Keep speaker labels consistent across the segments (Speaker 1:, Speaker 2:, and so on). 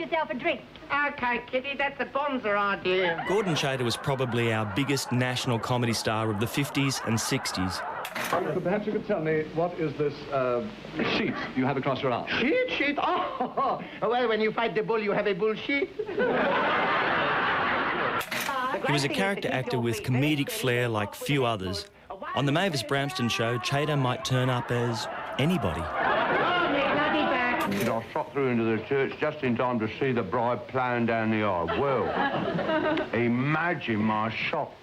Speaker 1: yourself a drink.
Speaker 2: OK, Kitty, that's a bonza idea.
Speaker 3: Gordon Chater was probably our biggest national comedy star of the 50s and 60s.
Speaker 4: Perhaps you could tell me, what is this sheet you have across your arm?
Speaker 2: Sheet? Oh, well, when you fight the bull, you have a bullshit.
Speaker 3: He was a character actor with comedic flair like few others. On the Mavis Bramston show, Chater might turn up as anybody.
Speaker 5: I shot through into the church just in time to see the bride plowing down the aisle. Well, imagine my shock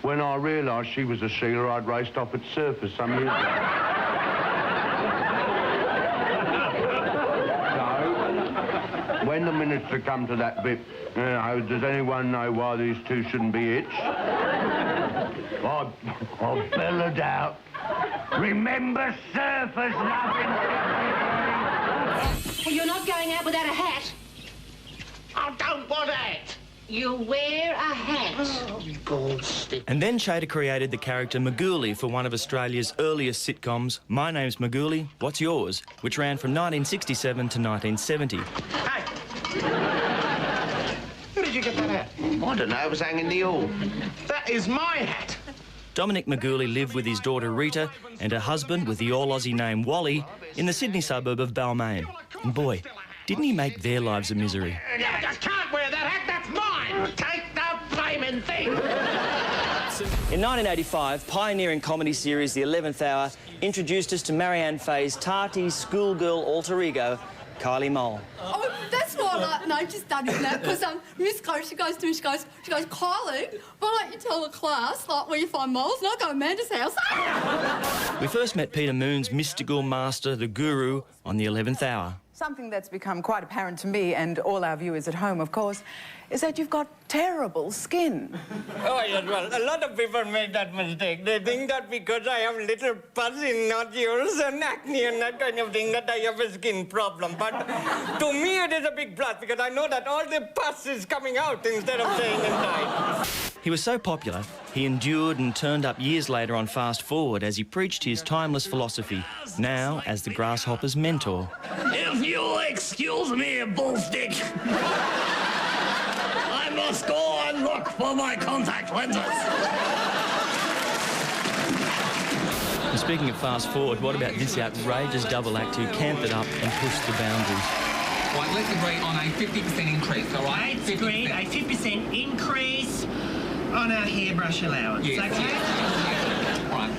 Speaker 5: when I realised she was a sealer I'd raced off at Surface some years ago. So, when the minister come to that bit, you know, does anyone know why these two shouldn't be hitched? I bellowed out, remember Surface loving...
Speaker 1: Well, you're not going out without a hat.
Speaker 2: I don't want that.
Speaker 1: You wear a hat.
Speaker 2: Oh, gold stick.
Speaker 3: And then Chater created the character Magooly for one of Australia's earliest sitcoms, My Name's Magooly, What's Yours?, which ran from 1967 to 1970.
Speaker 2: Hey! Where did you get that hat? I don't know, it was hanging in the hall. That is my hat.
Speaker 3: Dominic Magooly lived with his daughter Rita and her husband with the all-Aussie name Wally in the Sydney suburb of Balmain. And boy, didn't he make their lives a misery.
Speaker 2: You just can't wear that hat, that's mine! Take the flaming thing!
Speaker 3: In 1985, pioneering comedy series The 11th Hour introduced us to Marianne Faye's tarty schoolgirl alter ego, Kylie Mole.
Speaker 6: Oh, that's why I like just studying that, because Miss goes, she goes, Kylie, why don't you tell the class, like, where you find moles, and I'll go to Amanda's house.
Speaker 3: We first met Peter Moon's mystical master, the Guru, on The 11th Hour.
Speaker 7: Something that's become quite apparent to me and all our viewers at home, of course, is that you've got terrible skin.
Speaker 8: Oh, yes, well, a lot of people make that mistake. They think that because I have little pus in nodules and acne and that kind of thing, that I have a skin problem. But to me, it is a big plus, because I know that all the pus is coming out instead of staying inside.
Speaker 3: He was so popular, he endured and turned up years later on Fast Forward as he preached his timeless philosophy, now as the grasshopper's mentor.
Speaker 9: If you'll excuse me, bullstick, I must go and look for my contact lenses.
Speaker 3: And speaking of Fast Forward, what about this outrageous double act who camped it up and pushed the boundaries?
Speaker 10: Right, let's agree on a 50% increase, all right?
Speaker 11: Let's agree a 50% increase on our hairbrush allowance,
Speaker 10: yes.
Speaker 11: okay?
Speaker 10: Yes. Right.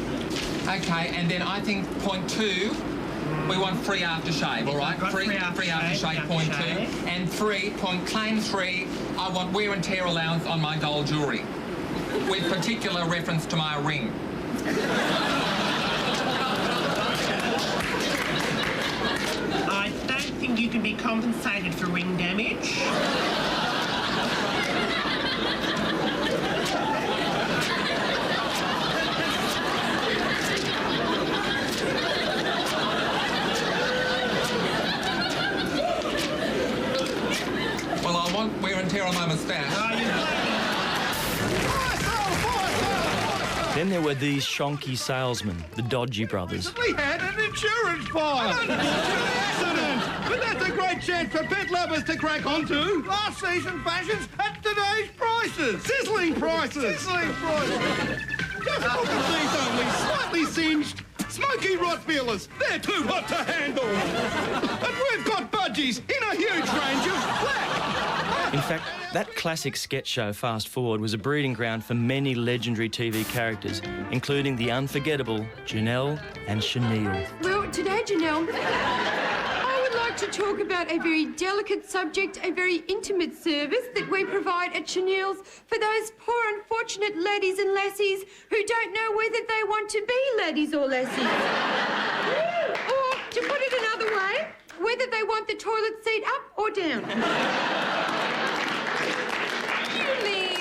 Speaker 10: Okay, and then I think point 2, we want free aftershave, all right? Free aftershave, point 2. And claim 3, I want wear and tear allowance on my gold jewellery, with particular reference to my ring.
Speaker 11: I don't think you can be compensated for ring damage.
Speaker 10: Well, I want wear and tear on my moustache.
Speaker 3: Then there were these shonky salesmen, the Dodgy brothers.
Speaker 12: We had an insurance file. Accident. But that's a great chance for pet lovers to crack onto last season fashions at today's prices. Sizzling prices. Sizzling prices. Just look at these only slightly singed smoky Rottweilers. They're too hot to handle. And we've got budgies in a huge range of black.
Speaker 3: In fact, that classic sketch show, Fast Forward, was a breeding ground for many legendary TV characters, including the unforgettable Janelle and Chenille.
Speaker 6: Well, today, Janelle, I would like to talk about a very delicate subject, a very intimate service that we provide at Chenille's for those poor unfortunate laddies and lassies who don't know whether they want to be laddies or lassies. Or, to put it another way, whether they want the toilet seat up or down. You mean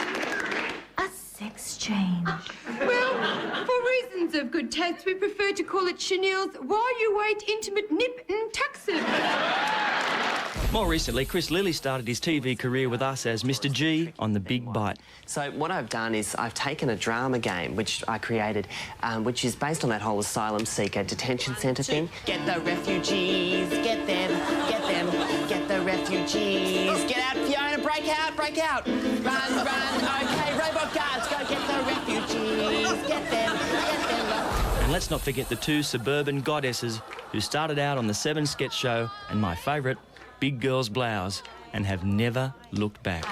Speaker 6: a sex change? Well, for reasons of good taste, we prefer to call it Chenille's While You Wait Intimate Nip and Tuck Service.
Speaker 3: More recently, Chris Lilly started his TV career with us as Mr. G on The Big Bite.
Speaker 13: So what I've done is I've taken a drama game which I created, which is based on that whole asylum seeker detention centre thing. Get the refugees, get them, get the refugees. Get out, Fiona, break out, break out. Run, OK, robot guards, go get the refugees, get them.
Speaker 3: And let's not forget the two suburban goddesses who started out on the 7 sketch show and my favourite, Big Girl's Blouse, and have never looked back.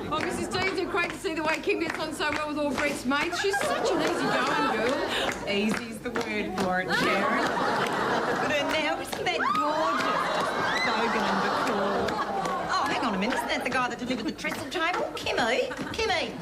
Speaker 6: Oh, Mrs. Dean's great to see the way Kim gets on so well with all Brett's mates. She's such an easy-going girl.
Speaker 14: Easy's the word for it, Sharon. Look at her now, isn't that gorgeous? Bogan and Bacall. Oh, hang on a minute, isn't that the guy that delivered the trestle table? Kimmy? Kimmy.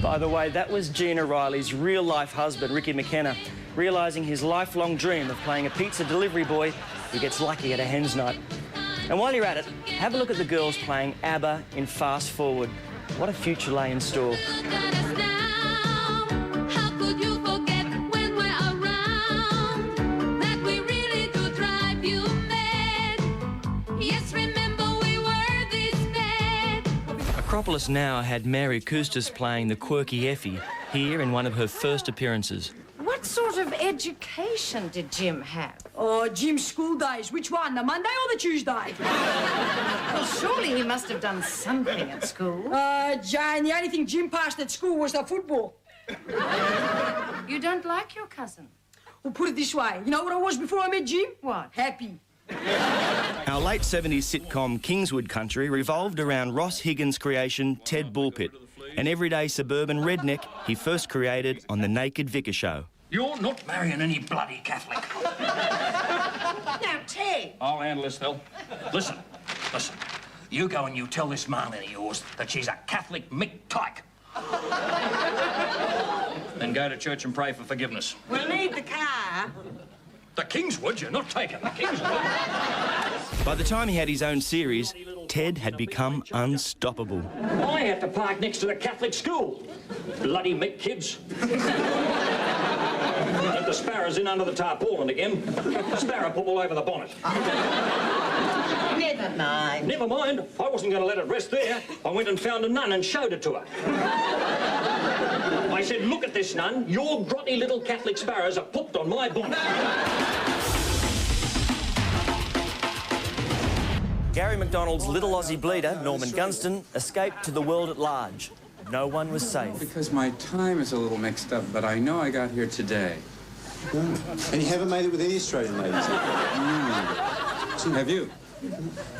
Speaker 3: By the way, that was Gina Riley's real-life husband, Ricky McKenna, realising his lifelong dream of playing a pizza delivery boy who gets lucky at a hen's night. And while you're at it, have a look at the girls playing ABBA in Fast Forward. What a future lay in store. Acropolis Now had Mary Custis playing the quirky Effie here in one of her first appearances.
Speaker 15: What sort of education did Jim have?
Speaker 16: Oh, Jim's school days. Which one, the Monday or the Tuesday?
Speaker 15: Well, surely he must have done something at school.
Speaker 16: Jane, the only thing Jim passed at school was the football.
Speaker 15: You don't like your cousin?
Speaker 16: Well, put it this way. You know what I was before I met Jim?
Speaker 15: What?
Speaker 16: Happy.
Speaker 3: Our late 70s sitcom Kingswood Country revolved around Ross Higgins' creation Ted Bullpit, an everyday suburban redneck he first created on The Naked Vicar Show.
Speaker 9: You're not marrying any bloody Catholic.
Speaker 15: Now, Ted.
Speaker 9: I'll handle this, Phil. Listen. You go and you tell this Marlin of yours that she's a Catholic Mick Tyke. Then go to church and pray for forgiveness.
Speaker 14: We'll need the car.
Speaker 9: The Kingswood? You're not taking the Kingswood.
Speaker 3: By the time he had his own series, Ted had become unstoppable.
Speaker 9: I had to park next to the Catholic school. Bloody Mick kids. Let the sparrows in under the tarpaulin again. Sparrow poop all over the bonnet.
Speaker 14: Never mind.
Speaker 9: Never mind. I wasn't going to let it rest there. I went and found a nun and showed it to her. I said, look at this, nun. Your grotty little Catholic sparrows are pooped on my bonnet.
Speaker 3: Gary McDonald's little Aussie bleeder, Norman Gunston, escaped to the world at large. No one was safe.
Speaker 17: Because my time is a little mixed up, but I know I got here today.
Speaker 18: And you haven't made it with any Australian ladies?
Speaker 17: No. Have you?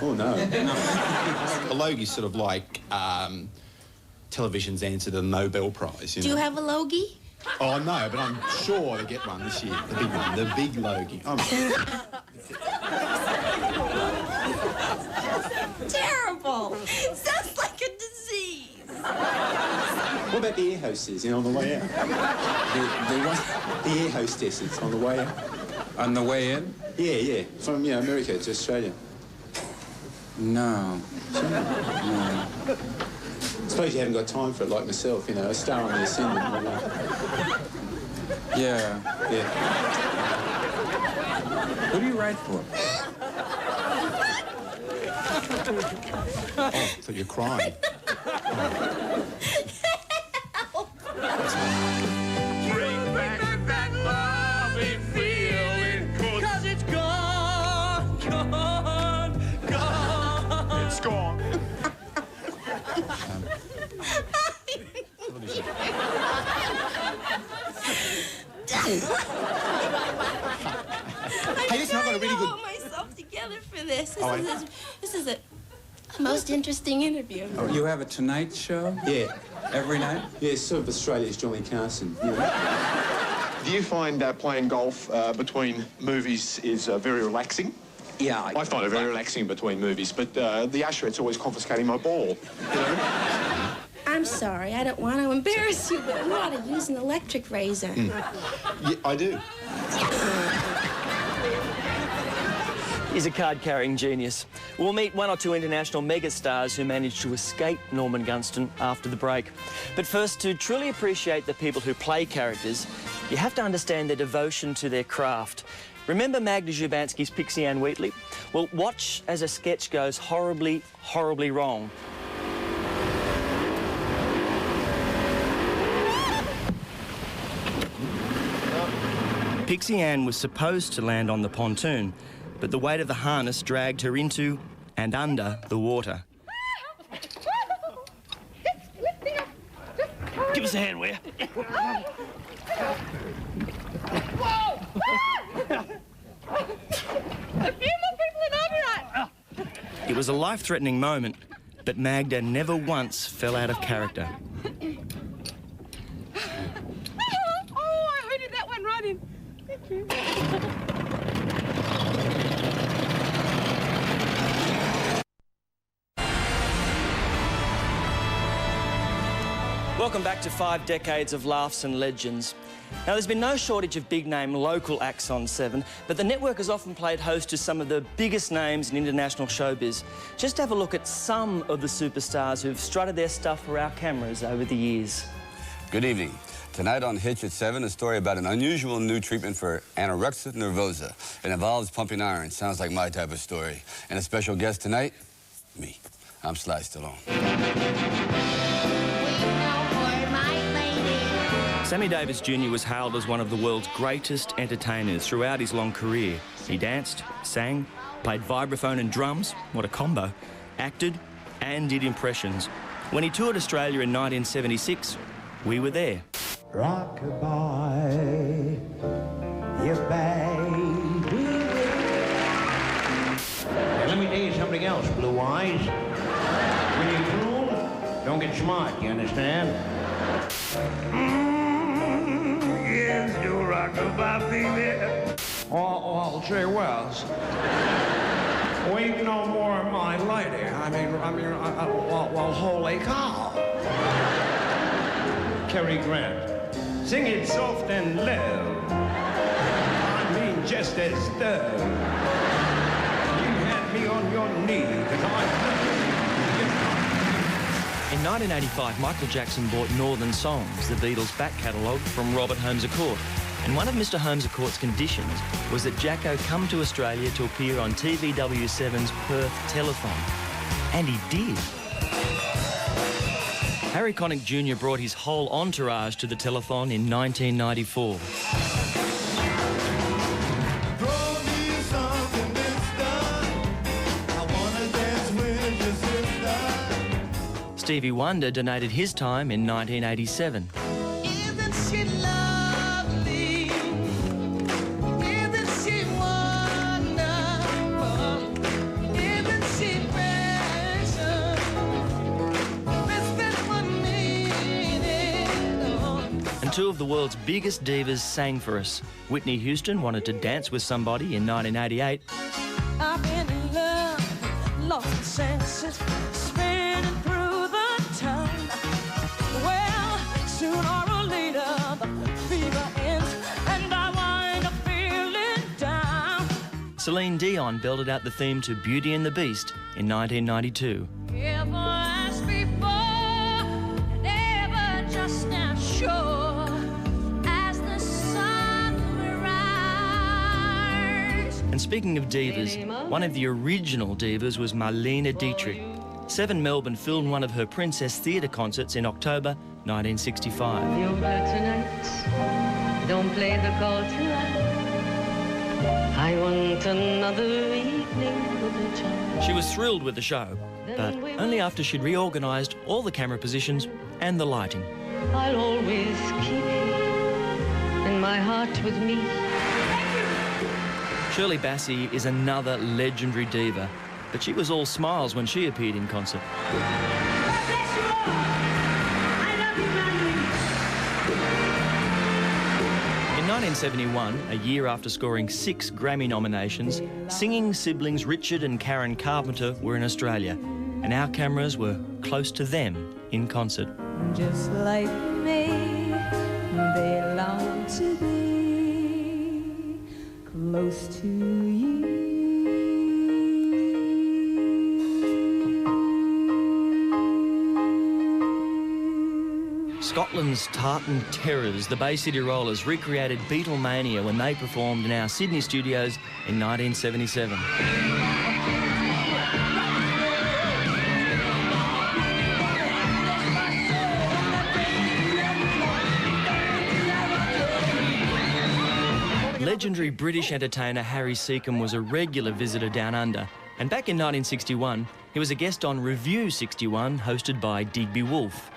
Speaker 18: Oh, no.
Speaker 19: A Logie's sort of like television's answer to the Nobel Prize.
Speaker 20: Do you have a Logie?
Speaker 19: Oh, no, but I'm sure to get one this year. The big one, the big Logie.
Speaker 20: Terrible. Sounds like a disease.
Speaker 18: What about the air hostess, on the way out? The air hostesses on the way out.
Speaker 17: On the way in?
Speaker 18: Yeah. From, America to Australia.
Speaker 17: No.
Speaker 18: No. I suppose you haven't got time for it like myself, a star on the ascendant.
Speaker 17: Yeah. Who do you write for?
Speaker 19: Oh, I thought you were crying.
Speaker 9: Bring back that loving feeling, 'cause it's gone. It's gone.
Speaker 20: Hey, listen, I've got a really good... hold myself together for this. This is a most interesting interview.
Speaker 17: Oh, you have a Tonight Show?
Speaker 18: Yeah.
Speaker 17: Every night?
Speaker 18: Yeah, sort of Australia's Johnny Carson.
Speaker 21: Do you find playing golf between movies is very relaxing?
Speaker 18: Yeah.
Speaker 21: I find it very relaxing between movies, but the usher, always confiscating my ball.
Speaker 20: I'm sorry, I don't want to embarrass you, but I know how to use an electric razor.
Speaker 19: Yeah, I do.
Speaker 3: He's a card-carrying genius. We'll meet one or two international megastars who managed to escape Norman Gunston after the break. But first, to truly appreciate the people who play characters, you have to understand their devotion to their craft. Remember Magda Szubanski's Pixie Ann Wheatley? Well, watch as a sketch goes horribly, horribly wrong. Pixie Ann was supposed to land on the pontoon, but the weight of the harness dragged her into and under the water. Give us a hand, will you? It was a life-threatening moment, but Magda never once fell out of character.
Speaker 16: Oh, I hooted that one right in. Thank you.
Speaker 3: Welcome back to 5 decades of laughs and legends. Now, there's been no shortage of big-name local acts on 7, but the network has often played host to some of the biggest names in international showbiz. Just have a look at some of the superstars who've strutted their stuff for our cameras over the years.
Speaker 4: Good evening. Tonight on Hitch at 7, a story about an unusual new treatment for anorexia nervosa. It involves pumping iron. Sounds like my type of story. And a special guest tonight, me. I'm Sly Stallone.
Speaker 3: Sammy Davis Jr. was hailed as one of the world's greatest entertainers throughout his long career. He danced, sang, played vibraphone and drums, what a combo, acted and did impressions. When he toured Australia in 1976, we were there.
Speaker 22: Rockabye, you baby.
Speaker 23: Now, let me tell you something else, Blue Eyes. When you drool, don't get smart, you understand? Yes, you rockabye, baby. Oh, say, Wells. Wait no more of my lady. I mean, well, holy cow. Cary Grant. Sing it soft and low. I mean, just as though you had me on your knee, 'cause
Speaker 3: In 1985, Michael Jackson bought Northern Songs, the Beatles' back catalogue, from Robert Holmes à Court. And one of Mr. Holmes à Court's conditions was that Jacko come to Australia to appear on TVW7's Perth Telethon. And he did. Harry Connick Jr. brought his whole entourage to the telethon in 1994. Stevie Wonder donated his time in 1987.
Speaker 22: Isn't she lovely? Isn't she wonderful? Isn't she precious?
Speaker 3: And two of the world's biggest divas sang for us. Whitney Houston wanted to dance with somebody in 1988.
Speaker 22: I've been in love, lost the senses, spinning through the town. Well, sooner or later, the fever ends, and I wind up feeling down.
Speaker 3: Celine Dion belted out the theme to Beauty and the Beast in 1992.
Speaker 22: Ever as before, and ever just now sure, as the sun will rise.
Speaker 3: And speaking of divas, one of the original divas was Marlene Dietrich. 7 Melbourne filmed one of her Princess Theatre concerts in October 1965.
Speaker 24: Yoga tonight, don't play the call tonight. I want another evening with a child.
Speaker 3: She was thrilled with the show, but only after she'd reorganised all the camera positions and the lighting.
Speaker 24: I'll always keep you in my heart with me.
Speaker 3: Shirley Bassey is another legendary diva, but she was all smiles when she appeared in concert. In 1971, a year after scoring 6 Grammy nominations, singing siblings Richard and Karen Carpenter were in Australia, and our cameras were close to them in concert.
Speaker 22: Just like me, they long to be close to you.
Speaker 3: Scotland's Tartan Terrors, the Bay City Rollers, recreated Beatlemania when they performed in our Sydney studios in 1977. Legendary British entertainer Harry Seacombe was a regular visitor down under, and back in 1961, he was a guest on Review 61, hosted by Digby Wolfe.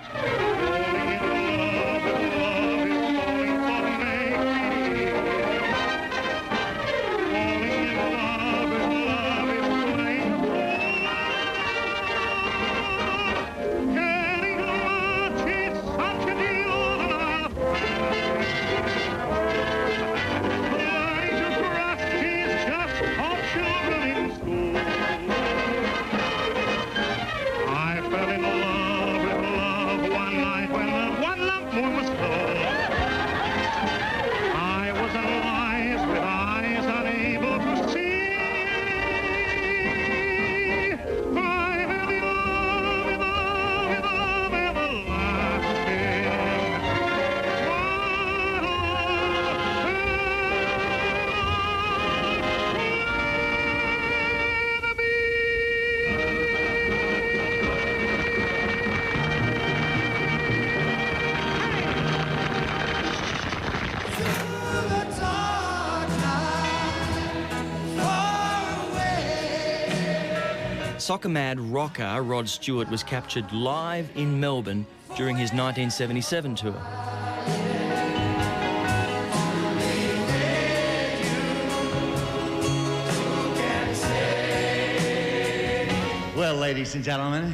Speaker 3: Soccer-mad rocker Rod Stewart was captured live in Melbourne during his 1977 tour.
Speaker 1: Well, ladies and gentlemen,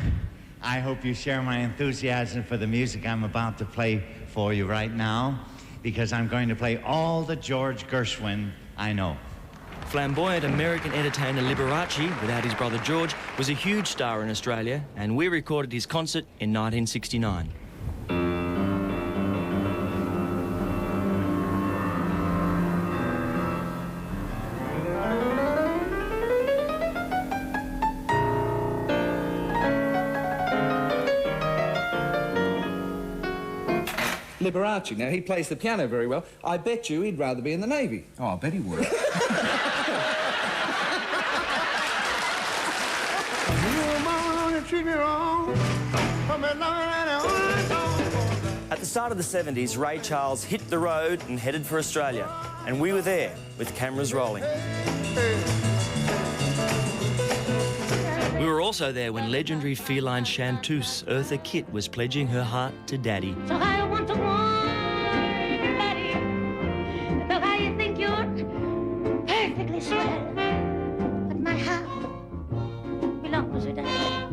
Speaker 1: I hope you share my enthusiasm for the music I'm about to play for you right now, because I'm going to play all the George Gershwin I know.
Speaker 3: Flamboyant American entertainer Liberace, without his brother George, was a huge star in Australia, and we recorded his concert in 1969.
Speaker 2: Liberace, now he plays the piano very well. I bet you he'd rather be in the Navy.
Speaker 5: Oh, I bet he would.
Speaker 3: At the start of the 70s, Ray Charles hit the road and headed for Australia, and we were there with cameras rolling. We were also there when legendary feline chanteuse Eartha Kitt was pledging her heart to Daddy.
Speaker 24: So I want to want Daddy. Though I think you're perfectly swell, but my heart belongs to Daddy.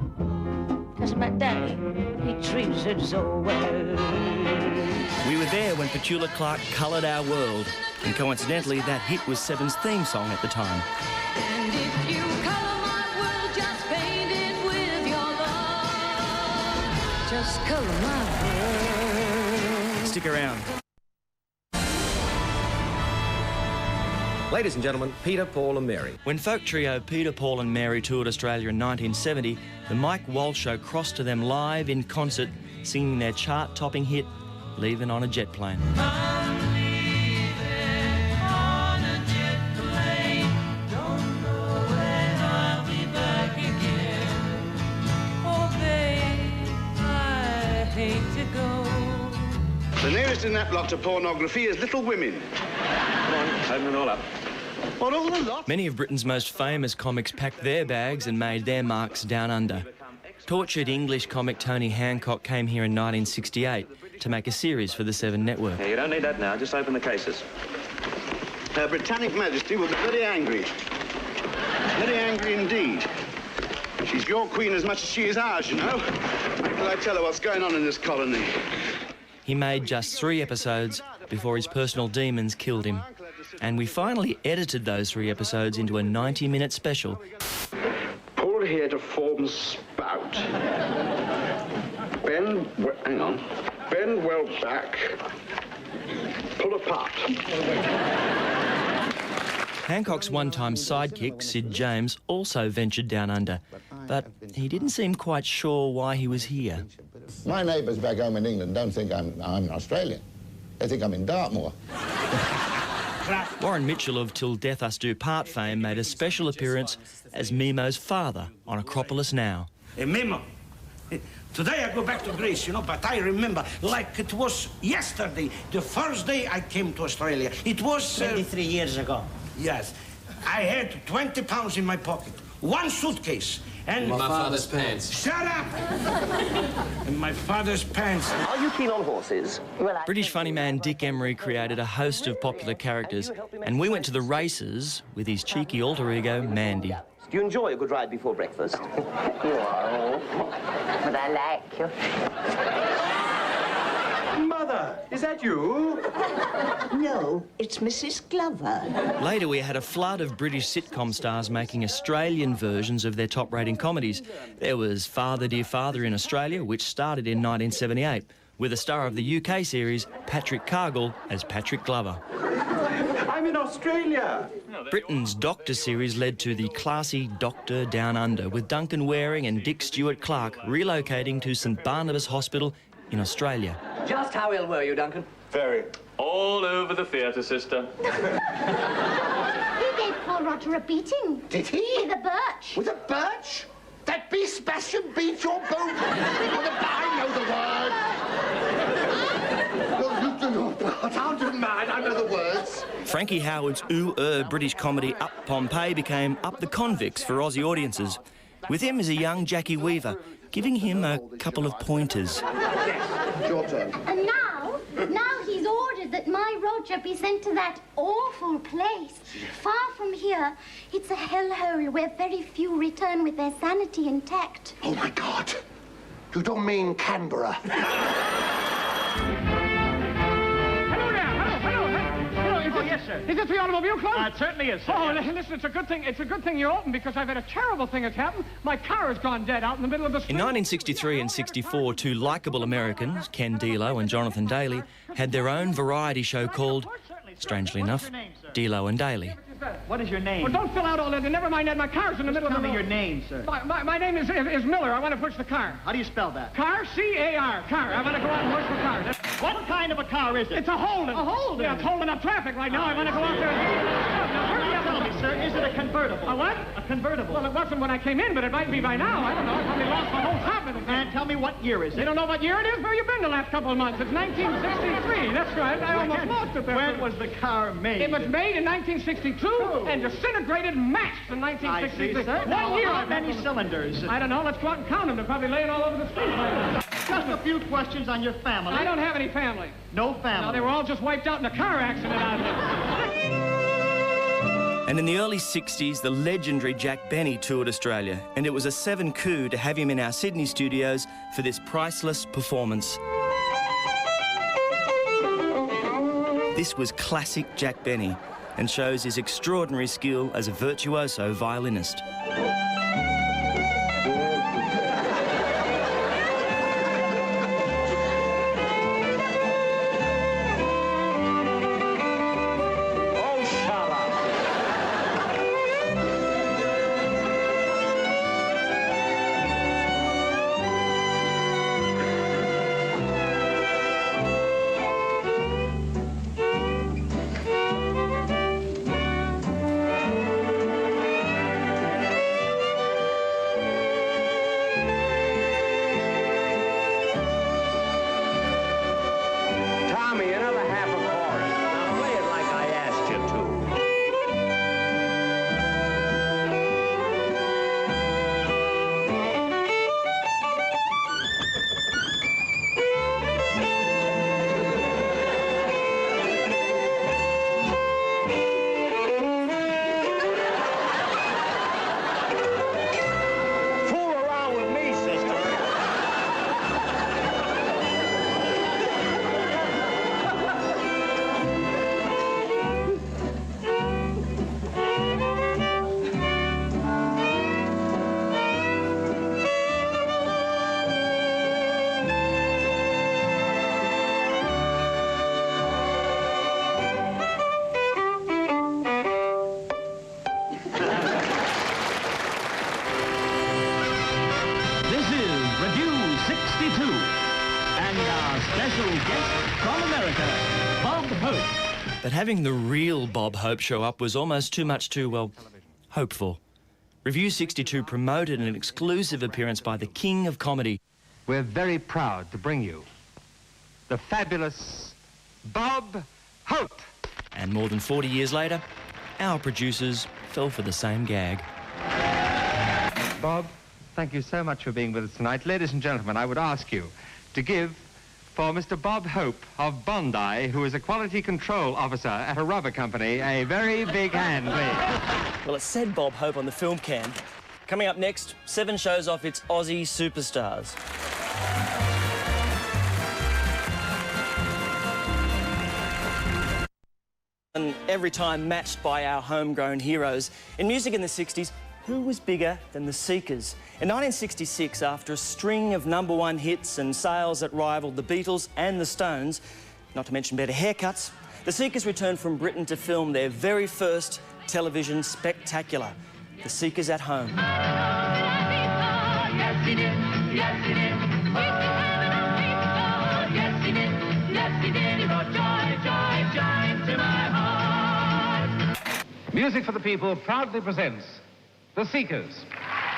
Speaker 24: 'Cause my daddy, he treats it so well.
Speaker 3: We were there when Petula Clark coloured our world, and coincidentally, that hit was Seven's theme song at the time.
Speaker 22: And if you colour my world, just paint it with your love. Just colour my world.
Speaker 3: Stick around.
Speaker 7: Ladies and gentlemen, Peter, Paul and Mary.
Speaker 3: When folk trio Peter, Paul and Mary toured Australia in 1970, the Mike Walsh Show crossed to them live in concert, singing their chart-topping hit, Leaving on a Jet Plane.
Speaker 12: The nearest in that lot to pornography is Little Women.
Speaker 7: Come on, open it all up.
Speaker 12: What, all the lot?
Speaker 3: Many of Britain's most famous comics packed their bags and made their marks down under. Tortured English comic Tony Hancock came here in 1968 to make a series for the Seven Network.
Speaker 7: Yeah, you don't need that now, just open the cases.
Speaker 12: Her Britannic Majesty will be very angry. Very angry indeed. She's your queen as much as she is ours, you know. How can I tell her what's going on in this colony?
Speaker 3: He made just 3 episodes before his personal demons killed him. And we finally edited those 3 episodes into a 90-minute special.
Speaker 12: Pull here to form spout. Bend, hang on. Bend well back. Pull apart.
Speaker 3: Hancock's one-time sidekick, Sid James, also ventured down under, but he didn't seem quite sure why he was here.
Speaker 5: My neighbours back home in England don't think I'm Australian. They think I'm in Dartmoor.
Speaker 3: Warren Mitchell of Till Death Us Do Part fame made a special appearance as Mimo's father on Acropolis Now.
Speaker 8: Hey, Mimo, today I go back to Greece, you know, but I remember like it was yesterday, the first day I came to Australia. It was...
Speaker 10: 23 years ago.
Speaker 8: Yes. I had 20 pounds in my pocket, one suitcase, and...
Speaker 10: My father's pants.
Speaker 8: Shut up! And my father's pants.
Speaker 10: Are you keen on horses? Well,
Speaker 3: British funny man Dick Emery created a host of popular characters, and we went to the races with his cheeky alter ego, Mandy.
Speaker 10: Do you enjoy a good ride before breakfast? You are awful, but I like you.
Speaker 12: Mother, is that you?
Speaker 11: No, it's Mrs. Glover.
Speaker 3: Later, we had a flood of British sitcom stars making Australian versions of their top-rating comedies. There was Father Dear Father in Australia, which started in 1978, with a star of the UK series, Patrick Cargill, as Patrick Glover.
Speaker 12: I'm in Australia.
Speaker 3: Britain's Doctor series led to the classy Doctor Down Under, with Duncan Waring and Dick Stewart Clark relocating to St Barnabas Hospital in Australia.
Speaker 10: Just how ill were you, Duncan?
Speaker 12: Very.
Speaker 25: All over the theatre, sister.
Speaker 24: He gave poor Roger a beating.
Speaker 12: Did he?
Speaker 24: With a birch.
Speaker 12: With a birch? That beast Sebastian beat your boot. I know the word. You do not. Don't you mad? I know the words.
Speaker 3: Frankie Howard's British comedy Up Pompeii became Up the Convicts for Aussie audiences. With him is a young Jackie Weaver, giving him a couple of pointers.
Speaker 12: Yes, your turn.
Speaker 24: And now he's ordered that my Roger be sent to that awful place, far from here. It's a hellhole where very few return with their sanity intact.
Speaker 12: Oh, my God. You don't mean Canberra.
Speaker 26: Yes, sir. Is this the automobile club?
Speaker 25: It certainly is, sir.
Speaker 26: Oh, listen, it's a good thing you're open, because I've had a terrible thing that's happened. My car has gone dead out in the middle of the street.
Speaker 3: In 1963 and 64, two likeable Americans, Ken Delo and Jonathan Daly, had their own variety show called, strangely enough, Delo and Daly.
Speaker 26: What is your name? Well, don't fill out all that. Never mind that. My car's in the middle of the road.
Speaker 25: Tell me your name, sir.
Speaker 26: My name is Miller. I want to push the car.
Speaker 25: How do you spell that?
Speaker 26: Car, C-A-R. Car. I want to go out and push the car.
Speaker 25: What kind of a car is it?
Speaker 26: It's a Holden.
Speaker 25: A Holden?
Speaker 26: Yeah, it's holding up traffic right now. I want to go out there and... Now, hurry up.
Speaker 25: Tell me, sir, is it a convertible?
Speaker 26: A what?
Speaker 25: A convertible.
Speaker 26: Well, it wasn't when I came in, but it might be by now. I don't know. I probably lost my whole top of it.
Speaker 25: And tell me what year is it?
Speaker 26: You don't know what year it is? Where you been the last couple of months? It's 1963. That's right. I almost lost it there.
Speaker 25: When was the car made?
Speaker 26: It was made in 1962 and disintegrated, mashed in 1963.
Speaker 25: I see, sir.
Speaker 26: 1 year.
Speaker 25: How many cylinders?
Speaker 26: I don't know. Let's go out and count them. They're probably laying all over the street right now.
Speaker 25: Just a few questions on your family.
Speaker 26: I don't have any family.
Speaker 25: No family?
Speaker 26: No, they were all just wiped out in a car accident out there.
Speaker 3: And in the early 60s, the legendary Jack Benny toured Australia, and it was a 7 coup to have him in our Sydney studios for this priceless performance. This was classic Jack Benny, and shows his extraordinary skill as a virtuoso violinist. But having the real Bob Hope show up was almost too much to, well, hope for. Review 62 promoted an exclusive appearance by the king of comedy.
Speaker 6: We're very proud to bring you the fabulous Bob Hope.
Speaker 3: And more than 40 years later, our producers fell for the same gag.
Speaker 6: Bob, thank you so much for being with us tonight. Ladies and gentlemen, I would ask you to give for Mr. Bob Hope of Bondi, who is a quality control officer at a rubber company, a very big hand, please.
Speaker 3: Well, it said Bob Hope on the film can. Coming up next, 7 shows off its Aussie superstars. And every time matched by our homegrown heroes. In music in the 60s, who was bigger than the Seekers? In 1966, after a string of #1 hits and sales that rivaled the Beatles and the Stones, not to mention better haircuts, the Seekers returned from Britain to film their very first television spectacular, The Seekers at Home.
Speaker 22: Yes, he did. Yes, he did. Yes, he did. Yes, he did. He brought joy, joy, joy into my heart.
Speaker 6: Music for the People proudly presents The Seekers.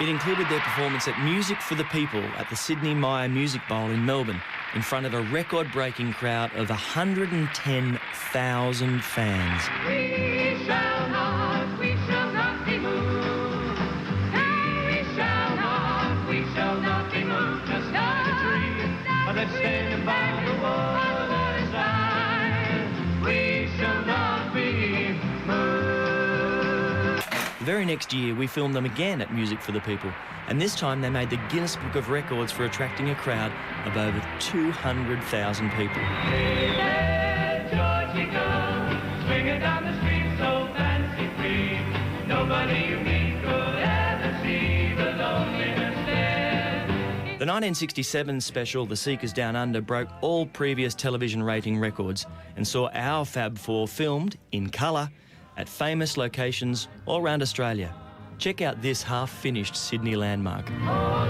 Speaker 3: It included their performance at Music for the People at the Sydney Myer Music Bowl in Melbourne in front of a record-breaking crowd of 110,000 fans.
Speaker 22: We shall not be moved. No, we shall not be moved. Just like a tree that's standing by the waterside. We shall not be moved.
Speaker 3: The very next year, we filmed them again at Music for the People, and this time they made the Guinness Book of Records for attracting a crowd of over 200,000 people.
Speaker 22: Hey there, Georgie girl, swinging down the street so fancy-free. Nobody you meet could ever see the loneliness there.
Speaker 3: The 1967 special, The Seekers Down Under, broke all previous television rating records and saw our Fab Four filmed in colour at famous locations all around Australia. Check out this half-finished Sydney landmark.
Speaker 22: Oh,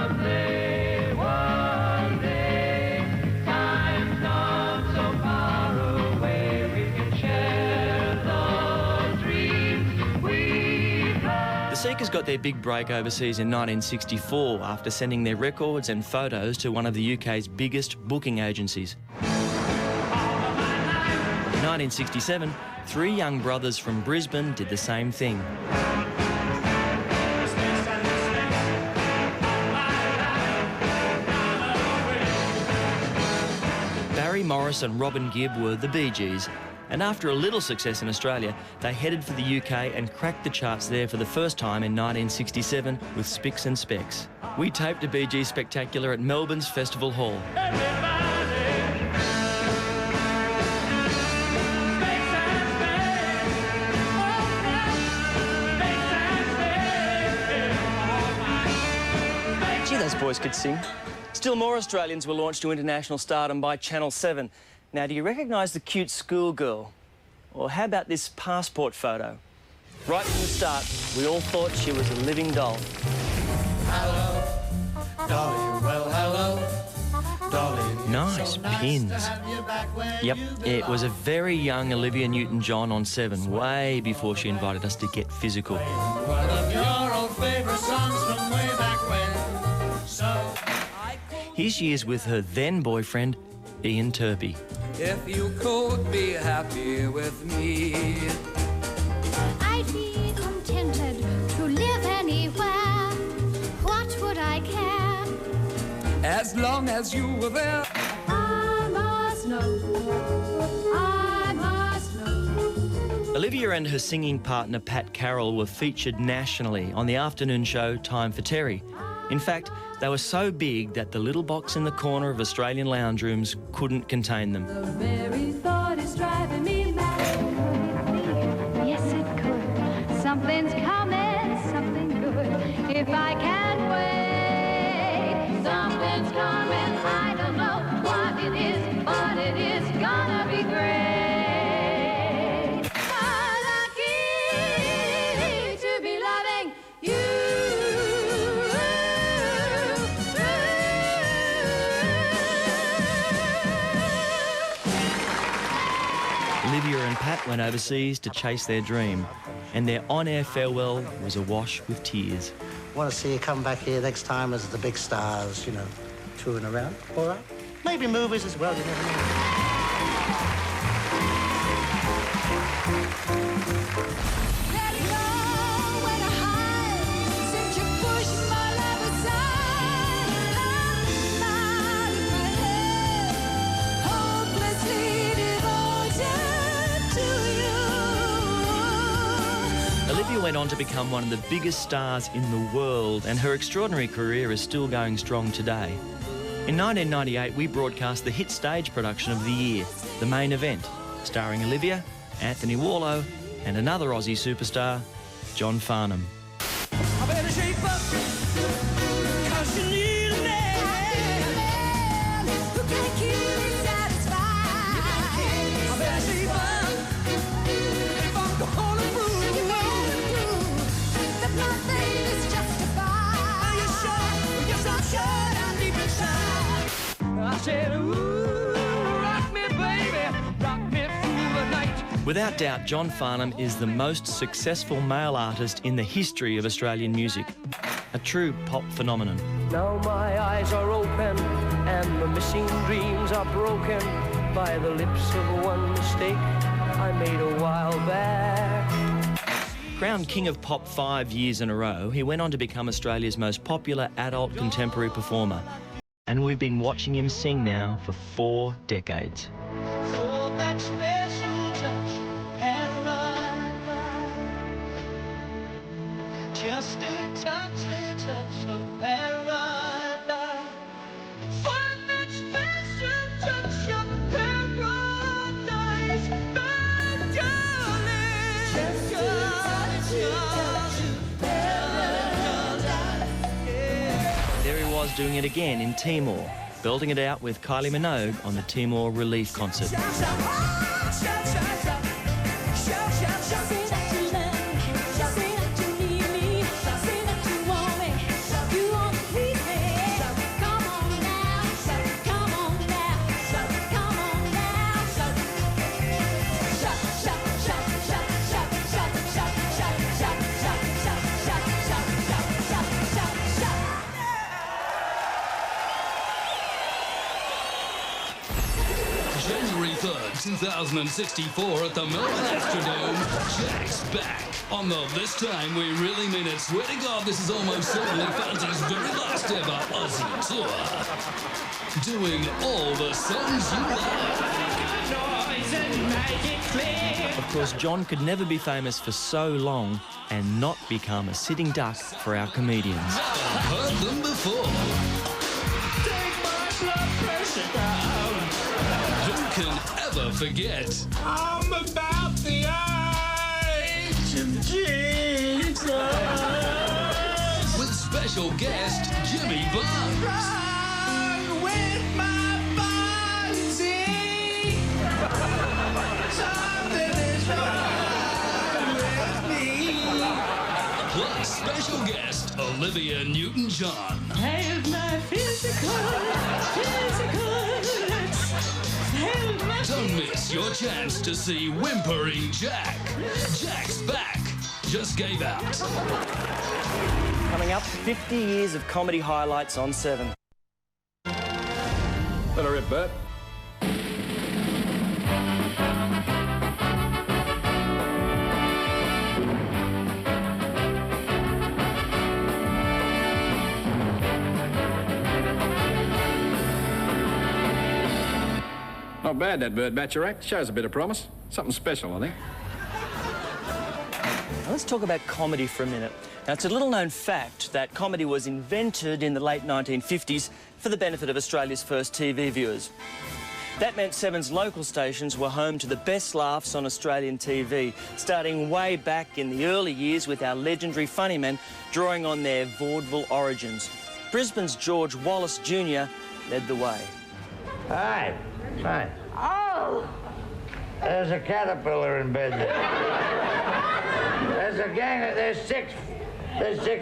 Speaker 22: someday, one day, time's not so far away. We can share those dreams we've had.
Speaker 3: The Seekers got their big break overseas in 1964 after sending their records and photos to one of the UK's biggest booking agencies. In 1967, 3 young brothers from Brisbane did the same thing. Barry Morris and Robin Gibb were the Bee Gees, and after a little success in Australia, they headed for the UK and cracked the charts there for the first time in 1967 with Spicks and Specks. We taped a Bee Gees spectacular at Melbourne's Festival Hall. Gee, those boys could sing. Still more Australians were launched to international stardom by Channel 7. Now, do you recognise the cute schoolgirl? Or how about this passport photo? Right from the start, we all thought she was a living doll.
Speaker 22: Hello, Dolly, well, hello, Dolly.
Speaker 3: Nice pins. Yep, it was a very young Olivia Newton-John on 7, way before she invited us to get physical.
Speaker 22: One of your old favourite songs from way back when. So
Speaker 3: Here she is with her then boyfriend, Ian Turpie.
Speaker 22: if you could be happy with me,
Speaker 24: I'd be contented to live anywhere. What would I care?
Speaker 22: as long as you were there.
Speaker 24: I must know. I must know.
Speaker 3: Olivia and her singing partner Pat Carroll were featured nationally on the afternoon show Time for Terry. In fact, they were so big that the little box in the corner of Australian lounge rooms couldn't contain them.
Speaker 22: The very thought is driving me mad.
Speaker 24: Yes, it could. Something's coming, something good. If I can't wait, something's coming. I don't know what it is, but it is gonna be great. I'm lucky to be loving you.
Speaker 3: went overseas to chase their dream, and their on-air farewell was awash with tears.
Speaker 9: Want to see you come back here next time as the big stars, you know, touring around, all right? Maybe movies as well, you never know.
Speaker 3: Olivia went on to become one of the biggest stars in the world, and her extraordinary career is still going strong today. In 1998, we broadcast the hit stage production of the year, The Main Event, starring Olivia, Anthony Warlow, and another Aussie superstar, John Farnham.
Speaker 22: I better shape up, 'cause you need a man who can keep me satisfied. I better shape up if I'm gonna prove that my faith is justified. Are you sure? Yes, I'm sure I'm deep inside. I said, ooh, rock me, baby, rock me through the night.
Speaker 3: Without doubt, John Farnham is the most successful male artist in the history of Australian music. A true pop phenomenon.
Speaker 22: Now my eyes are open and the missing dreams are broken by the lips of one mistake I made a while back.
Speaker 3: Crowned King of Pop 5 years in a row, he went on to become Australia's most popular adult contemporary performer. And we've been watching him sing now for 4 decades.
Speaker 22: Oh, that special touch and just a touch of paradise. Find that special touch of paradise, my darling. Just a touch of paradise.
Speaker 3: There he was doing it again in Timor, belting it out with Kylie Minogue on the Timor Relief Concert.
Speaker 13: January 3rd, 2064 at the Melbourne Astrodome, Jack's back on the This Time We Really Mean It. Swear to God, this is almost certainly Fanta's very last ever Aussie tour. Doing all the songs you love.
Speaker 3: Of course, John could never be famous for so long and not become a sitting duck for our comedians.
Speaker 13: Heard them before.
Speaker 22: Take my blood pressure down.
Speaker 13: Who can ever forget?
Speaker 22: I'm about the age of Jesus.
Speaker 13: With special guest Jimmy Barnes.
Speaker 22: Run with my body. Something is wrong with me.
Speaker 13: Plus special guest Olivia Newton-John.
Speaker 22: Held my physical.
Speaker 13: Don't miss your chance to see Whimpering Jack. Jack's back. Just gave out.
Speaker 3: Coming up, 50 years of comedy highlights on 7.
Speaker 7: Let her rip, Bert. Not bad, that Bird Batcher act. Shows a bit of promise. Something special, I think.
Speaker 3: Now let's talk about comedy for a minute. Now, it's a little-known fact that comedy was invented in the late 1950s for the benefit of Australia's first TV viewers. That meant Seven's local stations were home to the best laughs on Australian TV, starting way back in the early years with our legendary funny men drawing on their vaudeville origins. Brisbane's George Wallace Jr. led the way.
Speaker 1: Hi. Fine. Oh! There's a caterpillar in bed there. There's a gang of... There's 6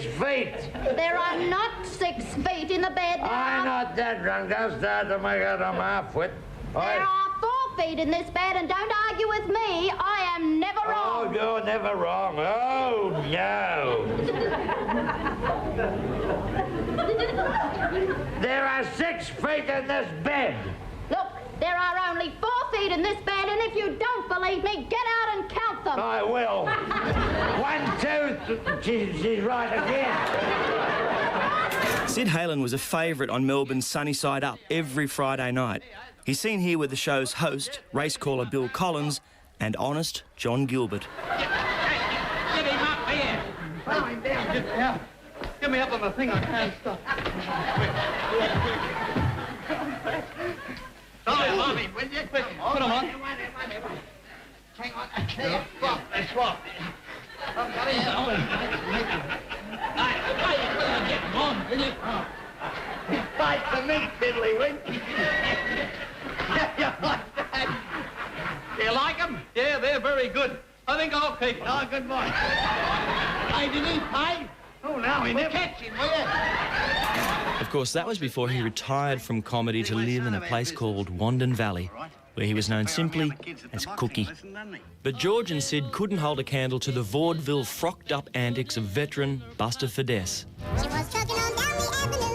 Speaker 1: feet.
Speaker 24: There are not 6 feet in the bed.
Speaker 1: I'm not that drunk. Don't start to make out I'm half-wit.
Speaker 24: There are 4 feet in this bed, and don't argue with me. I am never wrong.
Speaker 8: Oh, you're never wrong. Oh, no. There are 6 feet in this bed.
Speaker 24: Look, there are only 4 feet in this bed, and if you don't believe me, get out and count them.
Speaker 8: I will. 1, 2, she's right again.
Speaker 3: Sid Halen was a favourite on Melbourne's Sunny Side Up every Friday night. He's seen here with the show's host, race caller Bill Collins, and honest John Gilbert.
Speaker 25: Get him up here. Throw him down. Get me up on the thing. I can't stop. Throw him on me, will you? Put him on. Hang on. There. Swap. I've got it. Get him on, will you? Fight for me, Tiddlywink. Do you like them? Yeah, they're very good. I think I'll keep them. Oh, good boy. Hey, did he pay? Oh, now we never catch him, will you?
Speaker 3: Of course, that was before he retired from comedy to live in a place called Wandon Valley, where he was known simply as Cookie. But George and Sid couldn't hold a candle to the vaudeville frocked-up antics of veteran Buster Fidesz.
Speaker 24: She was trucking on down the avenue.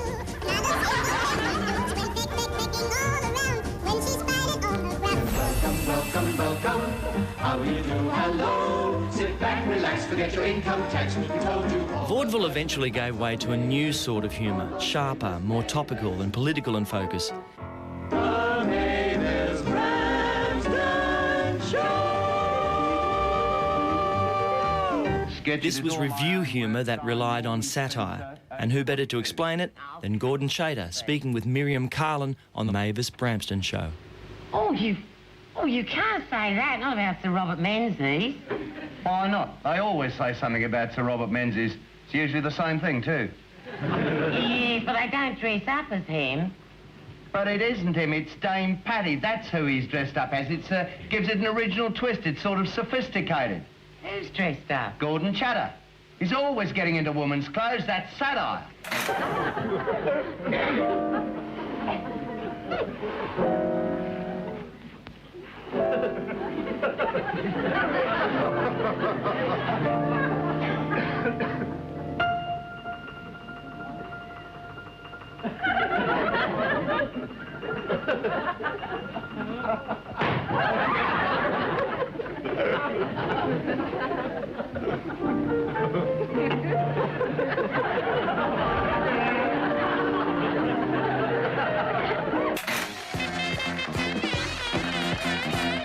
Speaker 12: Welcome. How do you do? Hello. Sit back, relax, forget your income tax. We told you.
Speaker 3: Vaudeville eventually gave way to a new sort of humour, sharper, more topical and political in focus.
Speaker 12: The Mavis Branston Show.
Speaker 3: This was review humour that relied on satire. And who better to explain it than Gordon Chater, speaking with Miriam Carlin on the Mavis Branston Show.
Speaker 14: Oh, you can't say that, not about Sir Robert Menzies.
Speaker 15: Why not? They always say something about Sir Robert Menzies. It's usually the same thing, too.
Speaker 14: Yeah, but they don't dress up as him.
Speaker 15: But it isn't him, it's Dame Patty. That's who he's dressed up as. It gives it an original twist. It's sort of sophisticated.
Speaker 14: Who's dressed up?
Speaker 15: Gordon Chater. He's always getting into women's clothes. That's satire.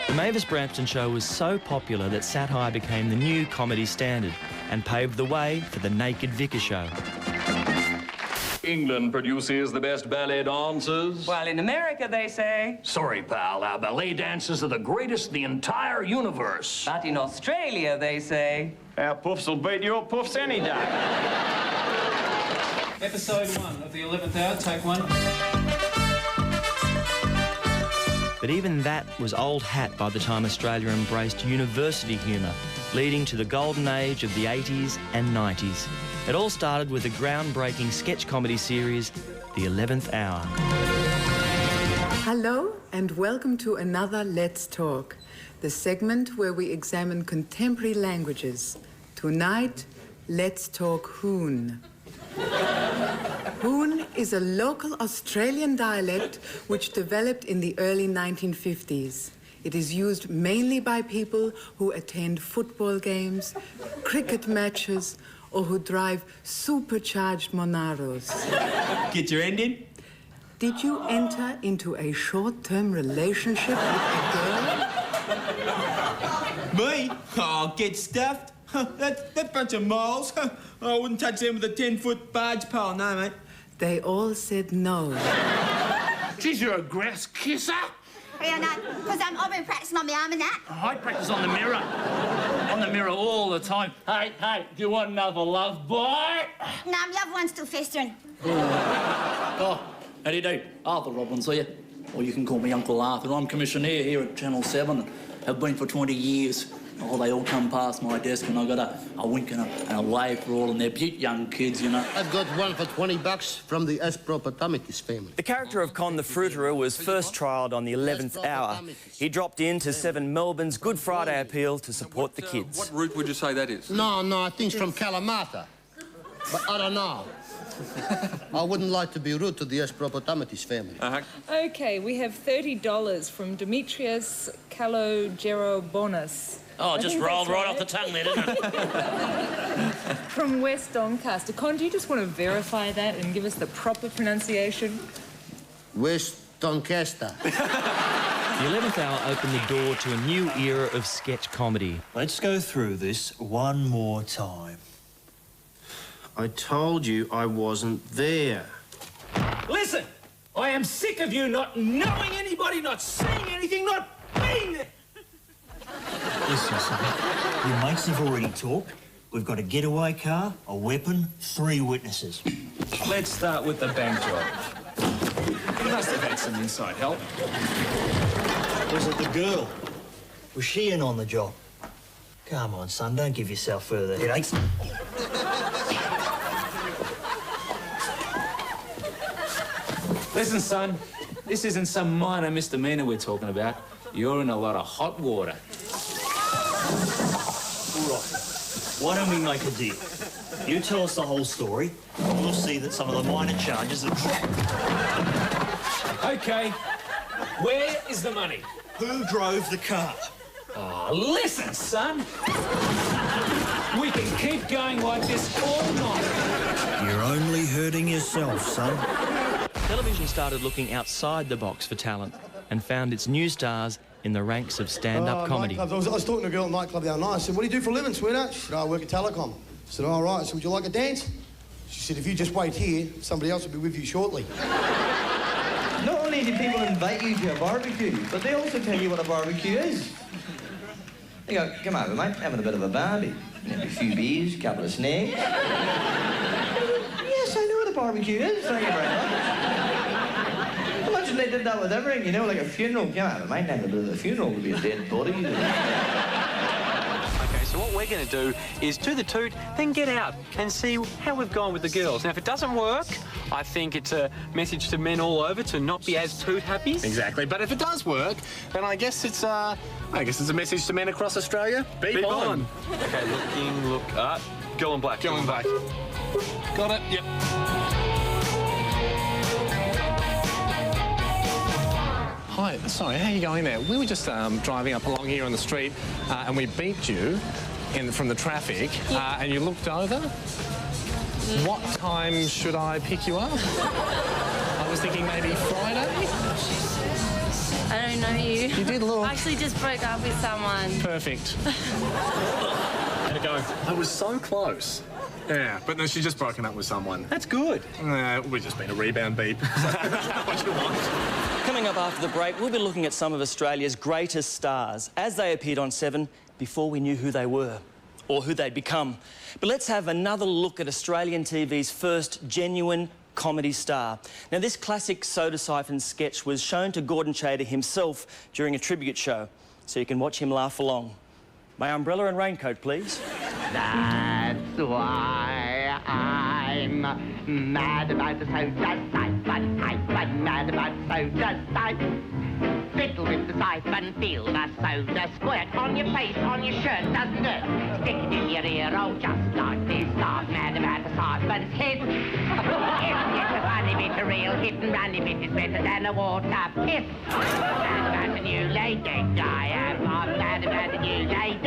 Speaker 3: The Mavis Branston Show was so popular that satire became the new comedy standard and paved the way for the Naked Vicar Show.
Speaker 17: England produces the best ballet dancers.
Speaker 18: Well, in America, they say.
Speaker 17: Sorry, pal, our ballet dancers are the greatest in the entire universe.
Speaker 18: But in Australia, they say.
Speaker 17: Our puffs will beat your puffs any day.
Speaker 20: Episode 1 of the 11th hour, take 1.
Speaker 3: But even that was old hat by the time Australia embraced university humour, leading to the golden age of the 80s and 90s. It all started with a groundbreaking sketch comedy series, The 11th Hour.
Speaker 21: Hello and welcome to another Let's Talk, the segment where we examine contemporary languages. Tonight, let's talk Hoon. Hoon is a local Australian dialect which developed in the early 1950s. It is used mainly by people who attend football games, cricket matches, or who drive supercharged Monaros.
Speaker 20: Get your end in?
Speaker 21: Did you enter into a short-term relationship with a girl?
Speaker 20: Me? Oh, get stuffed? That bunch of moles. I wouldn't touch them with a 10-foot barge pole, no, mate.
Speaker 21: They all said no.
Speaker 20: Geez, you're a grass kisser.
Speaker 24: Yeah, no, because I've been practicing on my arm and that.
Speaker 20: I practice on the mirror. On the mirror all the time. Hey, do you want another love, boy?
Speaker 24: No, my other one's still festering.
Speaker 27: Oh, how do you do? Arthur Robbins here. Or you can call me Uncle Arthur. I'm commissioner here at Channel 7. Have been for 20 years. Oh, they all come past my desk and I got a wink and a wave for all, and they're beaut young kids, you know.
Speaker 2: I've got one for $20 from the Aspropotomitis family.
Speaker 3: The character of Con the Fruiterer was first trialled on the 11th hour. He dropped in to 7 Melbourne's Good Friday appeal to support the kids.
Speaker 4: What route would you say that is?
Speaker 2: No, I think it's from Kalamata. But I don't know. I wouldn't like to be rude to the Aspropotomitis family.
Speaker 5: OK, we have $30 from Demetrius Kalogerobonis.
Speaker 17: Oh, it just rolled right off the tongue there, didn't it?
Speaker 5: From West Doncaster. Con, do you just want to verify that and give us the proper pronunciation?
Speaker 2: West Doncaster.
Speaker 11: The 11th hour opened the door to a new era of sketch comedy.
Speaker 16: Let's go through this one more time. I told you I wasn't there.
Speaker 25: Listen, I am sick of you not knowing anybody, not seeing anything, not being there.
Speaker 16: Listen, son, your mates have already talked. We've got a getaway car, a weapon, 3 witnesses.
Speaker 20: Let's start with the bank job. You must have had some inside help.
Speaker 16: Was it the girl? Was she in on the job? Come on, son, don't give yourself further headaches.
Speaker 20: Listen, son, this isn't some minor misdemeanor we're talking about. You're in a lot of hot water.
Speaker 16: All right. Why don't we make a deal? You tell us the whole story, and we'll see that some of the minor charges are dropped.
Speaker 20: OK. Where is the money?
Speaker 16: Who drove the car?
Speaker 20: Oh, listen, son. We can keep going like this all night.
Speaker 16: You're only hurting yourself, son.
Speaker 11: Television started looking outside the box for talent and found its new stars in the ranks of stand-up comedy.
Speaker 19: I was talking to a girl at a nightclub the other night. I said, what do you do for a living, sweetheart? She said, I work at Telecom. I said, all right. I said, would you like a dance? She said, if you just wait here, somebody else will be with you shortly.
Speaker 23: Not only do people invite you to a barbecue, but they also tell you what a barbecue is. They go, come over, mate, having a bit of a barbie. Maybe a few beers, a couple of snakes. Yes, I know what a barbecue is, thank you very much. Imagine they did that with everything, you know, like a funeral. Come over, mate, have a bit of a funeral, there'll be a dead body.
Speaker 28: OK, so what we're going to do is do the toot, then get out and see how we've gone with the girls. Now, if it doesn't work, I think it's a message to men all over to not be as toot happy.
Speaker 20: Exactly, but if it does work, then I guess it's a message to men across Australia. Be on.
Speaker 28: OK, look up. Girl in black.
Speaker 20: Girl in black. Got it, yep. Hi, sorry, how are you going there? We were just driving up along here on the street and we beeped you from the traffic and you looked over. What time should I pick you up? I was thinking maybe Friday.
Speaker 29: I don't know you.
Speaker 20: You did look.
Speaker 29: I actually just broke up with someone.
Speaker 20: Perfect. How'd it go? I was so close. Yeah, but no, she's just broken up with someone. That's good. We've just been a rebound beep. What you want?
Speaker 3: Coming up after the break, we'll be looking at some of Australia's greatest stars as they appeared on 7 before we knew who they were or who they'd become. But let's have another look at Australian TV's first genuine comedy star. Now, this classic soda siphon sketch was shown to Gordon Chater himself during a tribute show, so you can watch him laugh along. My umbrella and raincoat, please.
Speaker 10: That's why I'm mad about the soda siphon. I'm mad about soda siphon. Fiddle with the siphon, feel the soda squirt on your face, on your shirt, doesn't it? Stick it in your ear, oh, just like this. Start mad about the siphon's hit. Isn't it a funny bit, a real hit and runny bit is better than a water piss. Mad about the new lady I am. I'm mad about the new lady.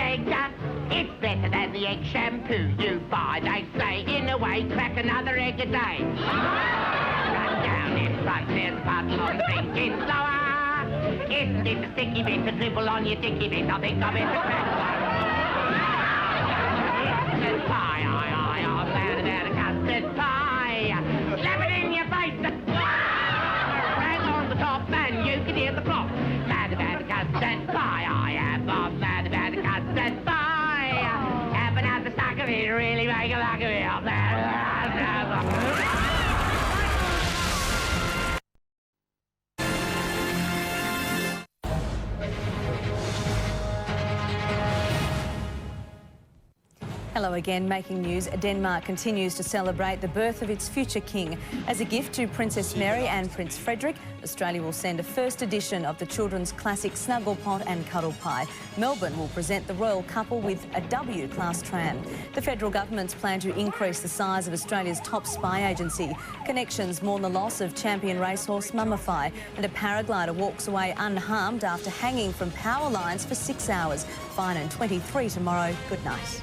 Speaker 10: It's better than the egg shampoo you buy. They say, in a way, crack another egg a day. Run down in front, there's a puddle on the brink, it's lower. Isn't it a sticky bit to dribble on your dicky bit? I think I better crack one. Custard pie, I'm mad about a custard pie. Slap it in your face. Right on the top and you can hear the plop. Mad about a custard pie, I'm mad about a custard pie. Have another stack of it, really make a luck of it. I'm mad.
Speaker 1: again making news. Denmark continues to celebrate the birth of its future king. As a gift to Princess Mary and Prince Frederick, Australia will send a first edition of the children's classic Snuggle Pot and Cuddle Pie. Melbourne will present the royal couple with a W-class tram. The federal government's plan to increase the size of Australia's top spy agency. Connections mourn the loss of champion racehorse Mummify, and a paraglider walks away unharmed after hanging from power lines for 6 hours. Fine and 23 tomorrow. Good night.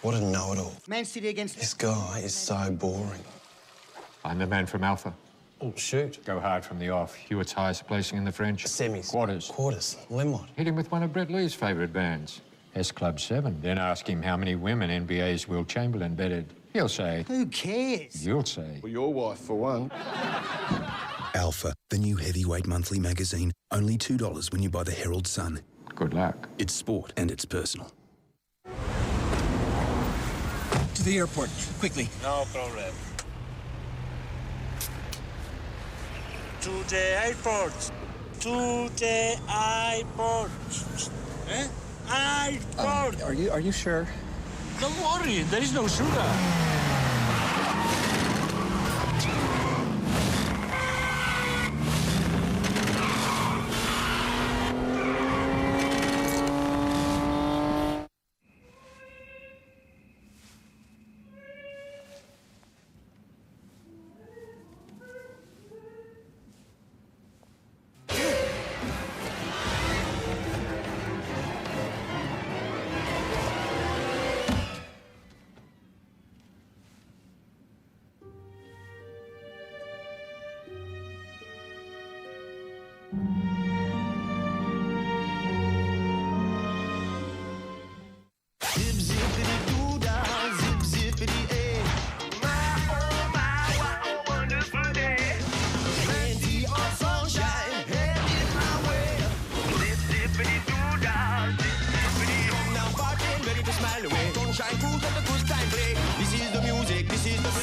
Speaker 4: What a know-it-all.
Speaker 6: Man City against...
Speaker 4: This guy is so boring.
Speaker 7: I'm the man from Alpha.
Speaker 4: Oh, shoot.
Speaker 7: Go hard from the off. Hewitt's highest placing in the French.
Speaker 4: Semis.
Speaker 7: Quarters.
Speaker 4: Quarters. Well, then what?
Speaker 7: Hit him with one of Brett Lee's favourite bands. S Club 7. Then ask him how many women NBA's Will Chamberlain bedded. He'll say...
Speaker 6: Who cares?
Speaker 7: You'll say...
Speaker 4: Well, your wife, for one.
Speaker 8: Alpha, the new heavyweight monthly magazine. Only $2 when you buy the Herald Sun.
Speaker 7: Good luck.
Speaker 8: It's sport and it's personal.
Speaker 6: To the airport, quickly.
Speaker 16: No problem. To the airport. To the airport. Eh? Airport.
Speaker 6: Are you sure?
Speaker 16: Don't worry, there is no sugar.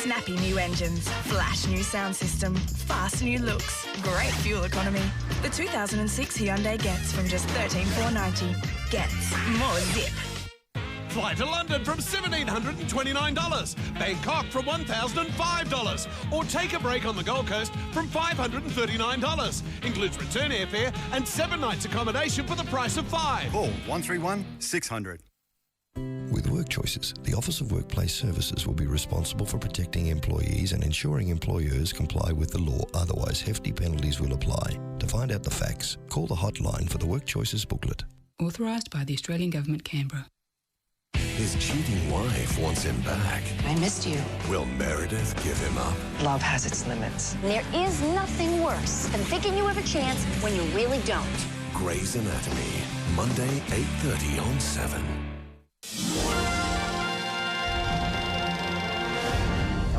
Speaker 9: Snappy new engines, flash new sound system, fast new looks, great fuel economy. The 2006 Hyundai Getz from just $13,490. Getz, more zip.
Speaker 13: Fly to London from $1,729, Bangkok from $1,005, or take a break on the Gold Coast from $539. Includes return airfare and 7 nights accommodation for the price of 5.
Speaker 22: Call 131 600.
Speaker 26: With Work Choices, the Office of Workplace Services will be responsible for protecting employees and ensuring employers comply with the law, otherwise hefty penalties will apply. To find out the facts, call the hotline for the Work Choices booklet.
Speaker 30: Authorised by the Australian Government, Canberra.
Speaker 31: His cheating wife wants him back.
Speaker 32: I missed you.
Speaker 31: Will Meredith give him up?
Speaker 32: Love has its limits.
Speaker 24: There is nothing worse than thinking you have a chance when you really don't.
Speaker 31: Grey's Anatomy, Monday, 8:30 on 7.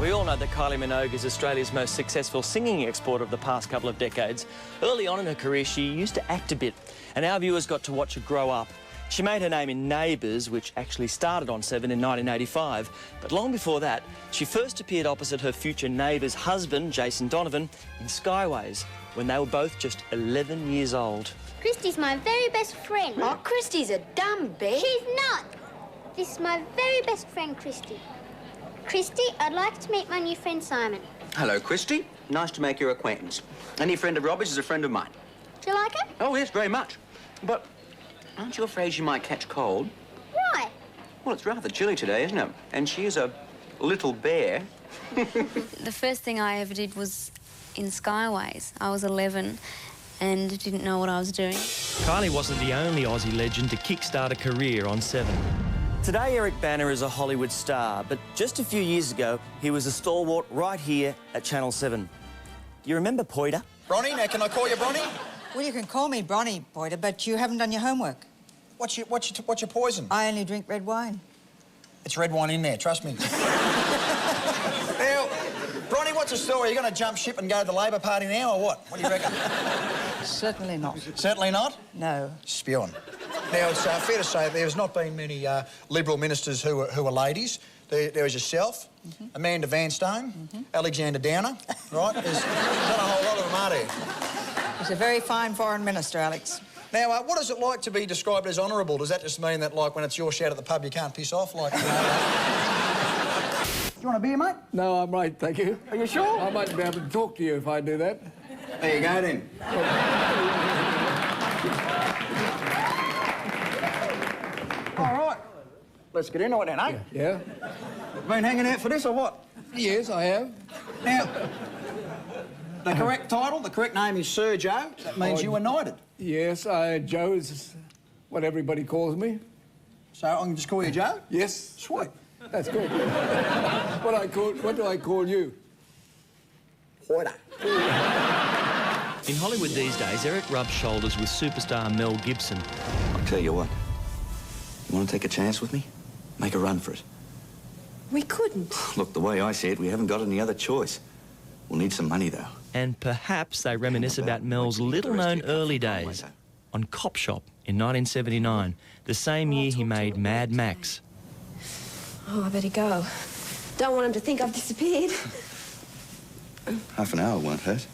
Speaker 3: We all know that Kylie Minogue is Australia's most successful singing export of the past couple of decades. Early on in her career, she used to act a bit, and our viewers got to watch her grow up. She made her name in Neighbours, which actually started on 7 in 1985. But long before that, she first appeared opposite her future neighbour's husband, Jason Donovan, in Skyways, when they were both just 11 years old.
Speaker 24: Christy's my very best friend. Oh, Christy's a dumb bitch. She's not. This is my very best friend, Christy. Christy, I'd like to meet my new friend, Simon.
Speaker 33: Hello, Christy. Nice to make your acquaintance. Any friend of Robert's is a friend of mine.
Speaker 24: Do you like him?
Speaker 33: Oh, yes, very much. But aren't you afraid you might catch cold?
Speaker 24: Why?
Speaker 33: Well, it's rather chilly today, isn't it? And she is a little bear.
Speaker 29: The first thing I ever did was in Skyways. I was 11 and didn't know what I was doing.
Speaker 11: Kylie wasn't the only Aussie legend to kickstart a career on 7.
Speaker 3: Today, Eric Banner is a Hollywood star, but just a few years ago, he was a stalwart right here at Channel 7. Do you remember Poida?
Speaker 34: Bronny, now can I call you Bronny?
Speaker 35: Well, you can call me Bronny, Poida, but you haven't done your homework.
Speaker 34: What's your poison?
Speaker 35: I only drink red wine.
Speaker 34: It's red wine in there, trust me. Now, Bronny, what's the story? Are you going to jump ship and go to the Labor Party now, or what? What do you reckon?
Speaker 35: Certainly not.
Speaker 34: Certainly not?
Speaker 35: No.
Speaker 34: Spewing. Now, it's fair to say there's not been many Liberal ministers who are ladies. There was yourself, Amanda Vanstone, Alexander Downer, right? There's not a whole lot of them, are there?
Speaker 35: He's a very fine foreign minister, Alex.
Speaker 34: Now, what is it like to be described as honourable? Does that just mean that, like, when it's your shout at the pub, you can't piss off? Like, You want a beer, mate?
Speaker 2: No, I'm right, thank you.
Speaker 34: Are you sure?
Speaker 2: I might be able to talk to you if I do that.
Speaker 34: There you go, then. All right. Let's get into it then, eh?
Speaker 2: Yeah.
Speaker 34: Been hanging out for this or what?
Speaker 2: Yes, I have.
Speaker 34: Now, the correct title, the correct name is Sir Joe. That means you were knighted.
Speaker 2: Yes, Joe is what everybody calls me.
Speaker 34: So I can just call you Joe?
Speaker 2: Yes.
Speaker 34: Sweet.
Speaker 2: That's good. What do I call you?
Speaker 34: Hoida.
Speaker 11: In Hollywood these days, Eric rubs shoulders with superstar Mel Gibson.
Speaker 5: I'll tell you what. You want to take a chance with me? Make a run for it.
Speaker 10: We couldn't.
Speaker 5: Look, the way I see it, we haven't got any other choice. We'll need some money, though.
Speaker 11: And perhaps they reminisce about Mel's little-known early days on Cop Shop in 1979, the same year he made Mad Max.
Speaker 10: Oh, I better go. Don't want him to think I've disappeared.
Speaker 5: Half an hour won't hurt.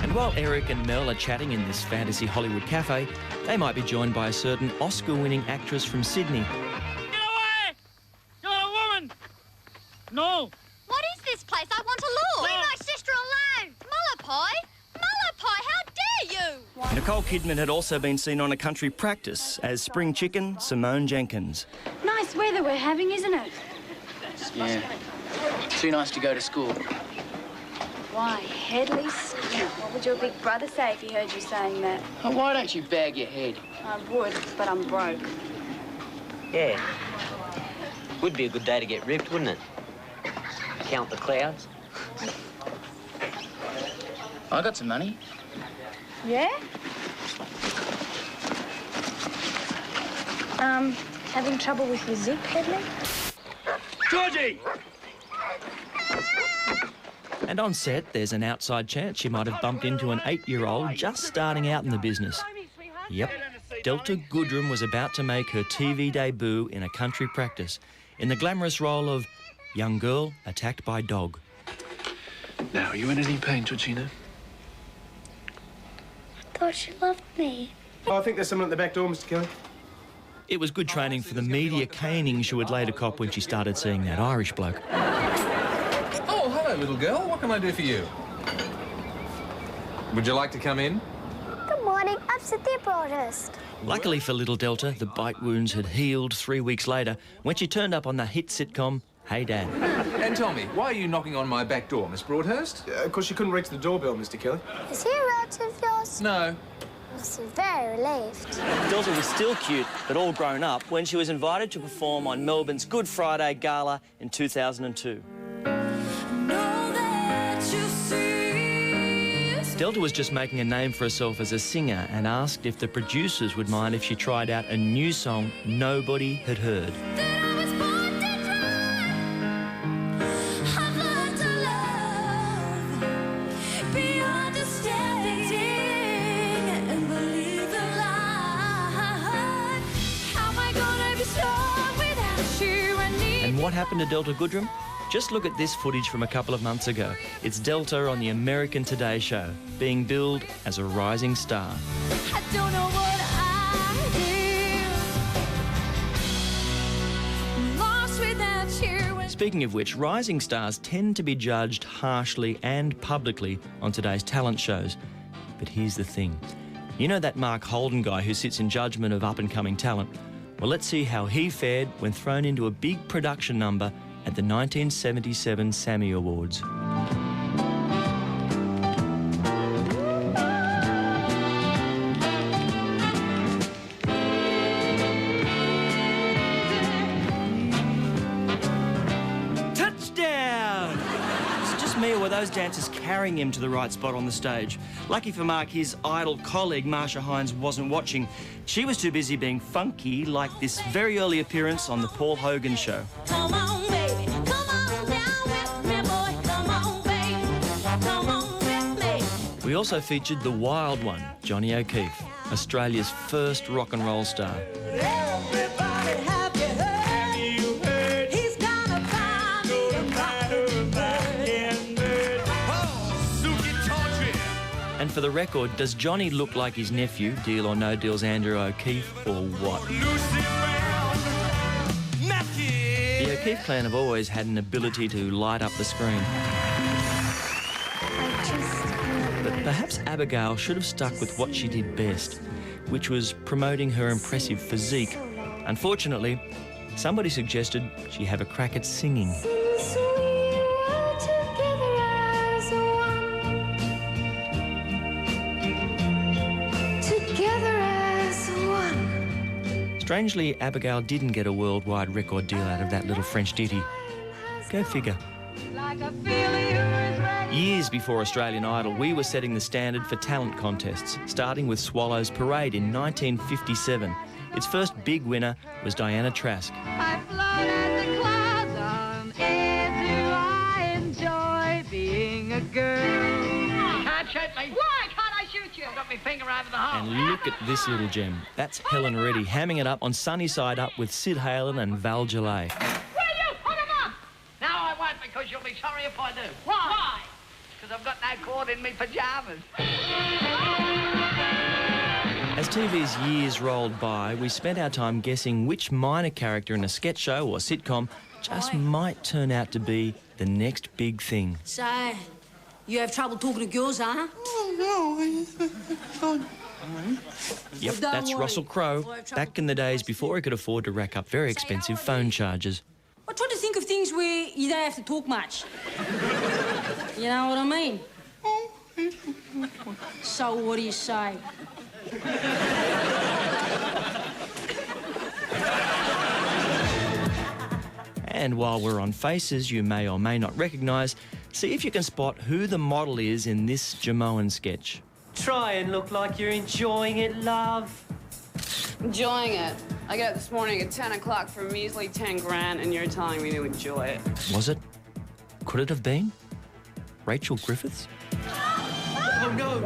Speaker 11: And while Eric and Mel are chatting in this fantasy Hollywood cafe, they might be joined by a certain Oscar-winning actress from Sydney.
Speaker 24: Get away! You're a woman! No!
Speaker 12: What is this place? I want to look! Leave my sister alone! Mullapai! Mullapai, how dare you!
Speaker 3: Nicole Kidman had also been seen on A Country Practice as Spring Chicken Simone Jenkins.
Speaker 12: Nice weather we're having, isn't it?
Speaker 14: Yeah. Too nice to go to school.
Speaker 12: Why, Headleys? What would your big brother say if he heard you saying that?
Speaker 14: Oh, why don't you bag your head?
Speaker 12: I would, but I'm broke.
Speaker 15: Yeah. Would be a good day to get ripped, wouldn't it? Count the clouds.
Speaker 14: I got some money.
Speaker 12: Yeah? Having trouble with your zip, Headley?
Speaker 3: Georgie!
Speaker 11: And on set, there's an outside chance she might have bumped into an 8-year-old just starting out in the business. Yep, Delta Goodrem was about to make her TV debut in A Country Practice, in the glamorous role of young girl attacked by dog.
Speaker 14: Now, are you in any pain, Georgina?
Speaker 12: I thought she loved me.
Speaker 17: Oh, I think there's someone at the back door, Mr. Kelly.
Speaker 11: It was good training for the media caning she would later cop when she started seeing that Irish bloke.
Speaker 18: Oh, hello, little girl. What can I do for you? Would you like to come in?
Speaker 12: Good morning. I'm Satire Broadhurst.
Speaker 11: Luckily for little Delta, the bite wounds had healed 3 weeks later when she turned up on the hit sitcom Hey Dad.
Speaker 18: And tell me, why are you knocking on my back door, Miss Broadhurst?
Speaker 17: Because she couldn't reach the doorbell, Mr. Kelly.
Speaker 12: Is he a relative of yours?
Speaker 18: No.
Speaker 12: Must be very relieved.
Speaker 3: Delta was still cute, but all grown up, when she was invited to perform on Melbourne's Good Friday Gala in 2002. Delta was just making a name for herself as a singer and asked if the producers would mind if she tried out a new song nobody had heard. And what happened to Delta Goodrem? Just look at this footage from a couple of months ago. It's Delta on the American Today show, being billed as a rising star.
Speaker 12: I don't know what I did. Lost without you.
Speaker 11: Speaking of which, rising stars tend to be judged harshly and publicly on today's talent shows. But here's the thing. You know that Mark Holden guy who sits in judgment of up-and-coming talent? Well, let's see how he fared when thrown into a big production number at the 1977 Sammy Awards. Touchdown! It's just me or were those dancers carrying him to the right spot on the stage? Lucky for Mark, his idol colleague Marsha Hines wasn't watching. She was too busy being funky, like this very early appearance on the Paul Hogan show.
Speaker 12: Come on, baby. Come on down with me, boy. Come on, baby. Come on with me.
Speaker 11: We also featured the wild one, Johnny O'Keefe, Australia's first rock and roll star.
Speaker 12: Everybody, have you heard?
Speaker 11: And for the record, does Johnny look like his nephew, Deal or No Deal's Andrew O'Keefe, or what? The O'Keefe clan have always had an ability to light up the screen. But perhaps Abigail should have stuck with what she did best, which was promoting her impressive physique. Unfortunately, somebody suggested she have a crack at singing. Strangely, Abigail didn't get a worldwide record deal out of that little French ditty. Go figure. Years before Australian Idol, we were setting the standard for talent contests, starting with Swallows Parade in 1957. Its first big winner was Diana Trask.
Speaker 12: I float as the clouds on air. Do I enjoy being a girl?
Speaker 1: You can't shoot me. Why can't I shoot you? I've got my finger over the hole.
Speaker 11: And look at this little gem. That's Helen Reddy hamming it up on Sunny Side Up with Sid Halen and Val Gillet.
Speaker 1: Will you put him up? No, I won't, because you'll be sorry if I do. Why? Because I've got no cord in me pyjamas.
Speaker 11: As TV's years rolled by, we spent our time guessing which minor character in a sketch show or sitcom just might turn out to be the next big thing.
Speaker 4: So, you have trouble talking to girls, huh? Oh, no.
Speaker 11: Yep, that's Russell Crowe, back in the days before he could afford to rack up very expensive phone charges.
Speaker 4: I try to think of things where you don't have to talk much. You know what I mean? So what do you say?
Speaker 11: And while we're on faces you may or may not recognise, see if you can spot who the model is in this Jamoan sketch.
Speaker 3: Try and look like you're enjoying it, love.
Speaker 6: Enjoying it. I got up this morning at 10 o'clock for a measly 10 grand, and you're telling me to enjoy it.
Speaker 11: Was it? Could it have been? Rachel Griffiths?
Speaker 3: Oh, no.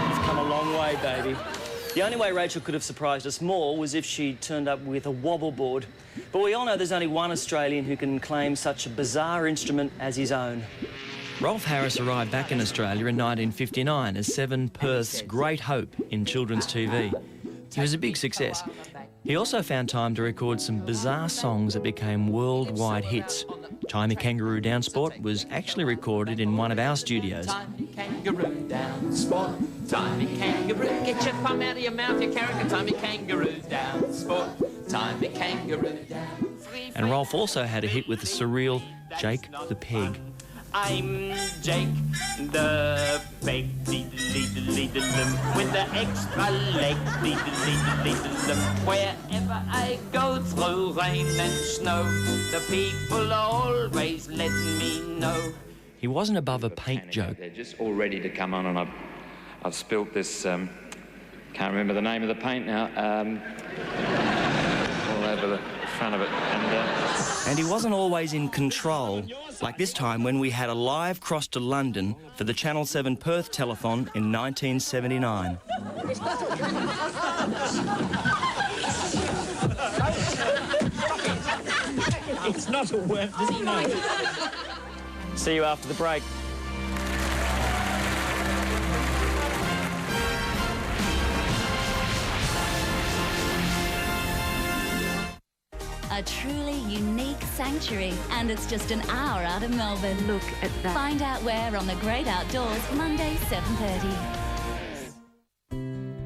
Speaker 3: You've come a long way, baby. The only way Rachel could have surprised us more was if she turned up with a wobble board. But we all know there's only one Australian who can claim such a bizarre instrument as his own.
Speaker 11: Rolf Harris arrived back in Australia in 1959 as Seven Perth's Great Hope in children's TV. He was a big success. He also found time to record some bizarre songs that became worldwide hits. Tie Me Kangaroo Down Sport was actually recorded in one of our studios.
Speaker 7: Tie me kangaroo down, sport. Tie me kangaroo. Get your thumb out of your mouth, you carrot. Tie me kangaroo down, sport. Tie me kangaroo down.
Speaker 11: And Rolf also had a hit with the surreal Jake the Peg.
Speaker 7: I'm Jake the Peg, with the extra leg, wherever I go through rain and snow, the people always let me know.
Speaker 11: He wasn't above a paint joke.
Speaker 8: They're just all ready to come on, and I've spilt this. Can't remember the name of the paint now. All over the front of it,
Speaker 3: And he wasn't always in control, like this time when we had a live cross to London for the Channel 7 Perth telethon in 1979.
Speaker 7: It's not a worm, does he know?
Speaker 3: See you after the break.
Speaker 9: A truly unique sanctuary, and it's just an hour out of Melbourne. Look at that. Find out where on the Great Outdoors, Monday, 7:30.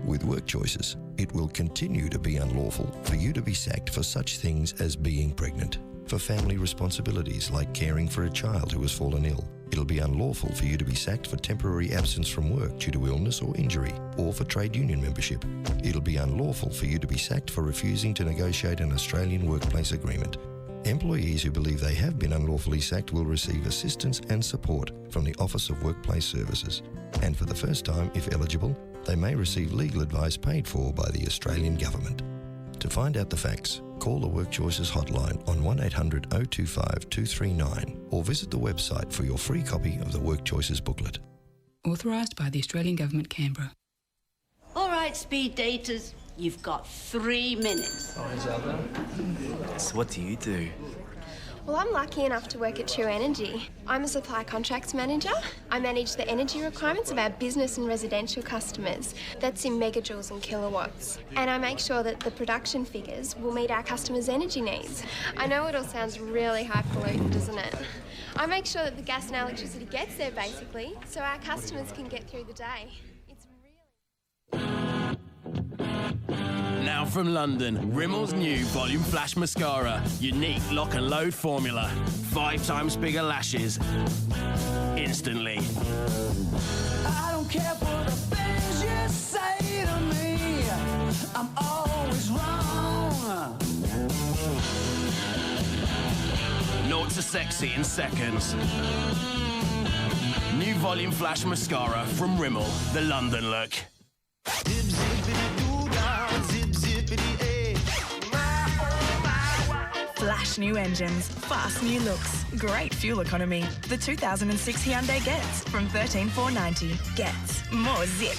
Speaker 26: With work choices, it will continue to be unlawful for you to be sacked for such things as being pregnant, for family responsibilities like caring for a child who has fallen ill. It'll be unlawful for you to be sacked for temporary absence from work due to illness or injury, or for trade union membership. It'll be unlawful for you to be sacked for refusing to negotiate an Australian workplace agreement. Employees who believe they have been unlawfully sacked will receive assistance and support from the Office of Workplace Services. And for the first time, if eligible, they may receive legal advice paid for by the Australian Government. To find out the facts, call the Work Choices hotline on 1800 025 239 or visit the website for your free copy of the Work Choices booklet.
Speaker 30: Authorised by the Australian Government, Canberra.
Speaker 4: All right, speed daters, you've got 3 minutes.
Speaker 32: So what do you do?
Speaker 10: Well, I'm lucky enough to work at True Energy. I'm a supply contracts manager. I manage the energy requirements of our business and residential customers. That's in megajoules and kilowatts. And I make sure that the production figures will meet our customers' energy needs. I know it all sounds really highfalutin, doesn't it? I make sure that the gas and electricity gets there, basically, so our customers can get through the day.
Speaker 2: Now from London, Rimmel's new Volume Flash Mascara. Unique lock and load formula. 5 times bigger lashes. Instantly.
Speaker 12: I don't care for the things you say to me. I'm always wrong.
Speaker 2: 0 to sexy in seconds. New Volume Flash Mascara from Rimmel, the London look.
Speaker 13: Flash new engines, fast new looks, great fuel economy. The 2006 Hyundai Getz from $13,490. Getz, more zip.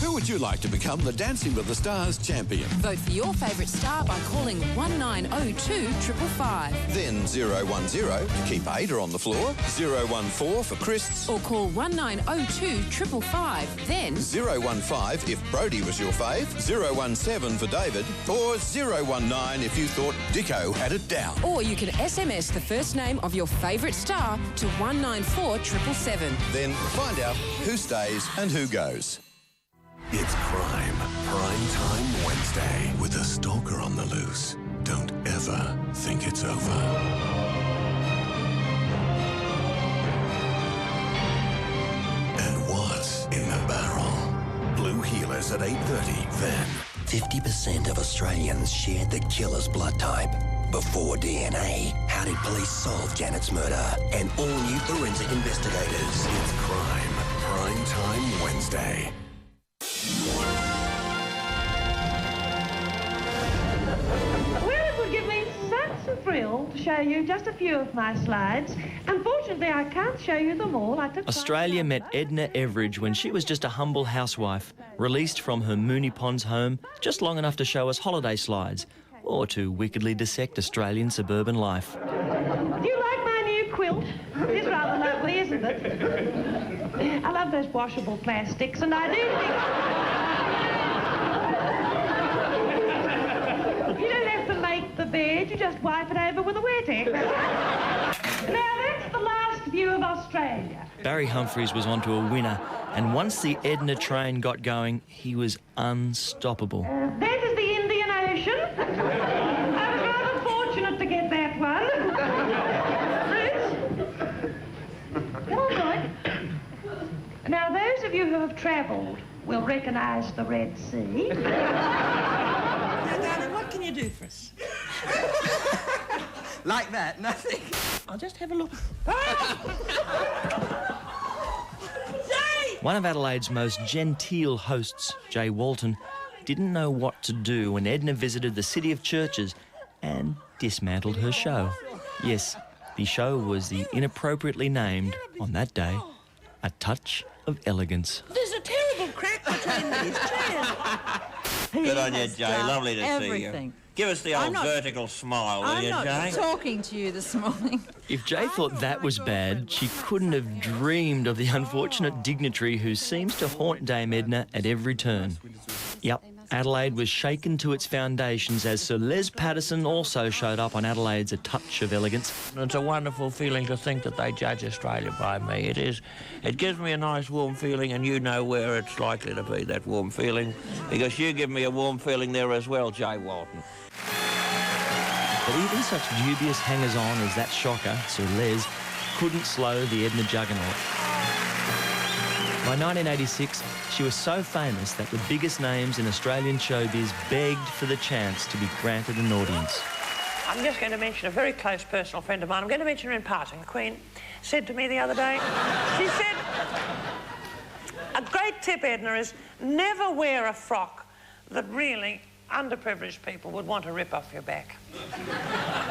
Speaker 16: Who would you like to become the Dancing with the Stars champion?
Speaker 19: Vote for your favourite star by calling 1902 555.
Speaker 16: Then 010 to keep Ada on the floor, 014 for Chris,
Speaker 19: Or call 1902 555. Then
Speaker 16: 015 if Brody was your fave, 017 for David, or 019 if you thought Dicko had it down.
Speaker 19: Or you can SMS the first name of your favourite star to 194 777.
Speaker 16: Then find out who stays and who goes.
Speaker 20: It's Crime Time Wednesday with a stalker on the loose. Don't ever think it's over. And what's in the barrel? Blue Healers at 8:30 then.
Speaker 21: 50% of Australians shared the killer's blood type. Before DNA, how did police solve Janet's murder? And all new forensic investigators.
Speaker 20: It's Crime Time Wednesday.
Speaker 22: Well, it would give me such a thrill to show you just a few of my slides. Unfortunately, I can't show you them all.
Speaker 11: Australia met Edna Everidge when she was just a humble housewife, released from her Moonee Ponds home just long enough to show us holiday slides, or to wickedly dissect Australian suburban life.
Speaker 22: Do you like my new quilt? It is rather lovely, isn't it? I love those washable plastics, and I do think... You don't have to make the bed, you just wipe it over with a Wet-Ex. Now, that's the last view of Australia.
Speaker 11: Barry Humphries was onto a winner, and once the Edna train got going, he was unstoppable.
Speaker 22: That is the Indian Ocean. I was rather fortunate to get that one. Bruce? All right. Now, those of you who have travelled will recognise the Red Sea.
Speaker 23: Now, darling, what can you do for us?
Speaker 34: Like that, nothing.
Speaker 23: I'll just have a look.
Speaker 11: One of Adelaide's most genteel hosts, Jay Walton, didn't know what to do when Edna visited the City of Churches and dismantled her show. Yes, the show was the inappropriately named, on that day, A Touch of Elegance.
Speaker 23: There's a terrible crack between these chairs.
Speaker 25: Good on you, Jay. Lovely to see
Speaker 27: everything.
Speaker 25: you. Give us the old vertical smile, will you, Jay?
Speaker 27: I'm not talking to you this morning.
Speaker 11: If Jay thought that was bad, she couldn't have dreamed of the unfortunate dignitary who seems to haunt Dame Edna at every turn. Yep, Adelaide was shaken to its foundations as Sir Les Patterson also showed up on Adelaide's A Touch of Elegance.
Speaker 25: It's a wonderful feeling to think that they judge Australia by me. It is. It gives me a nice warm feeling, and you know where it's likely to be, that warm feeling, because you give me a warm feeling there as well, Jay Walton.
Speaker 11: But even such dubious hangers-on as that shocker, Sir Les, couldn't slow the Edna juggernaut. By 1986, she was so famous that the biggest names in Australian showbiz begged for the chance to be granted an audience.
Speaker 1: I'm just going to mention a very close personal friend of mine. I'm going to mention her in passing. The Queen said to me the other day, she said, a great tip, Edna, is never wear a frock that really underprivileged people would want to rip off your back.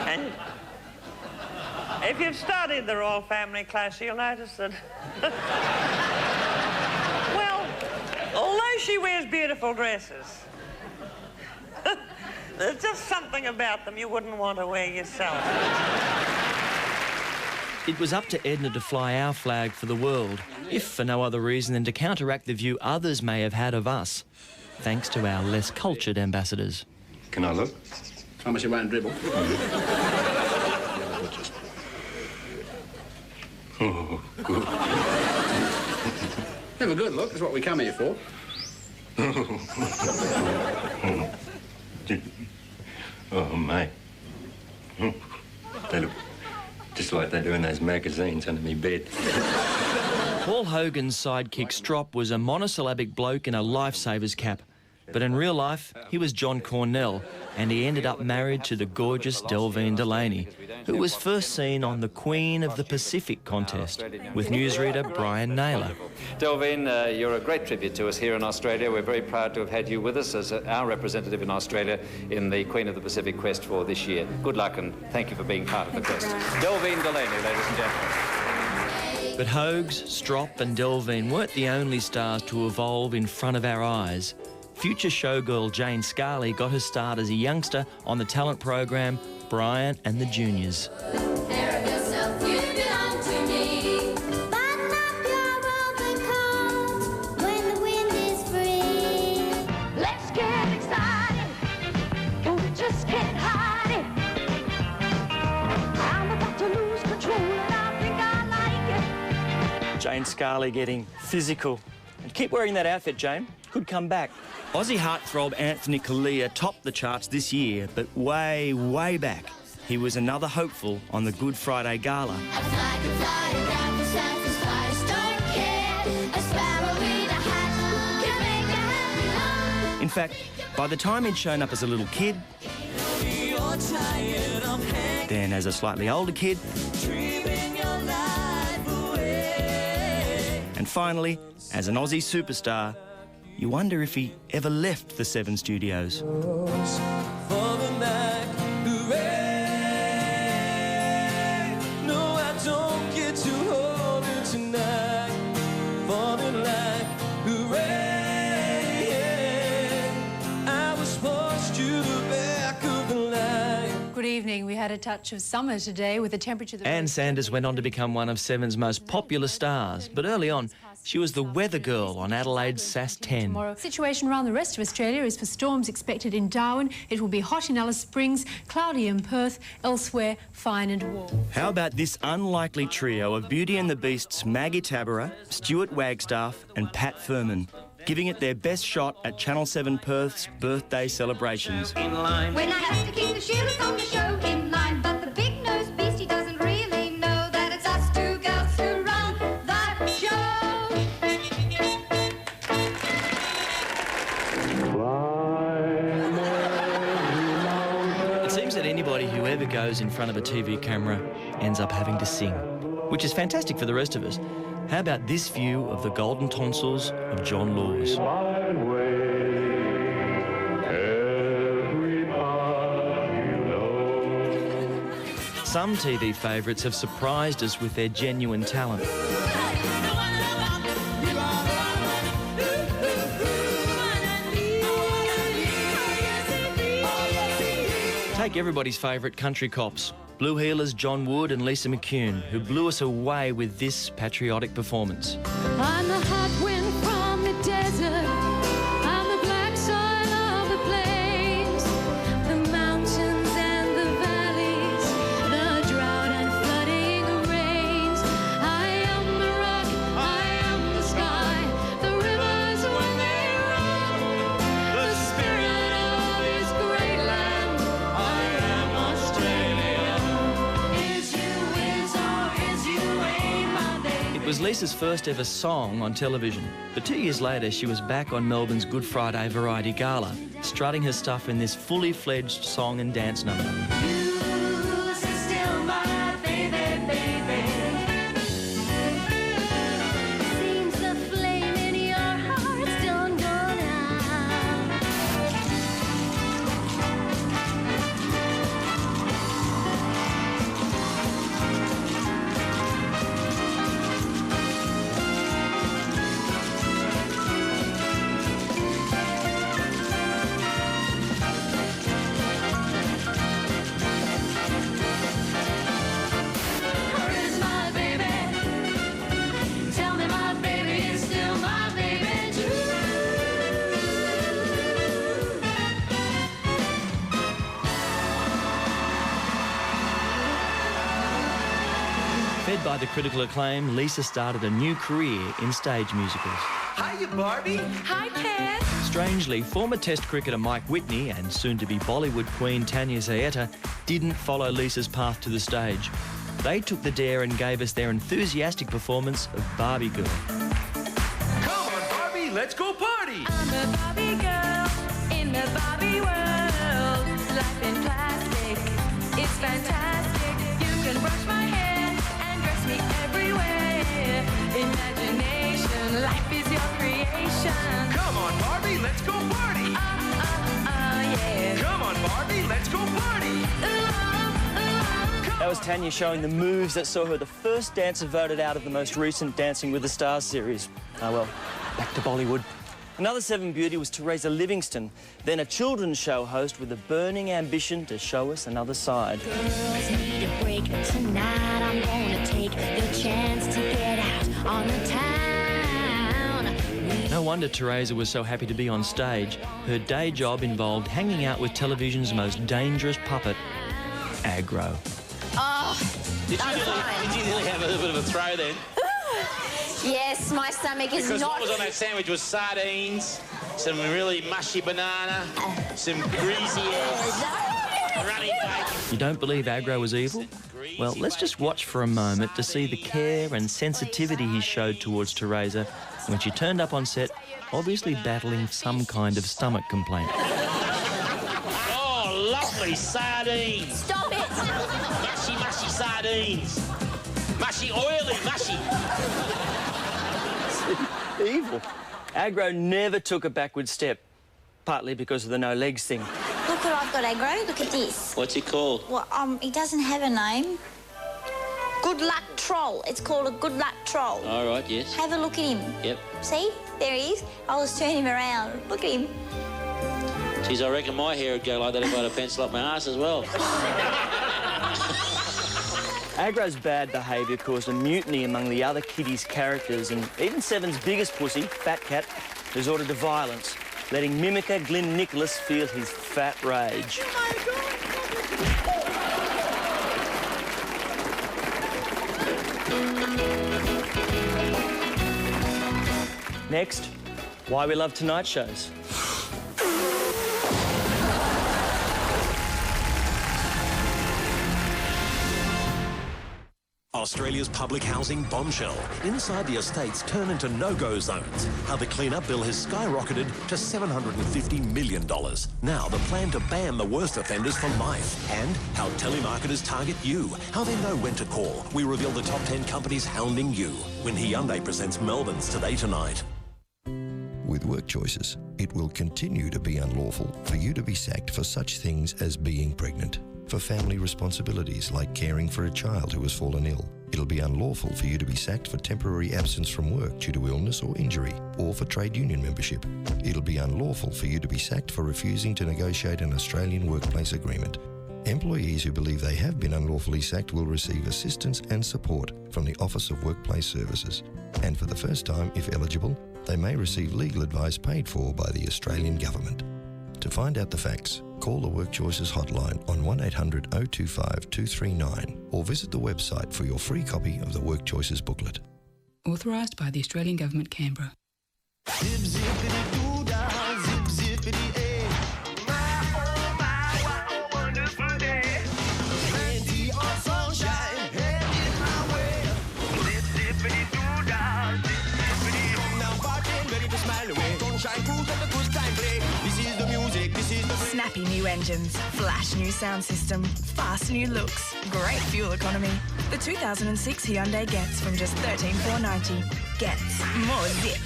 Speaker 1: And if you've studied the royal family closely, you'll notice that... Well, although she wears beautiful dresses, There's just something about them you wouldn't want to wear yourself.
Speaker 11: It was up to Edna to fly our flag for the world, if for no other reason than to counteract the view others may have had of us, thanks to our less cultured ambassadors.
Speaker 3: Can I look? How much you want to dribble? Oh, good. Have a good look. That's what we come here for.
Speaker 5: Oh, mate. They look just like they do in those magazines under me bed.
Speaker 11: Paul Hogan's sidekick Strop was a monosyllabic bloke in a lifesaver's cap. But in real life, he was John Cornell, and he ended up married to the gorgeous Delvine Delaney, who was first seen on the Queen of the Pacific contest with newsreader Brian Naylor.
Speaker 6: Delvine, you're a great tribute to us here in Australia. We're very proud to have had you with us as our representative in Australia in the Queen of the Pacific quest for this year. Good luck and thank you for being part of the quest. Delvine Delaney, ladies and gentlemen.
Speaker 11: But Hogs, Strop and Delvine weren't the only stars to evolve in front of our eyes. Future showgirl Jane Scarley got her start as a youngster on the talent program Brian and the Juniors. Jane Scarley getting physical. And keep wearing that outfit, Jane. Could come back. Aussie heartthrob Anthony Kalia topped the charts this year, but way, way back, he was another hopeful on the Good Friday Gala. In fact, by the time he'd shown up as a little kid, then as a slightly older kid, and finally, as an Aussie superstar, you wonder if he ever left the Seven Studios.
Speaker 7: Good evening. We had a touch of summer today with a temperature that...
Speaker 11: Ann Sanders went on to become one of Seven's most popular stars, but early on, she was the weather girl on Adelaide's SAS 10.
Speaker 7: Tomorrow. Situation around the rest of Australia is for storms expected in Darwin. It will be hot in Alice Springs, cloudy in Perth, elsewhere fine and warm.
Speaker 11: How about this unlikely trio of Beauty and the Beast's Maggie Tabberer, Stuart Wagstaff and Pat Furman, giving it their best shot at Channel 7 Perth's birthday celebrations.
Speaker 12: When I have to keep the shielders on the show in line, but the big-nosed beastie doesn't really know that it's us two girls who run that show.
Speaker 11: It seems that anybody who ever goes in front of a TV camera ends up having to sing, which is fantastic for the rest of us. How about this view of the golden tonsils of John Laws? Some TV favourites have surprised us with their genuine talent. Take everybody's favourite country cops, Blue Heelers John Wood and Lisa McCune, who blew us away with this patriotic performance.
Speaker 12: I'm the hot wind from the desert. I'm the black soil of the plains, the mountains and the valleys, the drought and flooding rains. I am the rock, I am the sky, the rivers when they run, the spirit of this great land. I am Australia.
Speaker 11: It was Lisa's first ever song on television, but 2 years later she was back on Melbourne's Good Friday Variety Gala, strutting her stuff in this fully fledged song and dance number. Led by the critical acclaim, Lisa started a new career in stage musicals.
Speaker 4: Hiya, Barbie.
Speaker 27: Hi, Ken.
Speaker 11: Strangely, former Test cricketer Mike Whitney and soon-to-be Bollywood queen Tanya Zayeta didn't follow Lisa's path to the stage. They took the dare and gave us their enthusiastic performance of Barbie Girl.
Speaker 4: Come on, Barbie, let's go party.
Speaker 12: I'm a Barbie girl in the Barbie world. Life in plastic, it's fantastic. You can brush my hair and dress me everywhere. Imagination, life is your creation.
Speaker 4: Come on, Barbie, let's go party.
Speaker 12: Yeah.
Speaker 4: Come on, Barbie, let's go party.
Speaker 11: That was Tanya showing the moves that saw her the first dancer voted out of the most recent Dancing with the Stars series. Oh well, back to Bollywood. Another Seven Beauty was Teresa Livingston, then a children's show host with a burning ambition to show us another side.
Speaker 12: Girls need a break tonight. I'm gonna take the chance to get out on the town.
Speaker 11: No wonder Teresa was so happy to be on stage. Her day job involved hanging out with television's most dangerous puppet, Aggro.
Speaker 8: Oh, did you nearly have a little bit of a throw then?
Speaker 9: Yes, my stomach is
Speaker 8: because
Speaker 9: not...
Speaker 8: what was on that sandwich was sardines, some really mushy banana, some greasy eggs, runny bacon.
Speaker 11: You don't believe Aggro was evil? Well, let's just watch for a moment to see the care and sensitivity he showed towards Teresa when she turned up on set, obviously battling some kind of stomach complaint.
Speaker 8: Oh, lovely sardines.
Speaker 9: Stop it!
Speaker 8: Mushy, mushy sardines. Mushy, oily, mushy.
Speaker 11: Evil. Aggro never took a backward step, partly because of the no legs thing.
Speaker 9: Look what I've got, Aggro. Look at this.
Speaker 8: What's he called?
Speaker 9: Well, he doesn't have a name. Good luck troll. It's called a good luck troll.
Speaker 8: All right, yes.
Speaker 9: Have a look at him.
Speaker 8: Yep.
Speaker 9: See? There he is. I'll just turn him around. Look at him.
Speaker 8: Geez, I reckon my hair would go like that if I had a pencil up my arse as well.
Speaker 11: Aggro's bad behaviour caused a mutiny among the other kiddies' characters, and even Seven's biggest pussy, Fat Cat, resorted to violence, letting mimicker Glyn Nicholas feel his fat rage. Next, why we love tonight shows.
Speaker 20: Australia's public housing bombshell. Inside the estates turn into no-go zones. How the clean-up bill has skyrocketed to $750 million. Now the plan to ban the worst offenders for life. And how telemarketers target you. How they know when to call. We reveal the top 10 companies hounding you when Hyundai presents Melbourne's Today Tonight.
Speaker 14: With work choices, it will continue to be unlawful for you to be sacked for such things as being pregnant. For family responsibilities like caring for a child who has fallen ill. It'll be unlawful for you to be sacked for temporary absence from work due to illness or injury, or for trade union membership. It'll be unlawful for you to be sacked for refusing to negotiate an Australian workplace agreement. Employees who believe they have been unlawfully sacked will receive assistance and support from the Office of Workplace Services. And for the first time, if eligible, they may receive legal advice paid for by the Australian Government. To find out the facts, call the Work Choices hotline on 1800 025 239 or visit the website for your free copy of the Work Choices booklet.
Speaker 15: Authorised by the Australian Government, Canberra.
Speaker 13: Snappy new engines, flash new sound system, fast new looks, great fuel economy. The 2006 Hyundai Getz from just $13,490. Getz, more zip.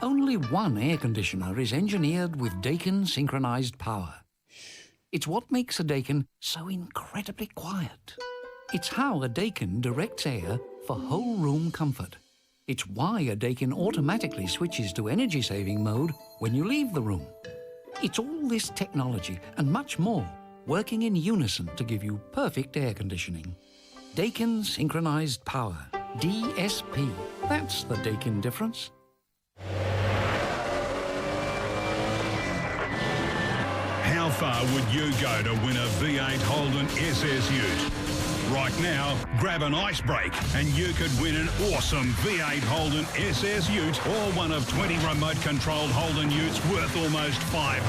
Speaker 17: Only one air conditioner is engineered with Daikin synchronised power. It's what makes a Daikin so incredibly quiet. It's how a Daikin directs air for whole room comfort. It's why a Daikin automatically switches to energy-saving mode when you leave the room. It's all this technology and much more working in unison to give you perfect air conditioning. Daikin Synchronised Power. DSP. That's the Daikin difference.
Speaker 18: How far would you go to win a V8 Holden SS Ute?
Speaker 2: right now, grab an ice break and you could win an awesome V8 Holden SS ute or one of 20 remote-controlled Holden utes worth almost $500.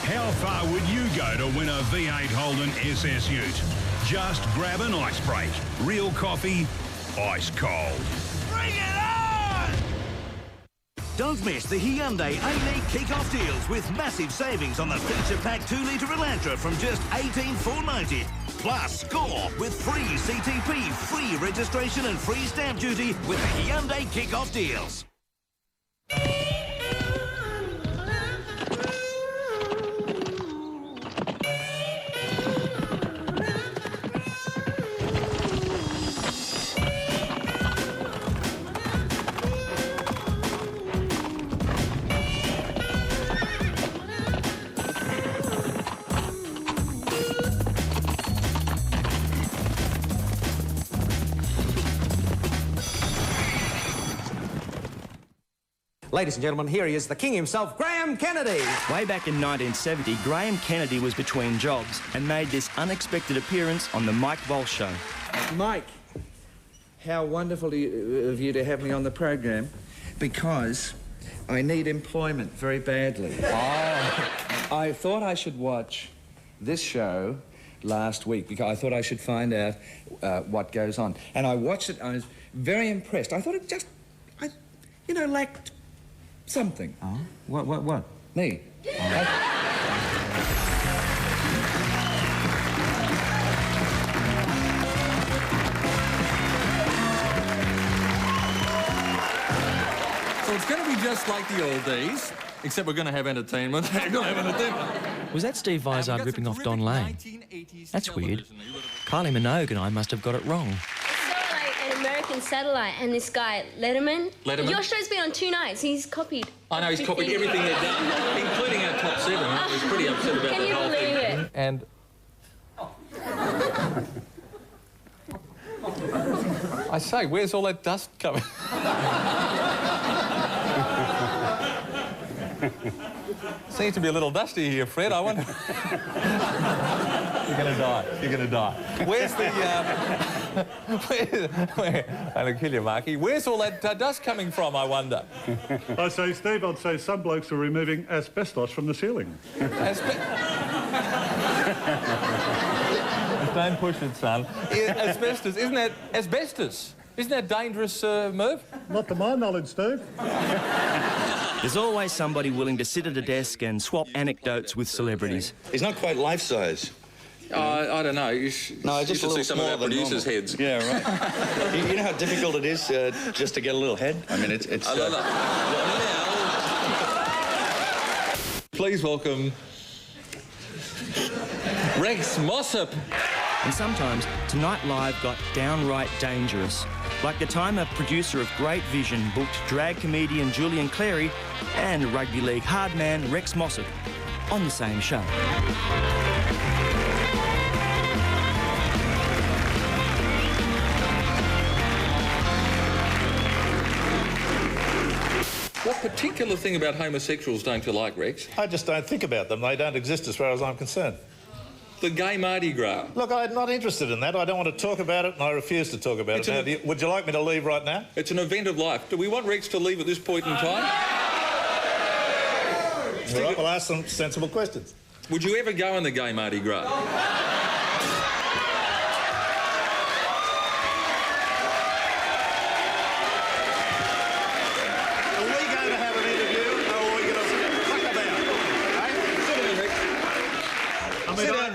Speaker 2: How far would you go to win a V8 Holden SS ute? Just grab an ice break. Real coffee, ice cold.
Speaker 10: Bring it on! Don't miss the Hyundai A-League kick-off deals with massive savings on the feature-packed 2-litre Elantra from just $18,490. Plus, score with free CTP, free registration and free stamp duty with the Hyundai kick-off deals.
Speaker 16: Ladies and gentlemen, here he is, the king himself, Graham Kennedy.
Speaker 11: Way back in 1970, Graham Kennedy was between jobs and made this unexpected appearance on the Mike Walsh Show.
Speaker 18: Mike, how wonderful of you to have me on the program, because I need employment very badly. Oh. I thought I should watch this show last week because I thought I should find out what goes on. And I watched it, I was very impressed. I thought it just, lacked something.
Speaker 16: Oh? What?
Speaker 18: Me.
Speaker 16: Oh.
Speaker 19: So it's going to be just like the old days, except we're going to have entertainment. We're going to have entertainment.
Speaker 11: Was that Steve Vizard ripping off Don Lane? That's weird. Kylie Minogue and I must have got it wrong.
Speaker 21: American Satellite and this guy, Letterman. Your show's been on 2 nights. He's copied.
Speaker 19: I know, he's copied everything they've done, including our top 7. I was pretty upset about that whole thing.
Speaker 21: Can you believe
Speaker 19: it? And... I say, where's all that dust coming? Seems to be a little dusty here, Fred. I wonder... You're going to die. You're going to die. Where's the... I'm going to kill you, Marky. Where's all that dust coming from, I wonder?
Speaker 24: I say, Steve, I'd say some blokes are removing asbestos from the ceiling.
Speaker 19: Don't push it, son. Asbestos. Isn't that... Asbestos? Isn't that dangerous, Merv?
Speaker 24: Not to my knowledge, Steve.
Speaker 11: There's always somebody willing to sit at a desk and swap anecdotes with celebrities.
Speaker 26: He's not quite life-size.
Speaker 19: I don't know. You should see some of our producers' heads.
Speaker 26: Yeah, right. you know how difficult it is just to get a little head? I mean, it's...
Speaker 19: Please welcome... Rex Mossop.
Speaker 11: And sometimes, Tonight Live got downright dangerous. Like the time a producer of great vision booked drag comedian Julian Clary and rugby league hardman Rex Mossop on the same show.
Speaker 19: What particular thing about homosexuals don't you like, Rex?
Speaker 28: I just don't think about them. They don't exist as far as I'm concerned.
Speaker 19: The gay Mardi Gras.
Speaker 28: Look, I'm not interested in that. I don't want to talk about it, and I refuse to talk about it. Would you like me to leave right now?
Speaker 19: It's an event of life. Do we want Rex to leave at this point in time?
Speaker 28: All right, we'll ask some sensible questions.
Speaker 19: Would you ever go on the gay Mardi Gras?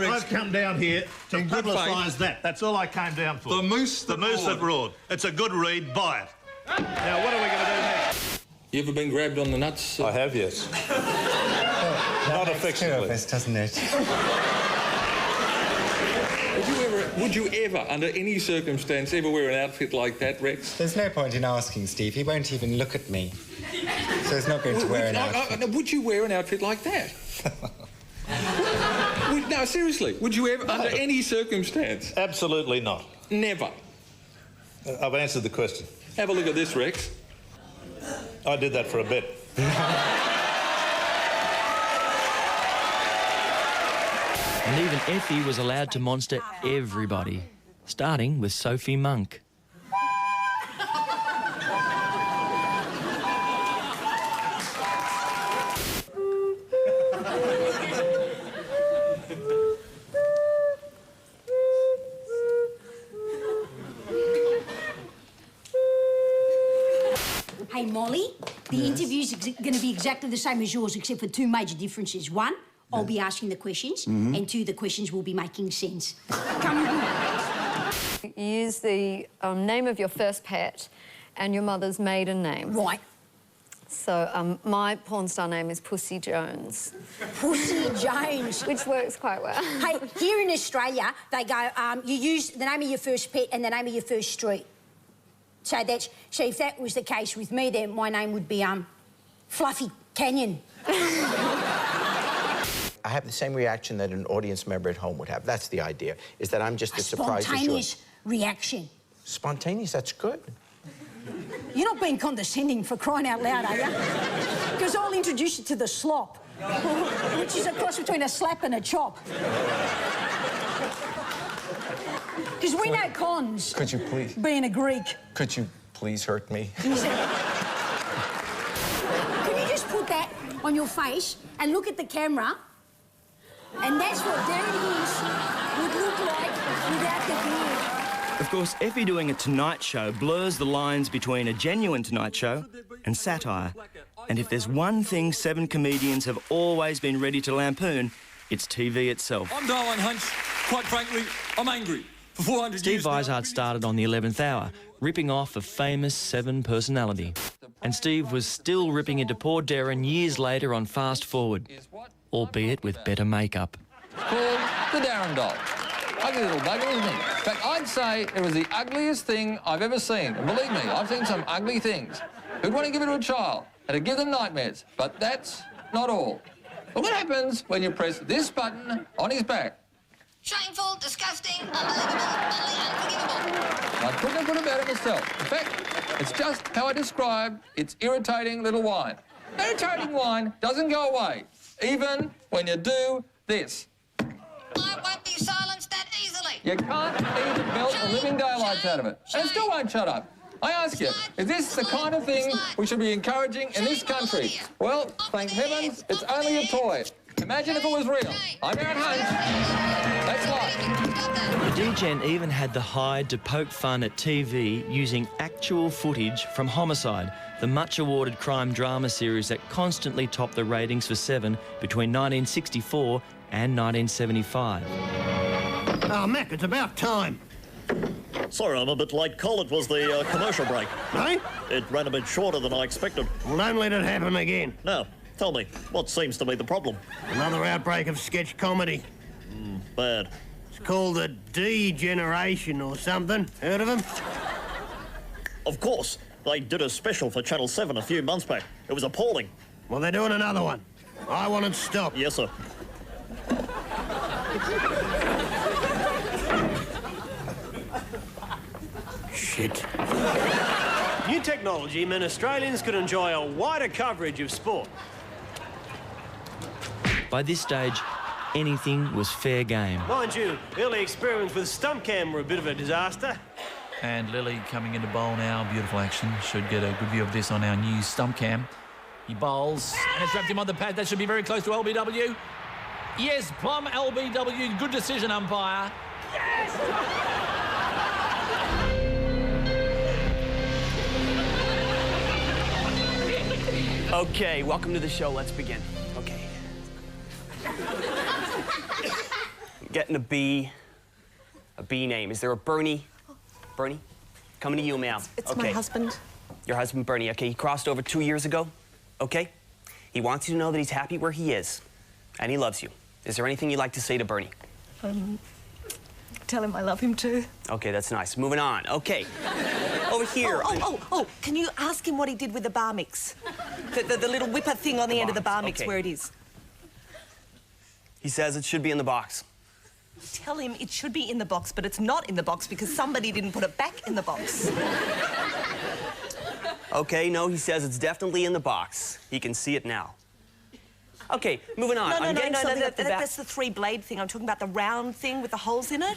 Speaker 28: I've come down here to publicise that. That's all I came down for.
Speaker 19: The moose that
Speaker 28: roared. It's a good read. Buy it. Now, what are we going to do next?
Speaker 19: You ever been grabbed on the nuts?
Speaker 28: I have, yes. Not affectionately.
Speaker 29: Doesn't it?
Speaker 19: Would you ever, under any circumstance, ever wear an outfit like that, Rex?
Speaker 29: There's no point in asking, Steve. He won't even look at me. So he's not going to wear an outfit.
Speaker 19: Would you wear an outfit like that? No, seriously. Would you ever, under any circumstance?
Speaker 28: Absolutely not.
Speaker 19: Never.
Speaker 28: I've answered the question.
Speaker 19: Have a look at this, Rex.
Speaker 28: I did that for a bit.
Speaker 11: And even Effie was allowed to monster everybody. starting with Sophie Monk.
Speaker 1: Hey, Molly, the interview's going to be exactly the same as yours, except for two major differences. One, I'll be asking the questions, and two, the questions will be making sense. Come on.
Speaker 3: Use the name of your first pet and your mother's maiden name.
Speaker 1: Right.
Speaker 3: So, my porn star name is Pussy Jones.
Speaker 1: Pussy Jones.
Speaker 3: Which works quite well.
Speaker 1: Hey, here in Australia, they go, you use the name of your first pet and the name of your first street. So if that was the case with me, then my name would be, Fluffy Canyon.
Speaker 5: I have the same reaction that an audience member at home would have. That's the idea, is that I'm just as surprised as you.
Speaker 1: Spontaneous reaction.
Speaker 5: Spontaneous, that's good.
Speaker 1: You're not being condescending, for crying out loud, are you? Because I'll introduce you to the slop, which is a cross between a slap and a chop. Because we know cons.
Speaker 5: Could you please?
Speaker 1: Being a Greek.
Speaker 5: Could you please hurt me?
Speaker 1: Can you just put that on your face and look at the camera? And that's what dirty would look like without the beard.
Speaker 11: Of course, Effie doing a Tonight Show blurs the lines between a genuine Tonight Show and satire. And if there's one thing 7 comedians have always been ready to lampoon, it's TV itself.
Speaker 6: I'm Darwin Hunch. Quite frankly, I'm angry. For 400
Speaker 11: Steve
Speaker 6: years
Speaker 11: Vizard started on the 11th hour, ripping off a famous 7 personality. And Steve was still ripping into poor Darren years later on Fast Forward, albeit with better makeup.
Speaker 6: called the Darren doll. Ugly little bugger, isn't he? In fact, I'd say it was the ugliest thing I've ever seen. And believe me, I've seen some ugly things. Who'd want to give it to a child? And to give them nightmares. But that's not all. Look what happens when you press this button on his back.
Speaker 7: Shameful, disgusting, unbelievable, utterly unforgivable.
Speaker 6: I couldn't have put it better myself. In fact, it's just how I describe its irritating little whine. Irritating whine doesn't go away, even when you do this.
Speaker 7: I won't be silenced that easily.
Speaker 6: You can't even melt the living daylights out of it. And it still won't shut up. I ask you, is this the kind of thing we should be encouraging in this country? Well, thank heavens, it's only a toy. Imagine if it was real. I'm Aaron Hunt. That's life.
Speaker 11: The DGen even had the hide to poke fun at TV using actual footage from Homicide, the much-awarded crime drama series that constantly topped the ratings for 7 between 1964 and 1975.
Speaker 22: Oh, Mac, it's about time.
Speaker 23: Sorry, I'm a bit late, Cole. It was the commercial break.
Speaker 22: No?
Speaker 23: It ran a bit shorter than I expected.
Speaker 22: Well, don't let it happen again.
Speaker 23: Now, tell me, what seems to be the problem?
Speaker 22: Another outbreak of sketch comedy.
Speaker 23: Bad.
Speaker 22: It's called the D Generation or something. Heard of them?
Speaker 23: Of course. They did a special for Channel 7 a few months back. It was appalling.
Speaker 22: Well, they're doing another one. I want it stopped.
Speaker 23: Yes, sir.
Speaker 22: Shit.
Speaker 25: New technology meant Australians could enjoy a wider coverage of sport.
Speaker 11: By this stage, anything was fair game.
Speaker 25: Mind you, early experiments with stump cam were a bit of a disaster.
Speaker 27: And Lily coming into bowl now. Beautiful action. Should get a good view of this on our new stump cam. He bowls, and it's wrapped him on the pad. That should be very close to LBW. Yes, plumb LBW. Good decision, umpire. Yes!
Speaker 30: Okay, welcome to the show. Let's begin. Okay. Getting a B name. Is there a Bernie? Bernie? Coming to you, ma'am.
Speaker 31: It's my husband.
Speaker 30: Your husband, Bernie. Okay, he crossed over 2 years ago. Okay? He wants you to know that he's happy where he is, and he loves you. Is there anything you'd like to say to Bernie?
Speaker 31: Tell him I love him too.
Speaker 30: Okay, that's nice. Moving on. Okay. Over here.
Speaker 31: Oh, can you ask him what he did with the bar mix? The little whipper thing on the end of the bar mix,
Speaker 30: okay.
Speaker 31: where it is.
Speaker 30: He says it should be in the box.
Speaker 31: Tell him it should be in the box, but it's not in the box because somebody didn't put it back in the box.
Speaker 30: Okay, no, he says it's definitely in the box. He can see it now. Okay, moving on. I'm getting something at the back.
Speaker 31: That's the three-blade thing. I'm talking about the round thing with the holes in it.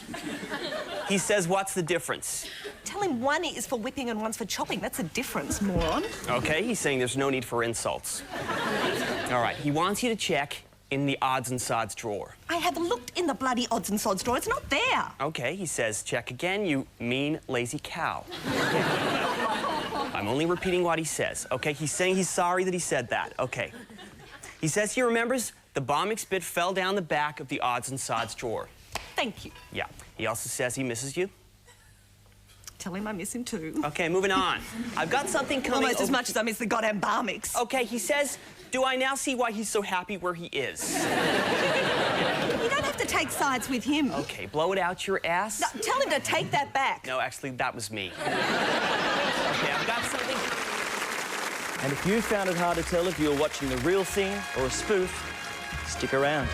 Speaker 30: He says, what's the difference?
Speaker 31: Tell him one is for whipping and one's for chopping. That's a difference, moron.
Speaker 30: Okay, he's saying there's no need for insults. All right, he wants you to check in the odds and sods drawer.
Speaker 31: I have looked in the bloody odds and sods drawer. It's not there.
Speaker 30: Okay, he says, check again, you mean lazy cow. I'm only repeating what he says. Okay, he's saying he's sorry that he said that. Okay. He says he remembers the Bomix bit fell down the back of the odds and sods drawer.
Speaker 31: Thank you.
Speaker 30: Yeah. He also says he misses you.
Speaker 31: Tell him I miss him too.
Speaker 30: Okay, moving on. I've got something coming.
Speaker 31: Almost as much as I miss the goddamn Bomix.
Speaker 30: Okay, he says, do I now see why he's so happy where he is?
Speaker 31: You don't have to take sides with him.
Speaker 30: Okay, blow it out your ass.
Speaker 31: No, tell him to take that back.
Speaker 30: No, actually, that was me. Okay, I've got something. And if you found it hard to tell if you were watching the real thing or a spoof, stick around.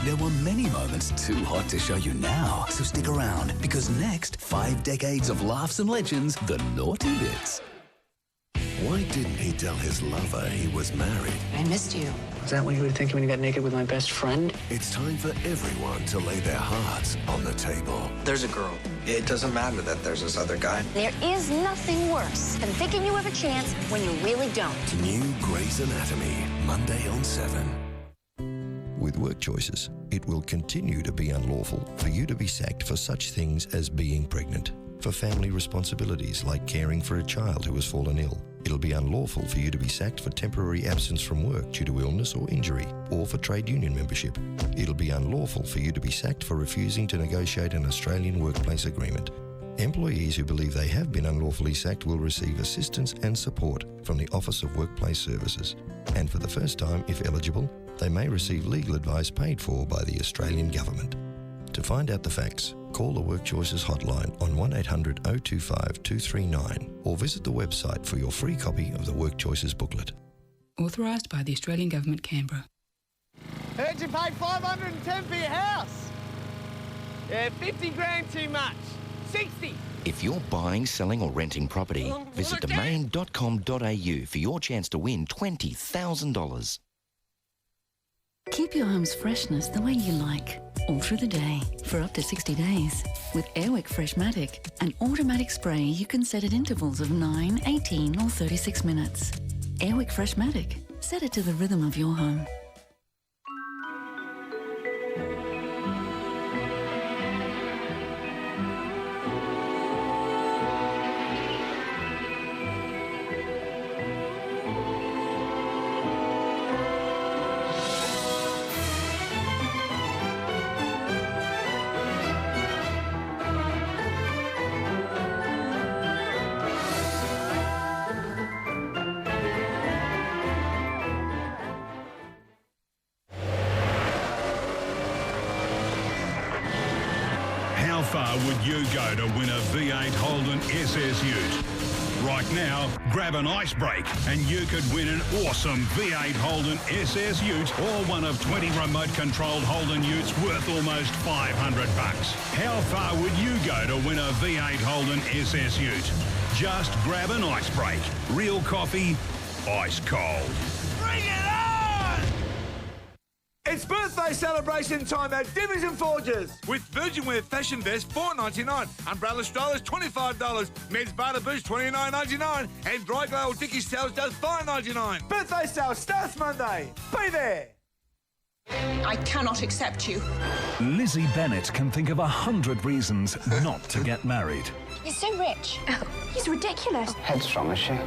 Speaker 2: There were many moments too hot to show you now, so stick around, because next, 5 decades of laughs and legends, the naughty bits.
Speaker 4: Why didn't he tell his lover he was married?
Speaker 8: I missed you. Is that what you were thinking when you got naked with my best friend?
Speaker 4: It's time for everyone to lay their hearts on the table.
Speaker 9: There's a girl. It doesn't matter that there's this other guy.
Speaker 10: There is nothing worse than thinking you have a chance when you really don't.
Speaker 4: New Grey's Anatomy, Monday on 7.
Speaker 12: With work choices, it will continue to be unlawful for you to be sacked for such things as being pregnant, for family responsibilities like caring for a child who has fallen ill. It'll be unlawful for you to be sacked for temporary absence from work due to illness or injury, or for trade union membership. It'll be unlawful for you to be sacked for refusing to negotiate an Australian workplace agreement. Employees who believe they have been unlawfully sacked will receive assistance and support from the Office of Workplace Services. And for the first time, if eligible, they may receive legal advice paid for by the Australian Government. To find out the facts, call the Work Choices hotline on 1800 025 239 or visit the website for your free copy of the Work Choices booklet.
Speaker 13: Authorised by the Australian Government, Canberra.
Speaker 14: Heard you paid $510 for your house. Yeah, 50 grand too much. 60.
Speaker 15: If you're buying, selling or renting property, visit domain.com.au for your chance to win $20,000.
Speaker 17: Keep your home's freshness the way you like, all through the day, for up to 60 days. With Airwick Freshmatic, an automatic spray you can set at intervals of 9, 18 or 36 minutes. Airwick Freshmatic. Set it to the rhythm of your home.
Speaker 20: How far would you go to win a V8 Holden SS Ute? Right now, grab an ice break and you could win an awesome V8 Holden SS Ute or one of 20 remote-controlled Holden Utes worth almost $500. How far would you go to win a V8 Holden SS Ute? Just grab an ice break. Real coffee, ice cold.
Speaker 14: Bring it on! It's birthday celebration time at Division Forges.
Speaker 32: With Virgin Wear Fashion Vest, $4.99. Umbrella strollers, $25. Men's Barter Boots, $29.99. And Dry Glow or Dickies Towels, just $5.99.
Speaker 14: Birthday sale starts Monday. Be there.
Speaker 31: I cannot accept you.
Speaker 33: Lizzie Bennett can think of 100 reasons not to get married.
Speaker 10: He's so rich. He's ridiculous.
Speaker 29: Headstrong, is she?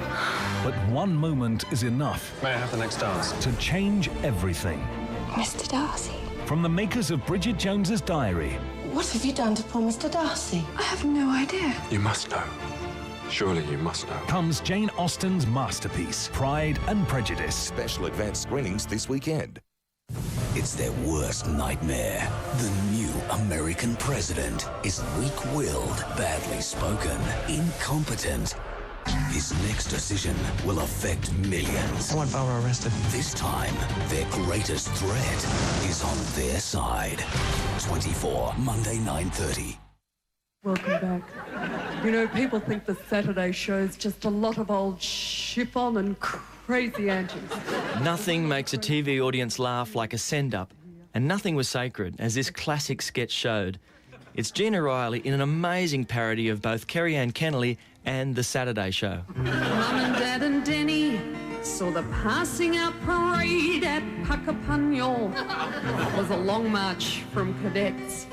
Speaker 33: But one moment is enough.
Speaker 29: May I have the next dance?
Speaker 33: To change everything.
Speaker 10: Mr. Darcy.
Speaker 33: From the makers of Bridget Jones's Diary.
Speaker 10: What have you done to poor Mr. Darcy? I have no idea.
Speaker 29: You must know. Surely you must know.
Speaker 33: Comes Jane Austen's masterpiece, Pride and Prejudice.
Speaker 4: Special advanced screenings this weekend.
Speaker 2: It's their worst nightmare. The new American president is weak-willed, badly spoken, incompetent, His next decision will affect millions.
Speaker 8: I want Barbara arrested.
Speaker 2: This time, their greatest threat is on their side. 24, Monday, 9:30.
Speaker 1: Welcome back. You know, people think the Saturday show's just a lot of old chiffon and crazy antics.
Speaker 11: Nothing makes a TV audience laugh like a send-up, and nothing was sacred, as this classic sketch showed. It's Gina Riley in an amazing parody of both Kerry-Anne Kennelly and The Saturday Show.
Speaker 1: Mum and Dad and Denny saw the passing out parade at Puckapunyal. It was a long march from cadets.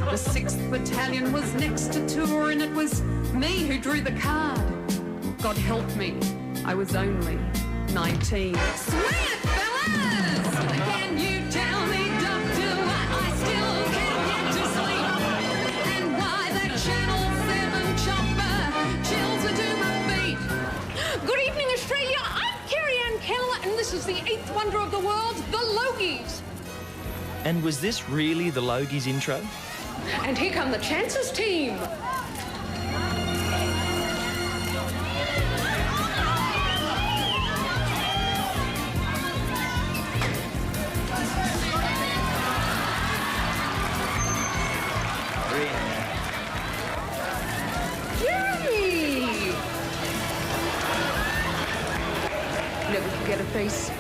Speaker 1: The 6th Battalion was next to tour, and it was me who drew the card. God help me, I was only 19. Swing it, fellas! Can you tell me, Doctor, why I still can't get to sleep? And why that Channel 7 chopper chills me to my feet? Good evening, Australia. I'm Kerry-Anne Kennelly, and this is the 8th wonder of the world, the Logies.
Speaker 11: And was this really the Logies intro?
Speaker 1: And here come the Chances team. Yay! Never forget a face.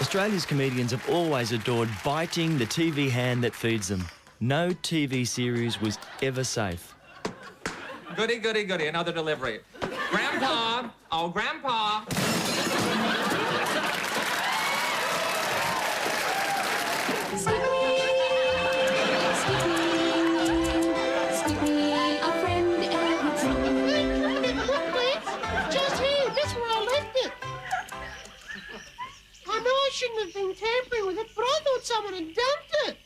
Speaker 11: Australia's comedians have always adored biting the TV hand that feeds them. No TV series was ever safe.
Speaker 3: Goody, goody, goody, another delivery. Grandpa! Oh, Grandpa!
Speaker 5: I shouldn't have been tampering with it, but I thought someone had dumped it.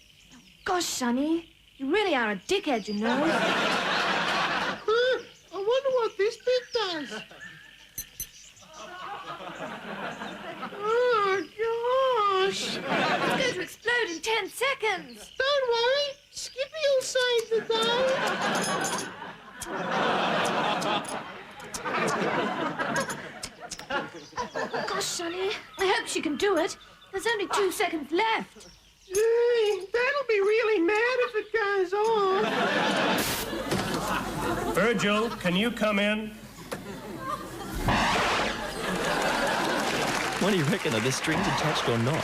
Speaker 10: Gosh, Sonny, you really are a dickhead, you know.
Speaker 5: I wonder what this bit does. Oh, gosh.
Speaker 10: It's going to explode in 10 seconds.
Speaker 5: Don't worry. Skippy will save the day.
Speaker 10: Gosh, Sonny, I hope she can do it. There's only 2 seconds left.
Speaker 5: That'll be really mad if it goes on.
Speaker 25: Virgil, can you come in?
Speaker 11: What do you reckon? Are the strings attached or not?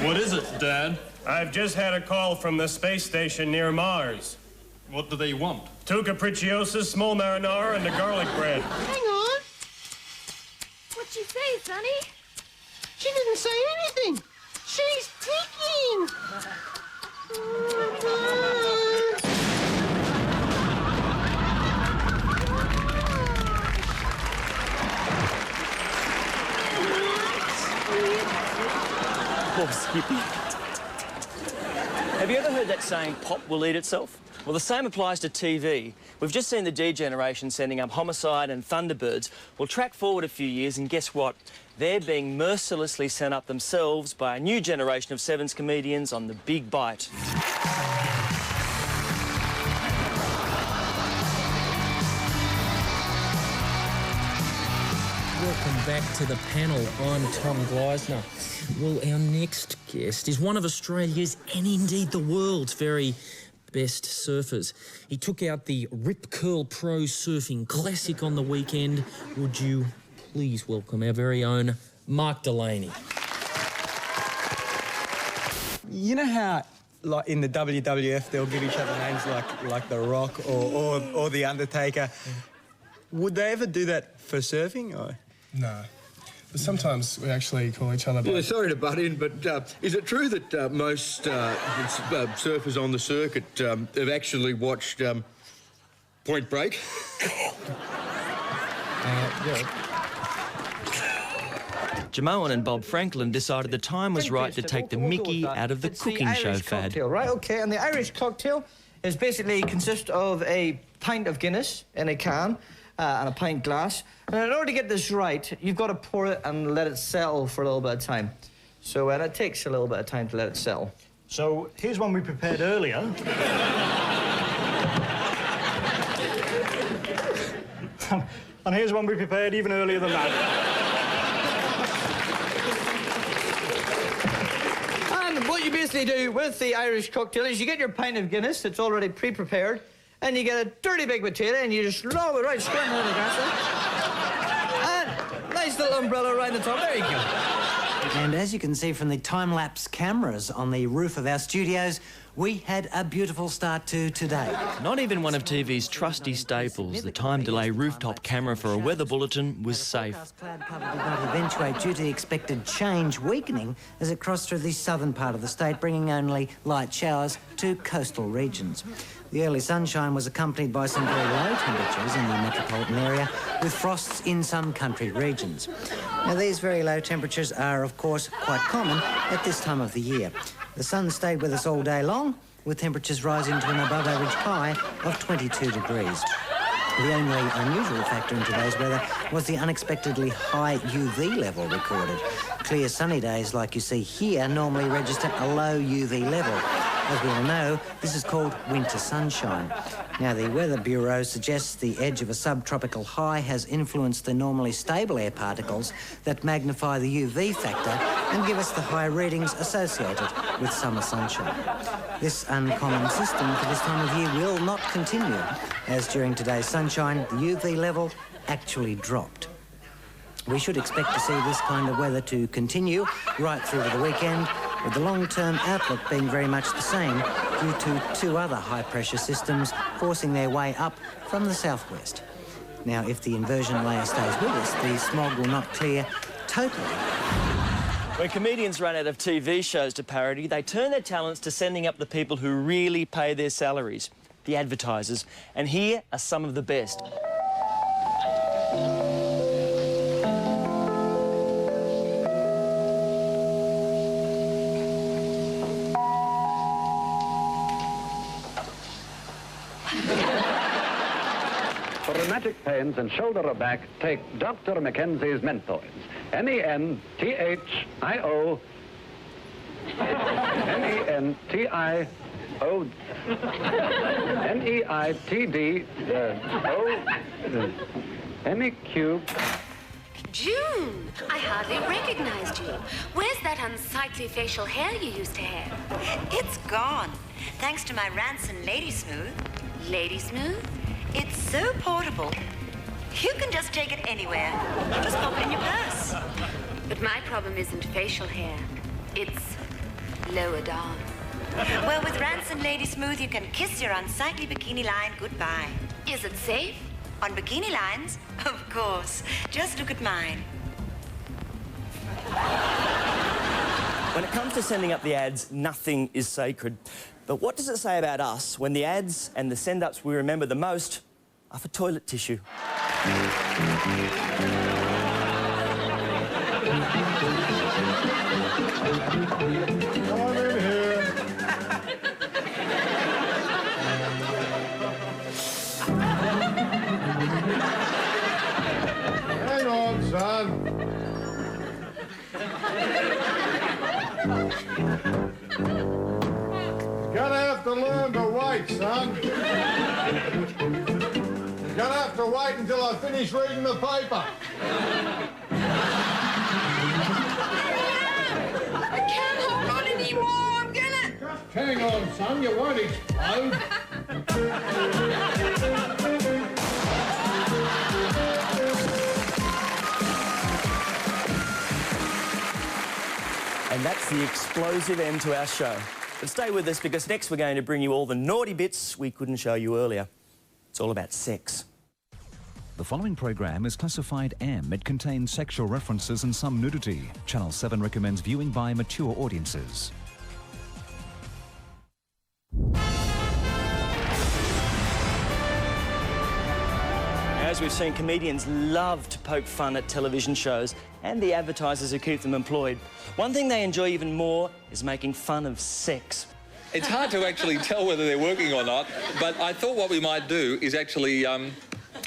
Speaker 25: What is it, Dad? I've just had a call from the space station near Mars. What do they want? 2 capricciosos, small marinara, and a garlic bread.
Speaker 5: Hang on.
Speaker 10: What'd she say, Sonny?
Speaker 5: She didn't say anything. She's ticking.
Speaker 11: Poor Skippy. Have you ever heard that saying, pop will eat itself? Well, the same applies to TV. We've just seen the D generation sending up Homicide and Thunderbirds. We'll track forward a few years and guess what? They're being mercilessly sent up themselves by a new generation of Sevens comedians on The Big Bite.
Speaker 6: Welcome back to the panel. I'm Tom Gleisner. Well, our next guest is one of Australia's and indeed the world's very best surfers. He took out the Rip Curl Pro Surfing Classic on the weekend. Would you please welcome our very own Mark Delaney?
Speaker 7: You know how, like in the WWF, they'll give each other names like The Rock or The Undertaker. Would they ever do that for surfing? Or?
Speaker 16: No. But sometimes we actually call each other...
Speaker 18: Yeah, sorry to butt in, but is it true that most surfers on the circuit have actually watched Point Break?
Speaker 7: Yeah.
Speaker 11: Jamoan and Bob Franklin decided the time was right to take the mickey out of the cooking show fad.
Speaker 19: Cocktail, right? OK, and the Irish cocktail is basically consists of a pint of Guinness in a can,
Speaker 9: and a pint glass. And in order to get this right, you've got to pour it and let it settle for a little bit of time. So it takes a little bit of time to let it settle.
Speaker 12: So here's one we prepared earlier. And here's one we prepared even earlier than that.
Speaker 9: And what you basically do with the Irish cocktail is you get your pint of Guinness that's already pre-prepared, and you get a dirty big potato, and you just lob it right square in the glass. And nice little umbrella right on the top. There you go.
Speaker 13: And as you can see from the time-lapse cameras on the roof of our studios, we had a beautiful start to today.
Speaker 11: Not even one of TV's trusty staples, the time delay rooftop camera for a weather bulletin, was safe.
Speaker 13: Cloud cover did not eventuate due to the expected change weakening as it crossed through the southern part of the state, bringing only light showers to coastal regions. The early sunshine was accompanied by some very low temperatures in the metropolitan area, with frosts in some country regions. Now, these very low temperatures are, of course, quite common at this time of the year. The sun stayed with us all day long, with temperatures rising to an above-average high of 22 degrees. The only unusual factor in today's weather was the unexpectedly high UV level recorded. Clear sunny days like you see here normally register a low UV level. As we all know, this is called winter sunshine. Now, the Weather Bureau suggests the edge of a subtropical high has influenced the normally stable air particles that magnify the UV factor and give us the high readings associated with summer sunshine. This uncommon system for this time of year will not continue, as during today's sunshine, the UV level actually dropped. We should expect to see this kind of weather to continue right through to the weekend, with the long-term outlook being very much the same due to two other high-pressure systems forcing their way up from the southwest. Now, if the inversion layer stays with us, the smog will not clear totally.
Speaker 11: When comedians run out of TV shows to parody, they turn their talents to sending up the people who really pay their salaries, the advertisers. And here are some of the best.
Speaker 15: For rheumatic pains and shoulder or back, take Dr. Mackenzie's Menthoids. M-E-N-T-H-I-O... M-E-N-T-I-O... M-E-I-T-D-O... M-E-Q...
Speaker 19: June, I hardly recognized you. Where's that unsightly facial hair you used to have?
Speaker 21: It's gone, thanks to my Ranson Lady Smooth.
Speaker 19: Lady Smooth?
Speaker 21: It's so portable. You can just take it anywhere. Just pop it in your purse.
Speaker 19: But my problem isn't facial hair. It's lower down.
Speaker 21: Well, with Ranson Lady Smooth, you can kiss your unsightly bikini line goodbye.
Speaker 19: Is it safe?
Speaker 21: On bikini lines? Of course. Just look at mine.
Speaker 11: When it comes to sending up the ads, nothing is sacred. But what does it say about us when the ads and the send-ups we remember the most are for toilet tissue?
Speaker 22: Come in here. Hang on, son. Gonna have to learn to wait, son. You're gonna have to wait until I finish reading the paper. I can't hold on anymore. I'm gonna... Just hang on, son. You won't explode.
Speaker 11: And that's the explosive end to our show. But stay with us, because next we're going to bring you all the naughty bits we couldn't show you earlier. It's all about sex.
Speaker 33: The following program is classified M. It contains sexual references and some nudity. Channel 7 recommends viewing by mature audiences.
Speaker 11: As we've seen, comedians love to poke fun at television shows and the advertisers who keep them employed. One thing they enjoy even more is making fun of sex.
Speaker 23: It's hard to actually tell whether they're working or not, but I thought what we might do is actually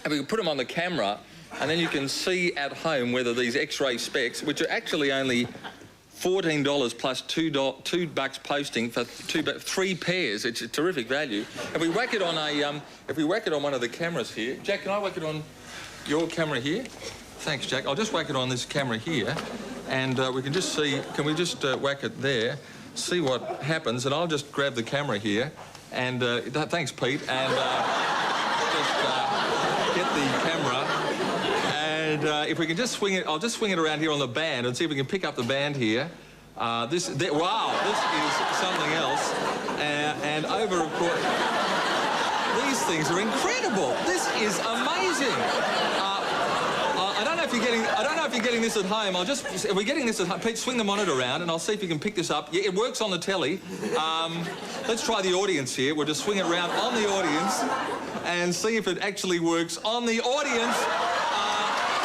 Speaker 3: And we can put them on the camera, and then you can see at home whether these X-ray specs, which are actually only $14 plus $2 posting for 3 pairs. It's a terrific value. If we whack it on one of the cameras here, Jack, can I whack it on your camera here? Thanks, Jack. I'll just whack it on this camera here, and we can just see. Can we just whack it there? See what happens, and I'll just grab the camera here, and thanks, Pete, and just get the camera. And if we can just swing it, I'll just swing it around here on the band and see if we can pick up the band here. Wow, this is something else. And over, of course, these things are incredible. This is amazing. I don't know if you're getting this at home. If we're getting this at home, Pete, swing the monitor around and I'll see if you can pick this up. Yeah, it works on the telly. Let's try the audience here. We'll just swing it around on the audience and see if it actually works on the audience.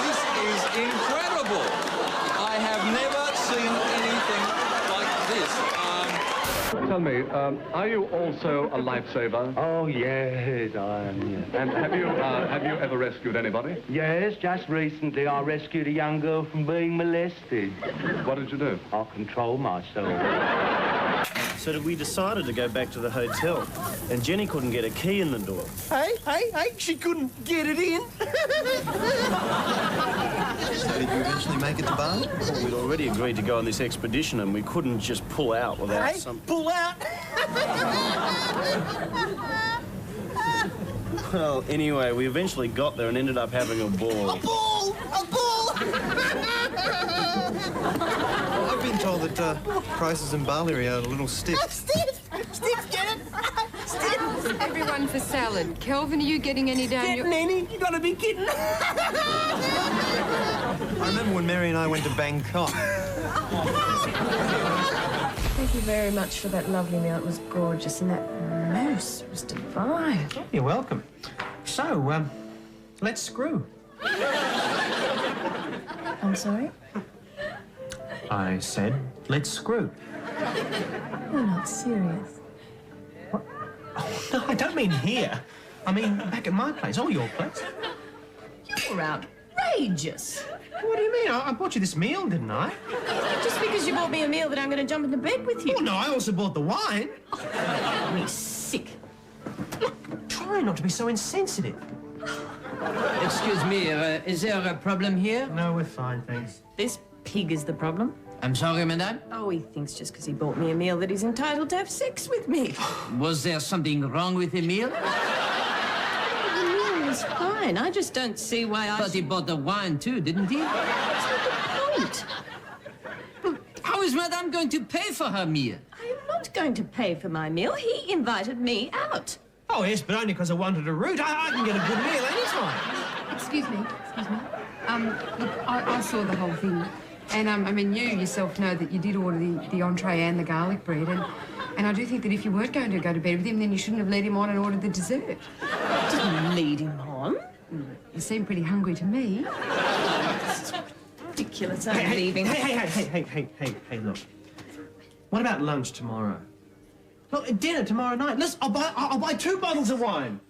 Speaker 3: This is incredible. I have never seen anything like this.
Speaker 15: Tell me, are you also a lifesaver?
Speaker 4: Oh, yes, I am, yes.
Speaker 15: And have you ever rescued anybody?
Speaker 4: Yes, just recently I rescued a young girl from being molested.
Speaker 15: What did you do?
Speaker 4: I control myself.
Speaker 25: So we decided to go back to the hotel, and Jenny couldn't get a key in the door.
Speaker 9: Hey, she couldn't get it in.
Speaker 14: So did you eventually make it to Bali?
Speaker 25: Well, we'd already agreed to go on this expedition, and we couldn't just pull out without
Speaker 9: Pull out!
Speaker 25: Well, anyway, we eventually got there and ended up having a ball.
Speaker 9: A ball!
Speaker 14: I've been told that prices in Bali are a little stiff.
Speaker 9: Stiff, get it? Stiff.
Speaker 17: Everyone for salad. Kelvin, are you getting any down
Speaker 9: Getting any? You gotta be kidding.
Speaker 14: I remember when Mary and I went to Bangkok.
Speaker 17: Thank you very much for that lovely meal. It was gorgeous, and that mousse was divine.
Speaker 14: You're welcome. So, let's screw.
Speaker 17: I'm sorry?
Speaker 14: I said, let's screw.
Speaker 17: You're not serious.
Speaker 14: What? Oh, no, I don't mean here. I mean back at my place, or your place.
Speaker 17: You're outrageous.
Speaker 14: What do you mean? I bought you this meal, didn't I?
Speaker 17: Just because you bought me a meal that I'm going to jump into bed with you.
Speaker 14: Oh, no, I also bought the wine.
Speaker 17: Oh, me sick.
Speaker 14: Look, try not to be so insensitive.
Speaker 20: Excuse me, is there a problem here?
Speaker 14: No, we're fine, thanks.
Speaker 17: This pig is the problem.
Speaker 20: I'm sorry, madame?
Speaker 17: Oh, he thinks just because he bought me a meal that he's entitled to have sex with me.
Speaker 20: Was there something wrong with the meal?
Speaker 17: The meal was fine. I just don't see why I...
Speaker 20: But he bought the wine too, didn't he?
Speaker 17: That's not the point.
Speaker 20: How is madame going to pay for her meal?
Speaker 17: I'm not going to pay for my meal. He invited me out.
Speaker 14: Oh, yes, but only because I wanted a root. I can get a good meal anytime.
Speaker 17: Excuse me. Look, I saw the whole thing. And, I mean, you yourself know that you did order the entree and the garlic bread. And I do think that if you weren't going to go to bed with him, then you shouldn't have led him on and ordered the dessert. Didn't lead him on. You seem pretty hungry to me. It's ridiculous. I'm leaving.
Speaker 14: Hey, look. What about lunch tomorrow? Look, dinner tomorrow night. Listen, I'll buy 2 bottles of wine.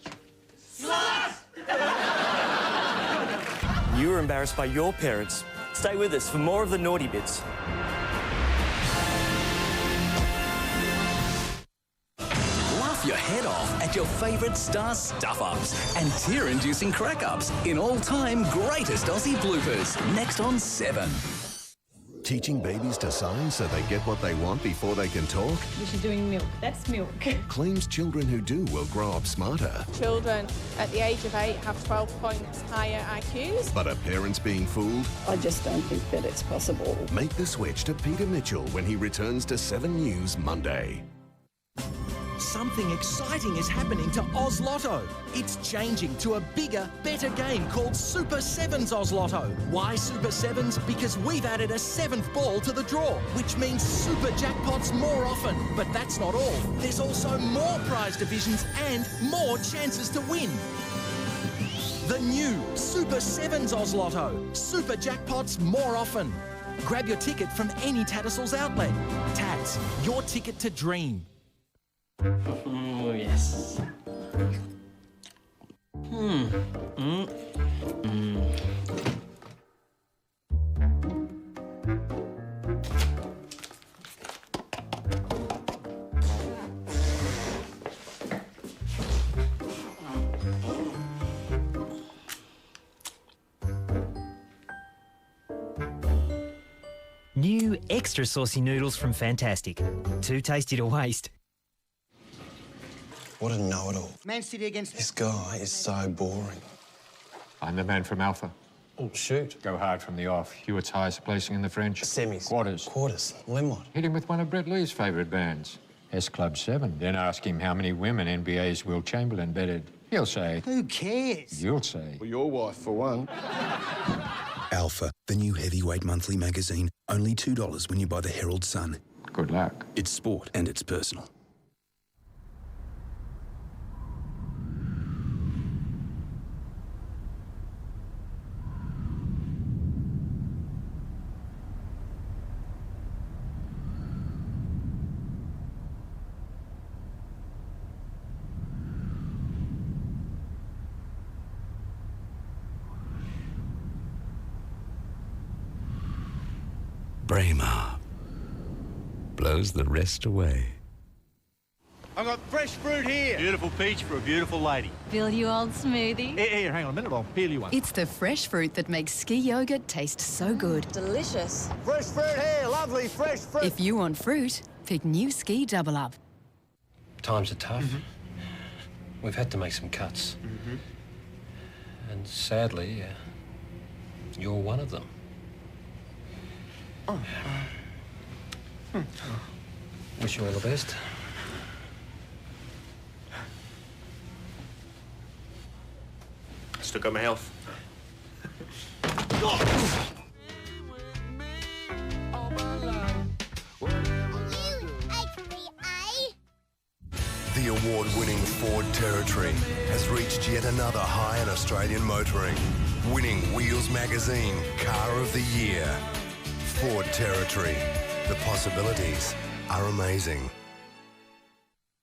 Speaker 11: You were embarrassed by your parents. Stay with us for more of the naughty bits.
Speaker 2: Laugh your head off at your favourite star stuff-ups and tear-inducing crack-ups in all-time greatest Aussie bloopers. Next on 7.
Speaker 23: Teaching babies to sign so they get what they want before they can talk?
Speaker 17: You're doing milk. That's milk.
Speaker 23: Claims children who do will grow up smarter.
Speaker 24: Children at the age of 8 have 12 points higher IQs.
Speaker 23: But are parents being fooled?
Speaker 17: I just don't think that it's possible.
Speaker 23: Make the switch to Peter Mitchell when he returns to 7 News Monday.
Speaker 26: Something exciting is happening to Oz Lotto. It's changing to a bigger, better game called Super Sevens Oz Lotto. Why Super Sevens? Because we've added a 7th ball to the draw, which means super jackpots more often. But that's not all. There's also more prize divisions and more chances to win. The new Super Sevens Oz Lotto. Super jackpots more often. Grab your ticket from any Tattersalls outlet. Tats, your ticket to dream.
Speaker 11: Oh, yes.
Speaker 1: New extra saucy noodles from Fantastic. Too tasty to waste.
Speaker 5: What a know-it-all.
Speaker 6: Man City against...
Speaker 5: This guy is so boring.
Speaker 8: I'm the man from Alpha.
Speaker 5: Oh, shoot.
Speaker 8: Go hard from the off. Hewitt's highest placing in the French.
Speaker 5: Semis.
Speaker 8: Quarters.
Speaker 5: Quarters. Well, then what?
Speaker 8: Hit him with one of Brett Lee's favourite bands, S Club 7. Then ask him how many women NBA's Will Chamberlain bedded. He'll say...
Speaker 6: Who cares?
Speaker 8: You'll say...
Speaker 5: Well, your wife, for one.
Speaker 10: Alpha, the new heavyweight monthly magazine. Only $2 when you buy the Herald Sun.
Speaker 8: Good luck.
Speaker 10: It's sport and it's personal.
Speaker 16: Braemar blows the rest away.
Speaker 6: I've got fresh fruit here. Beautiful peach for a beautiful lady.
Speaker 18: Fill you old smoothie.
Speaker 6: Here, hang on a minute, I'll peel you one.
Speaker 18: It's the fresh fruit that makes ski yogurt taste so good.
Speaker 27: Delicious.
Speaker 6: Fresh fruit here, lovely fresh fruit.
Speaker 18: If you want fruit, pick new Ski Double Up.
Speaker 28: Times are tough. We've had to make some cuts. And sadly, you're one of them. Wish you all the best.
Speaker 6: Still got my health.
Speaker 23: The award-winning Ford Territory has reached yet another high in Australian motoring, winning Wheels Magazine Car of the Year. Ford Territory. The possibilities are amazing.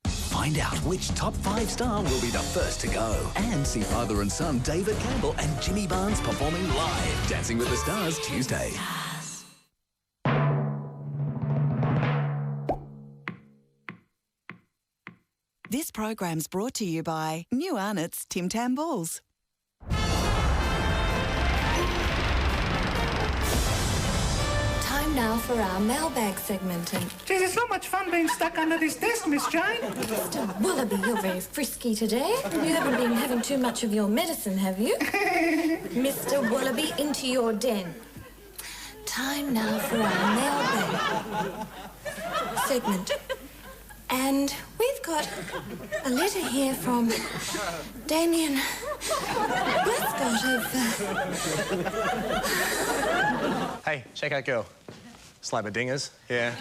Speaker 2: Find out which top 5 star will be the first to go. And see father and son David Campbell and Jimmy Barnes performing live. Dancing with the Stars Tuesday.
Speaker 29: This program's brought to you by New Arnott's Tim Tam Balls.
Speaker 30: Time now for our mailbag segment. And
Speaker 22: Geez, it's not much fun being stuck under this desk, Miss Jane.
Speaker 30: Mr. Wallaby, you're very frisky today. You haven't been having too much of your medicine, have you? Mr. Wallaby, into your den. Time now for our mailbag segment. And we've got a letter here from Damien Westcott of...
Speaker 6: Hey, check out girl. Slap my dingers, yeah.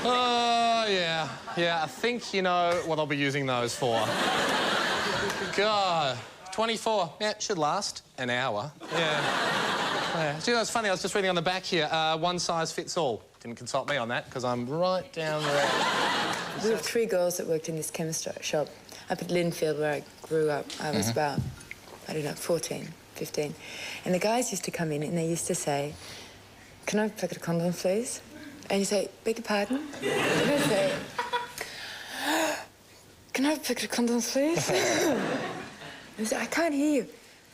Speaker 6: Oh, yeah. Yeah, I think you know what I'll be using those for. God, 24. Yeah, should last an hour. Yeah. Do you know, it's funny, I was just reading on the back here, one size fits all. Didn't consult me on that, because I'm right down there.
Speaker 31: We were 3 girls that worked in this chemist shop up at Linfield, where I grew up. I was about, I don't know, 14, 15. And the guys used to come in and they used to say, "Can I have a packet of condoms, please?" And you say, "Beg your pardon?" And I'd say, "Can I have a packet of condoms, please?" And I say, "I can't hear you."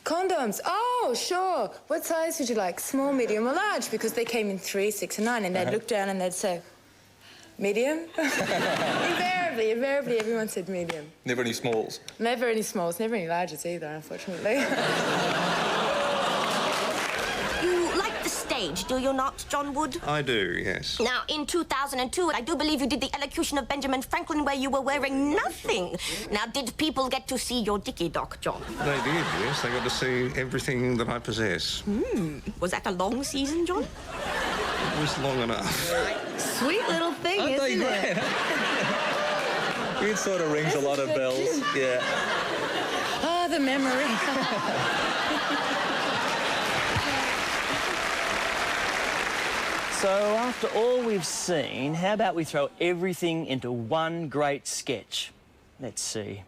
Speaker 31: "Condoms? Oh, sure. What size would you like? Small, medium, or large?" Because they came in 3, 6, and 9, and they'd look down and they'd say, "Medium?" Invariably, everyone said medium.
Speaker 3: Never any smalls.
Speaker 31: Never any smalls, never any larges either, unfortunately.
Speaker 32: You like the stage, do you not, John Wood?
Speaker 5: I do, yes.
Speaker 32: Now, in 2002, I do believe you did the elocution of Benjamin Franklin where you were wearing nothing. Now, did people get to see your dicky dock, John?
Speaker 5: They did, yes. They got to see everything that I possess.
Speaker 32: Was that a long season, John?
Speaker 5: It was long enough.
Speaker 32: Sweet little thing,
Speaker 3: Aren't they
Speaker 32: isn't
Speaker 3: great?
Speaker 32: it?
Speaker 3: It sort of rings a lot of bells, yeah.
Speaker 31: Ah, the memory.
Speaker 11: So after all we've seen, how about we throw everything into one great sketch? Let's see.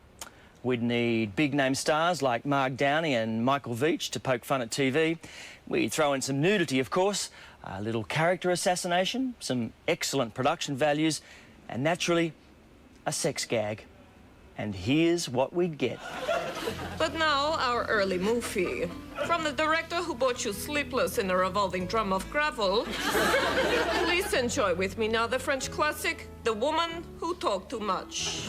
Speaker 11: We'd need big-name stars like Mark Downey and Michael Veitch to poke fun at TV. We'd throw in some nudity, of course, a little character assassination, some excellent production values, and naturally, a sex gag. And here's what we'd get.
Speaker 4: But now, our early movie. From the director who brought you Sleepless in a Revolving Drum of Gravel. Please enjoy with me now the French classic, The Woman Who Talked Too Much.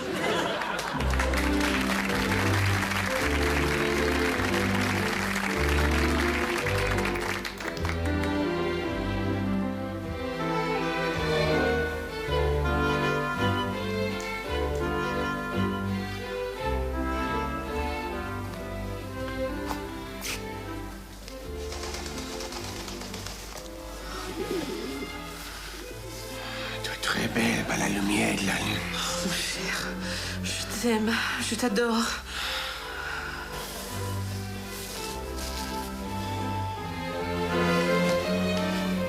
Speaker 22: Très belle par la lumière de la lune.
Speaker 4: Mon cher, je t'aime, je t'adore.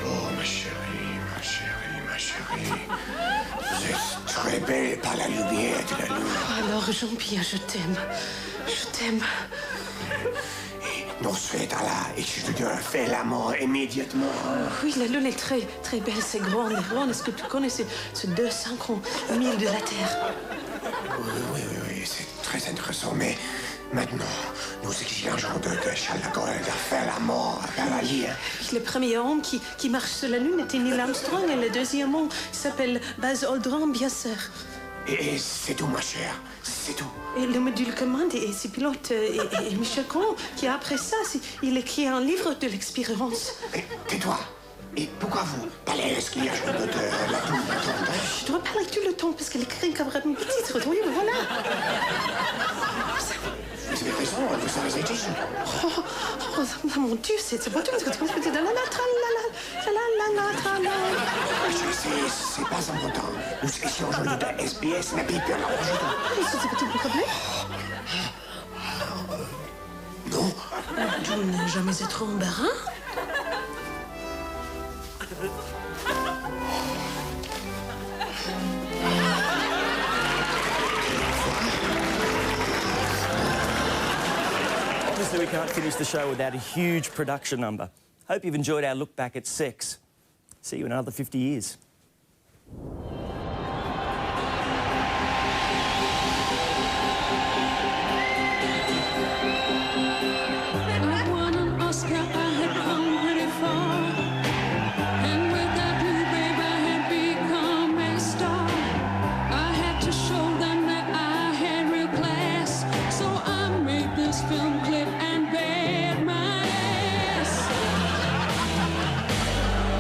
Speaker 22: Oh, ma chérie, ma chérie, ma chérie. Vous êtes très belle par la lumière de la lune.
Speaker 4: Alors, Jean-Pierre, je t'aime. Je t'aime.
Speaker 22: Dans ce état-là, et je te fais l'amour immédiatement.
Speaker 4: Oui, la lune est très, très belle, c'est grand. Est-ce que tu connais ce 250 000 de la Terre?
Speaker 22: Oui, c'est très intéressant, mais maintenant, nous exigeons de Charles de Gaulle de faire l'amour à la lune.
Speaker 4: Le premier homme qui marche sur la lune était Neil Armstrong, et le deuxième homme s'appelle Buzz Aldrin, bien sûr.
Speaker 22: Et c'est tout, ma chère, c'est tout.
Speaker 4: Et le module commande et ses pilotes et Michel Cohen, qui après ça, il écrit un livre de l'expérience.
Speaker 22: Tais-toi. Et pourquoi vous parlez l'esclage de la tour?
Speaker 4: Je dois parler tout le temps parce qu'elle écrit quand même une petite. Oui, voilà.
Speaker 22: Vous avez raison, vous savez étudier.
Speaker 4: Oh, mon Dieu, c'est pas tout.
Speaker 22: C'est pas important. Nous échangeons de SBS, n'a pas peur l'argent.
Speaker 4: C'est pas tout le problème.
Speaker 22: Non.
Speaker 4: Tu n'as jamais été trop embarras?
Speaker 11: Obviously, we can't finish the show without a huge production number. Hope you've enjoyed our look back at sex. See you in another 50 years.
Speaker 4: I won an Oscar, I had come pretty far. And with that blue babe, I had become a star. I had to show them that I had real class. So I made this film clip and bet my ass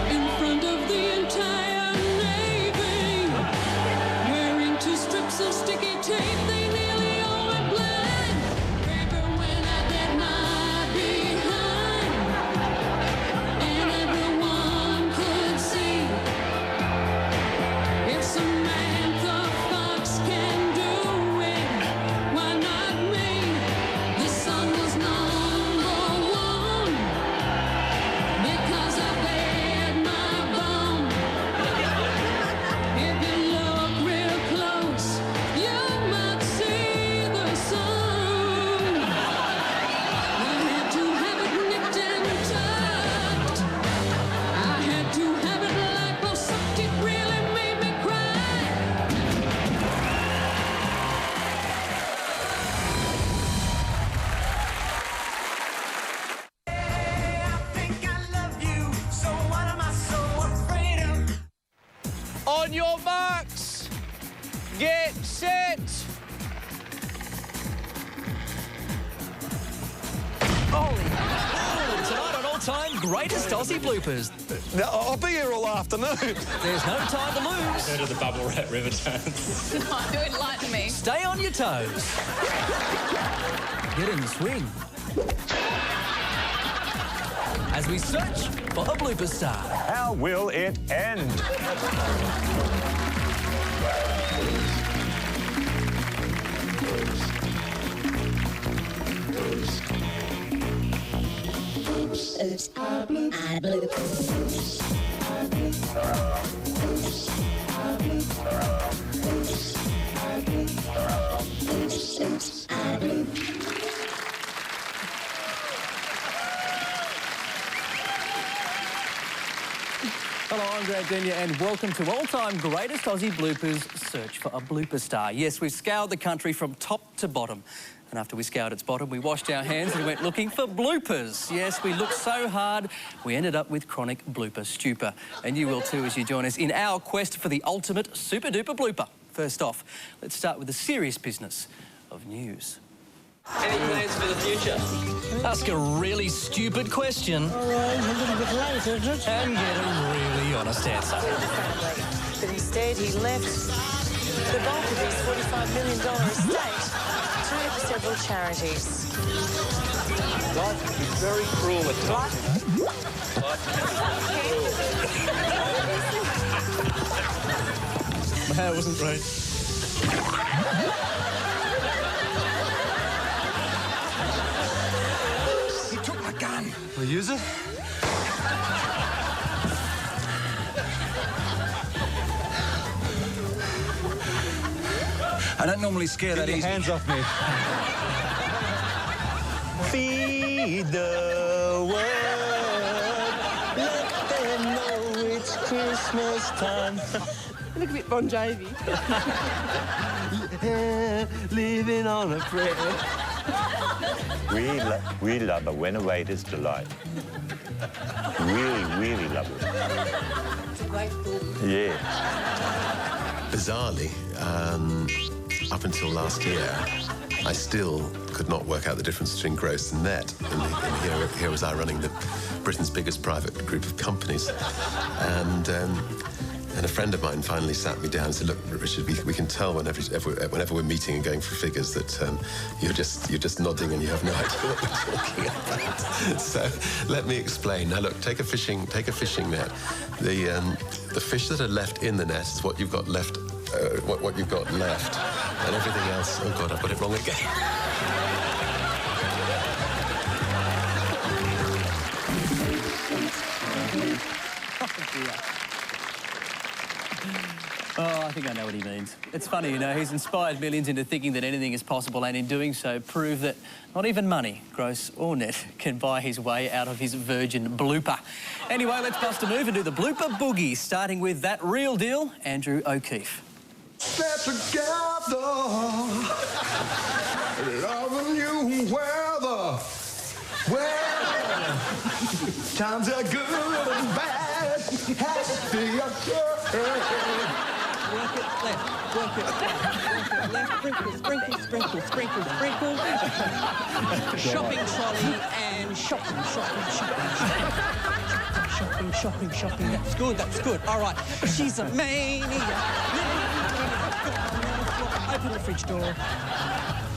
Speaker 4: in front of the entire Navy, wearing 2 strips of sticky tape. They nearly all went blind. Baby, when I bet my behind, and everyone could see, if Samantha Fox can do it, why not me? The sun was #1 because I bet my bum. If you look real close, you might see the sun. I had to have it nipped and tucked. I had to have it like, well, sucked. It really made me cry.
Speaker 7: On your marks, get set.
Speaker 26: Tonight on All Time Greatest Aussie Bloopers.
Speaker 9: I'll be here all afternoon.
Speaker 26: There's no time to lose.
Speaker 7: Heard of the bubble wrap river dance?
Speaker 18: No, don't lie to me.
Speaker 26: Stay on your toes. Get in the swing. As we search for a blooper star.
Speaker 9: How will it end?
Speaker 22: Oops, I blew.
Speaker 1: Hello, I'm Grant Edna, and welcome to all-time greatest Aussie bloopers, Search for a Blooper Star. Yes, we've scoured the country from top to bottom. And after we scoured its bottom, we washed our hands and went looking for bloopers. Yes, we looked so hard, we ended up with chronic blooper stupor. And you will too as you join us in our quest for the ultimate super-duper blooper. First off, let's start with the serious business of news.
Speaker 11: Any plans for the future?
Speaker 1: Ask a really stupid question.
Speaker 12: All right, a little bit late, isn't it?
Speaker 1: And get a really honest answer.
Speaker 12: But instead, he left the bulk of his $45 million estate to several charities.
Speaker 28: Life is very cruel at times.
Speaker 1: My hair wasn't great.
Speaker 22: He took my gun.
Speaker 1: Will you use it?
Speaker 22: I don't normally scare that easy.
Speaker 1: Hands off me.
Speaker 12: Feed the world. Let them know it's Christmas time.
Speaker 13: Look a bit Bon Jovi.
Speaker 12: Living on a prayer.
Speaker 14: We love a renovator's delight. Really love it.
Speaker 13: It's a great book.
Speaker 14: Yeah.
Speaker 15: Bizarrely, up until last year, I still could not work out the difference between gross and net. And here was I running Britain's biggest private group of companies. And a friend of mine finally sat me down and said, "Look, Richard, we can tell whenever we're meeting and going for figures that you're just nodding and you have no idea what we're talking about." So let me explain. Now, look, take a fishing net. The fish that are left in the net is what you've got left. What you've got left, and everything else. Oh God, I've got it wrong again.
Speaker 1: Oh, I think I know what he means. It's funny, you know, he's inspired millions into thinking that anything is possible, and in doing so, prove that not even money, gross or net, can buy his way out of his virgin blooper. Anyway, let's bust a move and do the blooper boogie, starting with that real deal, Andrew O'Keefe.
Speaker 22: Get together, loving you weather. Times are good and bad, happy or good.
Speaker 13: Work it left, work it left, sprinkle, sprinkle, sprinkle, sprinkle, sprinkle. Shopping trolley and shopping. Shopping. That's good. All right. She's a mania. Open the fridge door.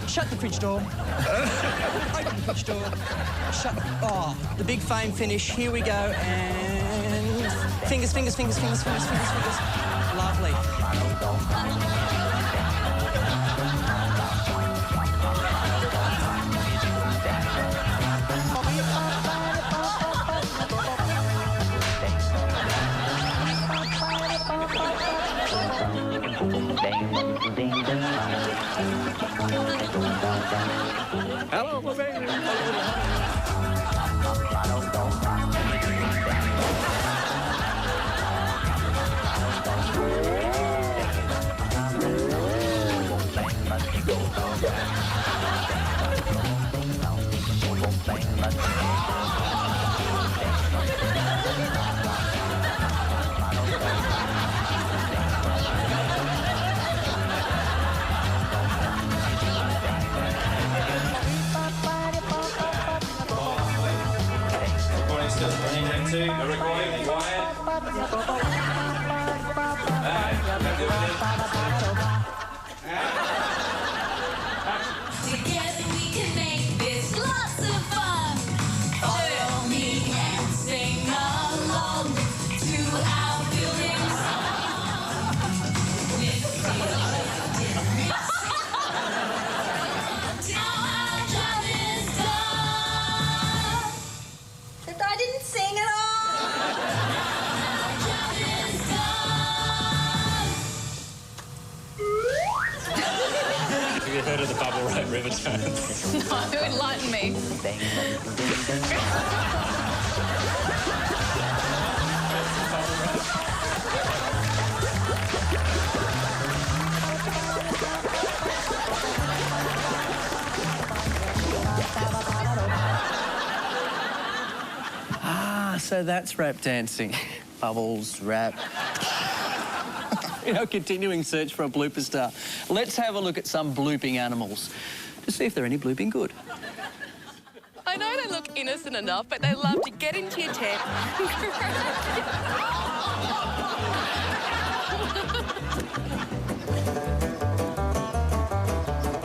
Speaker 13: Shut the fridge door. Open the fridge door. Shut. Oh, the big fame finish. Here we go. And fingers. Lovely.
Speaker 1: Hello, my baby.
Speaker 4: Together we can make this lots of fun. Follow me and sing along to our building song. Now our job is done. But I didn't sing at all. Our job is done.
Speaker 28: heard of the bubble wrap river dance?
Speaker 18: No, enlighten me.
Speaker 1: So that's rap dancing. Bubbles, rap. In our continuing search for a blooper star, let's have a look at some blooping animals to see if they're any blooping good.
Speaker 2: I know they look innocent enough, but they love to get into your tent.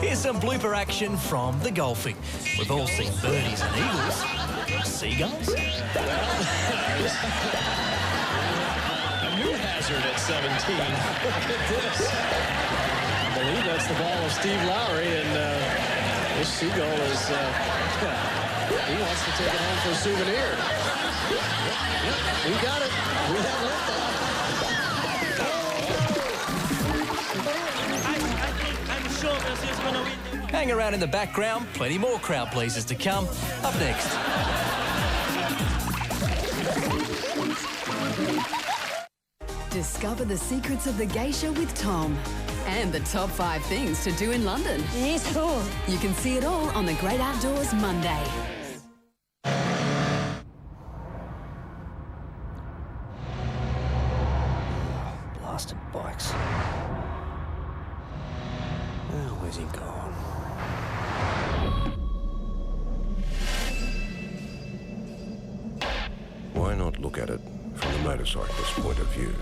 Speaker 26: Here's some blooper action from the golfing. We've all seen birdies and eagles. Seagulls?
Speaker 28: A new hazard at 17. Look at this. I believe that's the ball of Steve Lowry, and this seagull is, he wants to take it home for a souvenir. Yep, we got it. We have liftoff.
Speaker 26: I'm sure Brazil's going to win.
Speaker 1: Hang around in the background, plenty more crowd pleasers to come. Up next.
Speaker 18: Discover the secrets of the geisha with Tom. And the top 5 things to do in London.
Speaker 30: Yes, cool.
Speaker 18: You can see it all on The Great Outdoors Monday.
Speaker 1: Blasted bikes. Oh, where's he gone?
Speaker 8: Why not look at it from the motorcyclist's point of view?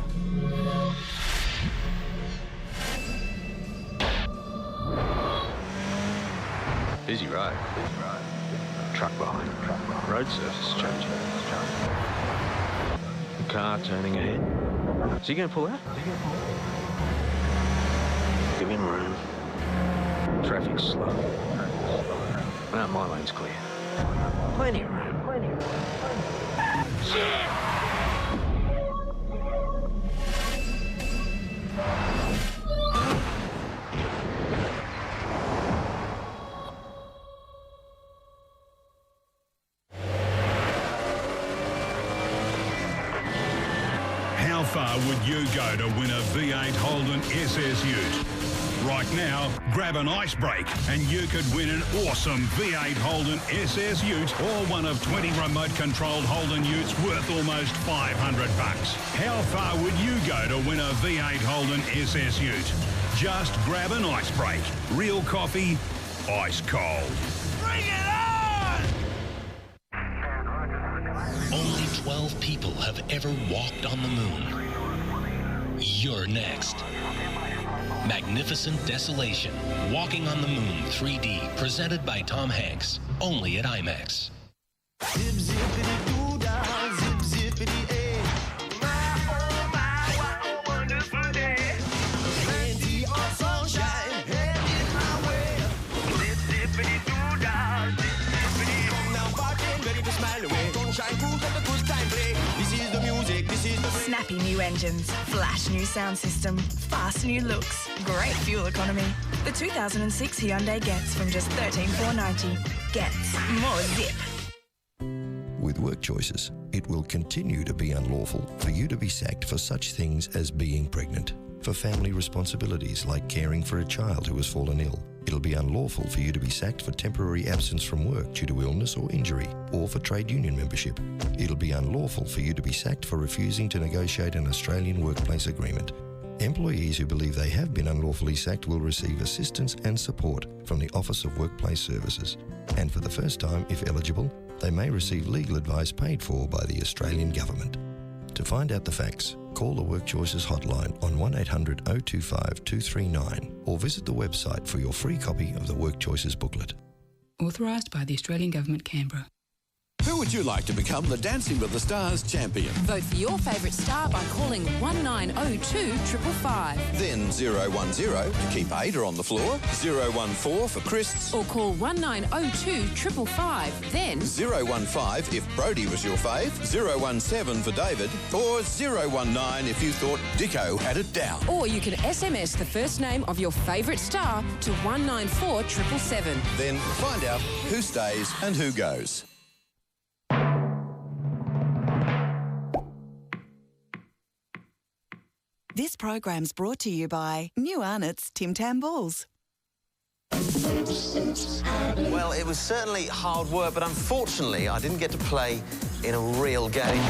Speaker 28: Busy road. Truck behind. Road surface is changing. The car turning ahead. Is he going to pull out? Give him room. Traffic's slow. No, my lane's clear. Plenty of room.
Speaker 10: How far would you go to win a V8 Holden SS Ute? Right now, grab an ice break and you could win an awesome V8 Holden SS Ute or one of 20 remote-controlled Holden Utes worth almost $500. How far would you go to win a V8 Holden SS Ute? Just grab an ice break. Real coffee, ice cold.
Speaker 16: Bring it on!
Speaker 17: Only 12 people have ever walked on the moon. You're next. Magnificent Desolation, Walking on the Moon 3D, presented by Tom Hanks, only at IMAX.
Speaker 16: Zip, zippity doo dah, zip, zippity eh. My, oh my, what a wonderful day. Plenty of sunshine headed my way. Zip, zippity doo dah, zip, zippity. Come now, bargain, ready to smile away. Sunshine cool, let the good time play. This is the music, this is the
Speaker 19: Snappy new engines, flash new sound system, fast new looks, great fuel economy. The 2006 Hyundai Getz from just $13,490. Getz, more zip.
Speaker 20: With work choices, it will continue to be unlawful for you to be sacked for such things as being pregnant, for family responsibilities like caring for a child who has fallen ill. It'll be unlawful for you to be sacked for temporary absence from work due to illness or injury, or for trade union membership. It'll be unlawful for you to be sacked for refusing to negotiate an Australian workplace agreement. Employees who believe they have been unlawfully sacked will receive assistance and support from the Office of Workplace Services. And for the first time, if eligible, they may receive legal advice paid for by the Australian Government. To find out the facts, call the Work Choices hotline on 1800 025 239 or visit the website for your free copy of the Work Choices booklet.
Speaker 21: Authorised by the Australian Government, Canberra.
Speaker 16: Who
Speaker 3: would you like to become the Dancing with the Stars champion?
Speaker 18: Vote for your favourite star by calling 1902 555.
Speaker 3: Then 010 to keep Ada on the floor, 014 for Chris,
Speaker 18: Or call 1902 555. Then
Speaker 3: 015 if Brodie was your fave, 017 for David, or 019 if you thought Dicko had it down.
Speaker 18: Or you can SMS the first name of your favourite star to 194 777.
Speaker 3: Then find out who stays and who goes.
Speaker 5: This program's brought to you by New Arnott's Tim Tam Balls.
Speaker 6: Well, it was certainly hard work, but unfortunately, I didn't get to play in a real game.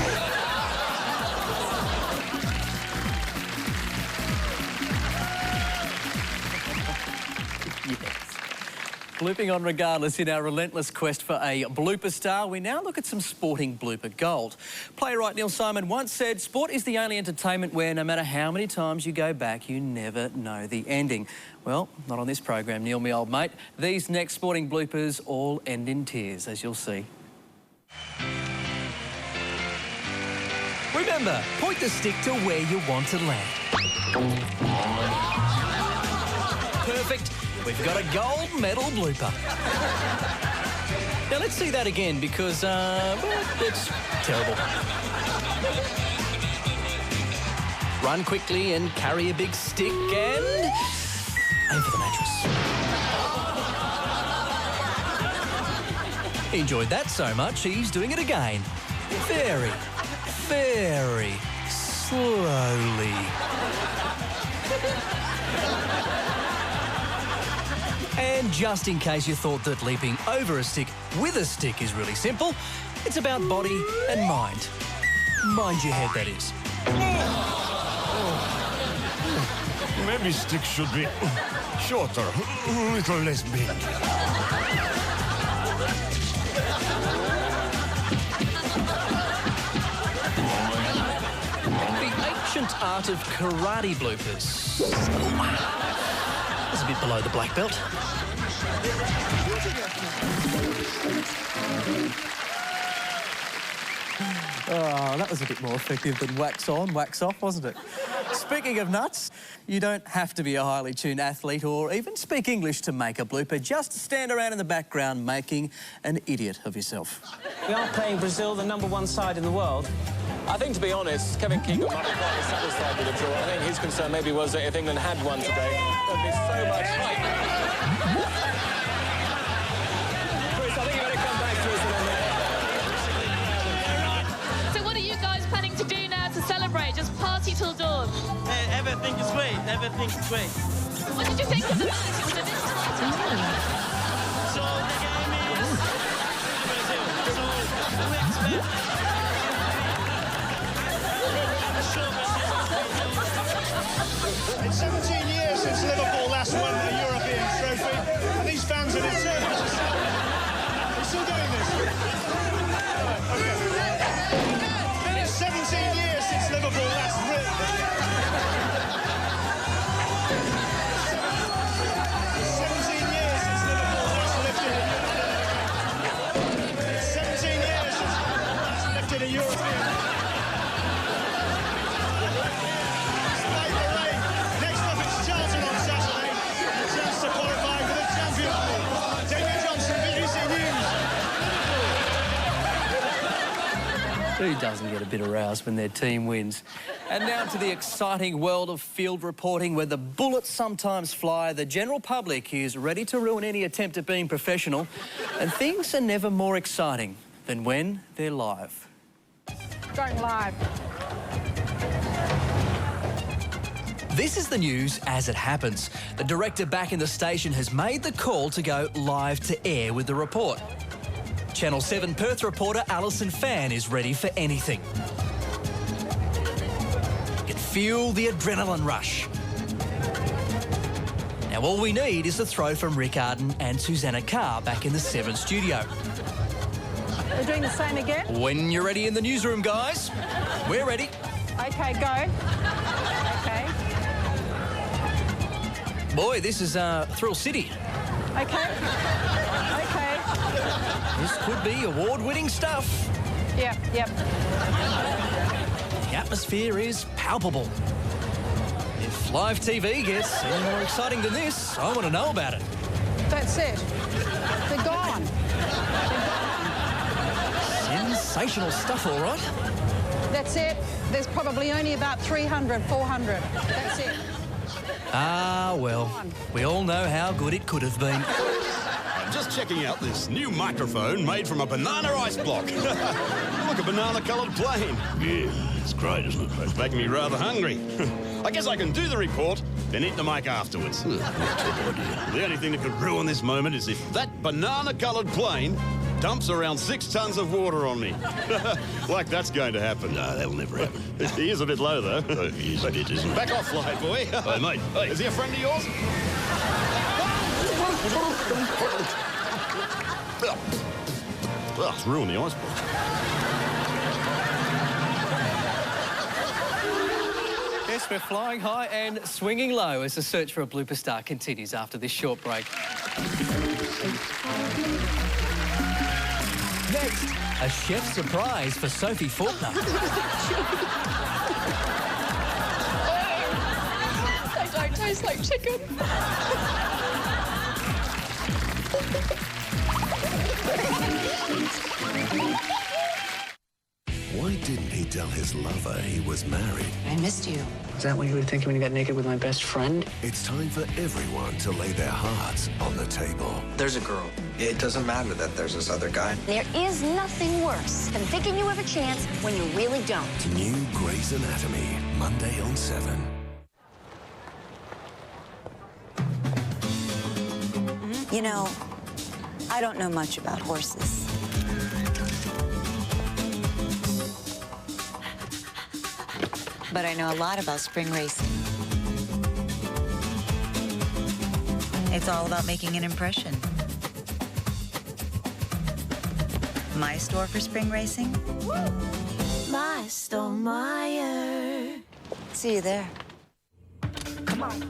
Speaker 1: Blooping on regardless in our relentless quest for a blooper star, we now look at some sporting blooper gold. Playwright Neil Simon once said, sport is the only entertainment where no matter how many times you go back, you never know the ending. Well, not on this program, Neil, me old mate. These next sporting bloopers all end in tears, as you'll see. Remember, point the stick to where you want to land. Perfect. We've got a gold medal blooper. Now, let's see that again because, well, it's terrible. Run quickly and carry a big stick and aim for the mattress. He enjoyed that so much, he's doing it again. Very, very slowly. And just in case you thought that leaping over a stick with a stick is really simple, it's about body and mind. Mind your head, that is.
Speaker 9: Maybe sticks should be shorter, a little less big.
Speaker 1: The ancient art of karate bloopers. That's a bit below the black belt. Oh, that was a bit more effective than wax on, wax off, wasn't it? Speaking of nuts, you don't have to be a highly tuned athlete or even speak English to make a blooper. Just stand around in the background making an idiot of yourself.
Speaker 7: We are playing Brazil, the #1 side in the world. I think, to be honest, Kevin Keegan might be quite satisfied with the draw. I think his concern maybe was that if England had won today, there'd be so much hype. Chris, I think you better come back to us in a minute.
Speaker 2: So what are you guys planning to do now to celebrate? Just party till dawn?
Speaker 7: Everything is great. Everything is great.
Speaker 2: What did you think of the match? It was an exciting
Speaker 7: So the game is Brazil. So we expect...
Speaker 21: It's 17 years since Liverpool last won a European trophy, and these fans are determined to celebrate. We're still doing this. Okay. It's 17 years since Liverpool last won. 17 years since Liverpool last lifted a European. 17 years since Liverpool last lifted a European.
Speaker 1: Who doesn't get a bit aroused when their team wins? And now to the exciting world of field reporting where the bullets sometimes fly, the general public is ready to ruin any attempt at being professional, and things are never more exciting than when they're live.
Speaker 23: Going live.
Speaker 1: This is the news as it happens. The director back in the station has made the call to go live to air with the report. Channel 7 Perth reporter Alison Fan is ready for anything. You can feel the adrenaline rush. Now all we need is the throw from Rick Arden and Susanna Carr back in the 7 studio.
Speaker 23: We're doing the same again?
Speaker 1: When you're ready in the newsroom, guys. We're ready.
Speaker 23: Okay, go. Okay.
Speaker 1: Boy, this is Thrill City.
Speaker 23: Okay. Okay.
Speaker 1: This could be award-winning stuff.
Speaker 23: Yep.
Speaker 1: The atmosphere is palpable. If live TV gets any more exciting than this, I want to know about it.
Speaker 23: That's it. They're gone.
Speaker 1: Sensational stuff, all right.
Speaker 23: That's it. There's probably only about 300, 400. That's it.
Speaker 1: Ah, well, we all know how good it could have been.
Speaker 9: I'm just checking out this new microphone made from a banana ice block. Look, a banana-coloured plane. Yeah, it's great, isn't it? It's making me rather hungry. I guess I can do the report, then eat the mic afterwards. The only thing that could ruin this moment is if that banana-coloured plane dumps around 6 tons of water on me. Like that's going to happen. No, that'll never happen. He is a bit low, though. He is a bit, isn't he? Back off, fly boy. Hey, mate. Hey. Is he a friend of yours? Well, it's ruined the ice block.
Speaker 1: Yes, we're flying high and swinging low as the search for a blooper star continues after this short break. Next, a chef's surprise for Sophie Faulkner.
Speaker 2: They don't taste like chicken.
Speaker 8: Why didn't he tell his lover he was married?
Speaker 11: I missed you. Is that what you were thinking when you got naked with my best friend?
Speaker 8: It's time for everyone to lay their hearts on the table.
Speaker 12: There's a girl. It doesn't matter that there's this other guy.
Speaker 13: There is nothing worse than thinking you have a chance when you really don't.
Speaker 8: New Grey's Anatomy, Monday on 7.
Speaker 14: You know, I don't know much about horses. But I know a lot about spring racing. It's all about making an impression. My store for spring racing? My store, Meyer. See you there. Come on.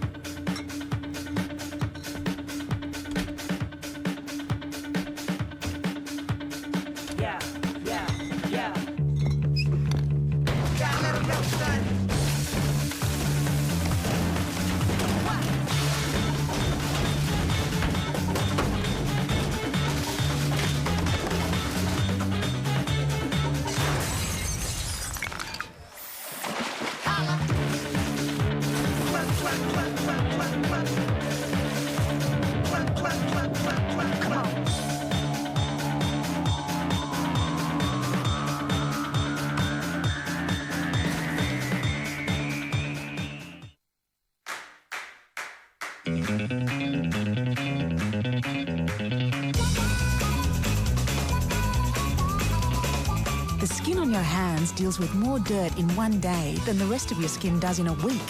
Speaker 15: The skin on your hands deals with more dirt in one day than the rest of your skin does in a week.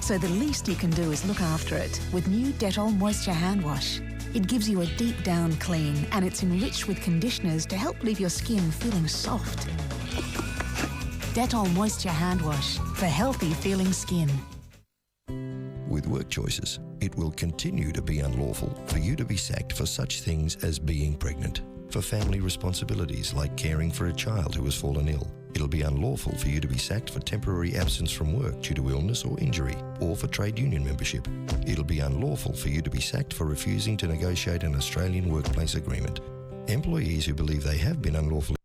Speaker 15: So the least you can do is look after it with new Dettol Moisture Hand Wash. It gives you a deep down clean and it's enriched with conditioners to help leave your skin feeling soft. Dettol Moisture Hand Wash for healthy feeling skin.
Speaker 20: With work choices, it will continue to be unlawful for you to be sacked for such things as being pregnant. For family responsibilities like caring for a child who has fallen ill, it'll be unlawful for you to be sacked for temporary absence from work due to illness or injury, or for trade union membership. It'll be unlawful for you to be sacked for refusing to negotiate an Australian workplace agreement. Employees who believe they have been unlawfully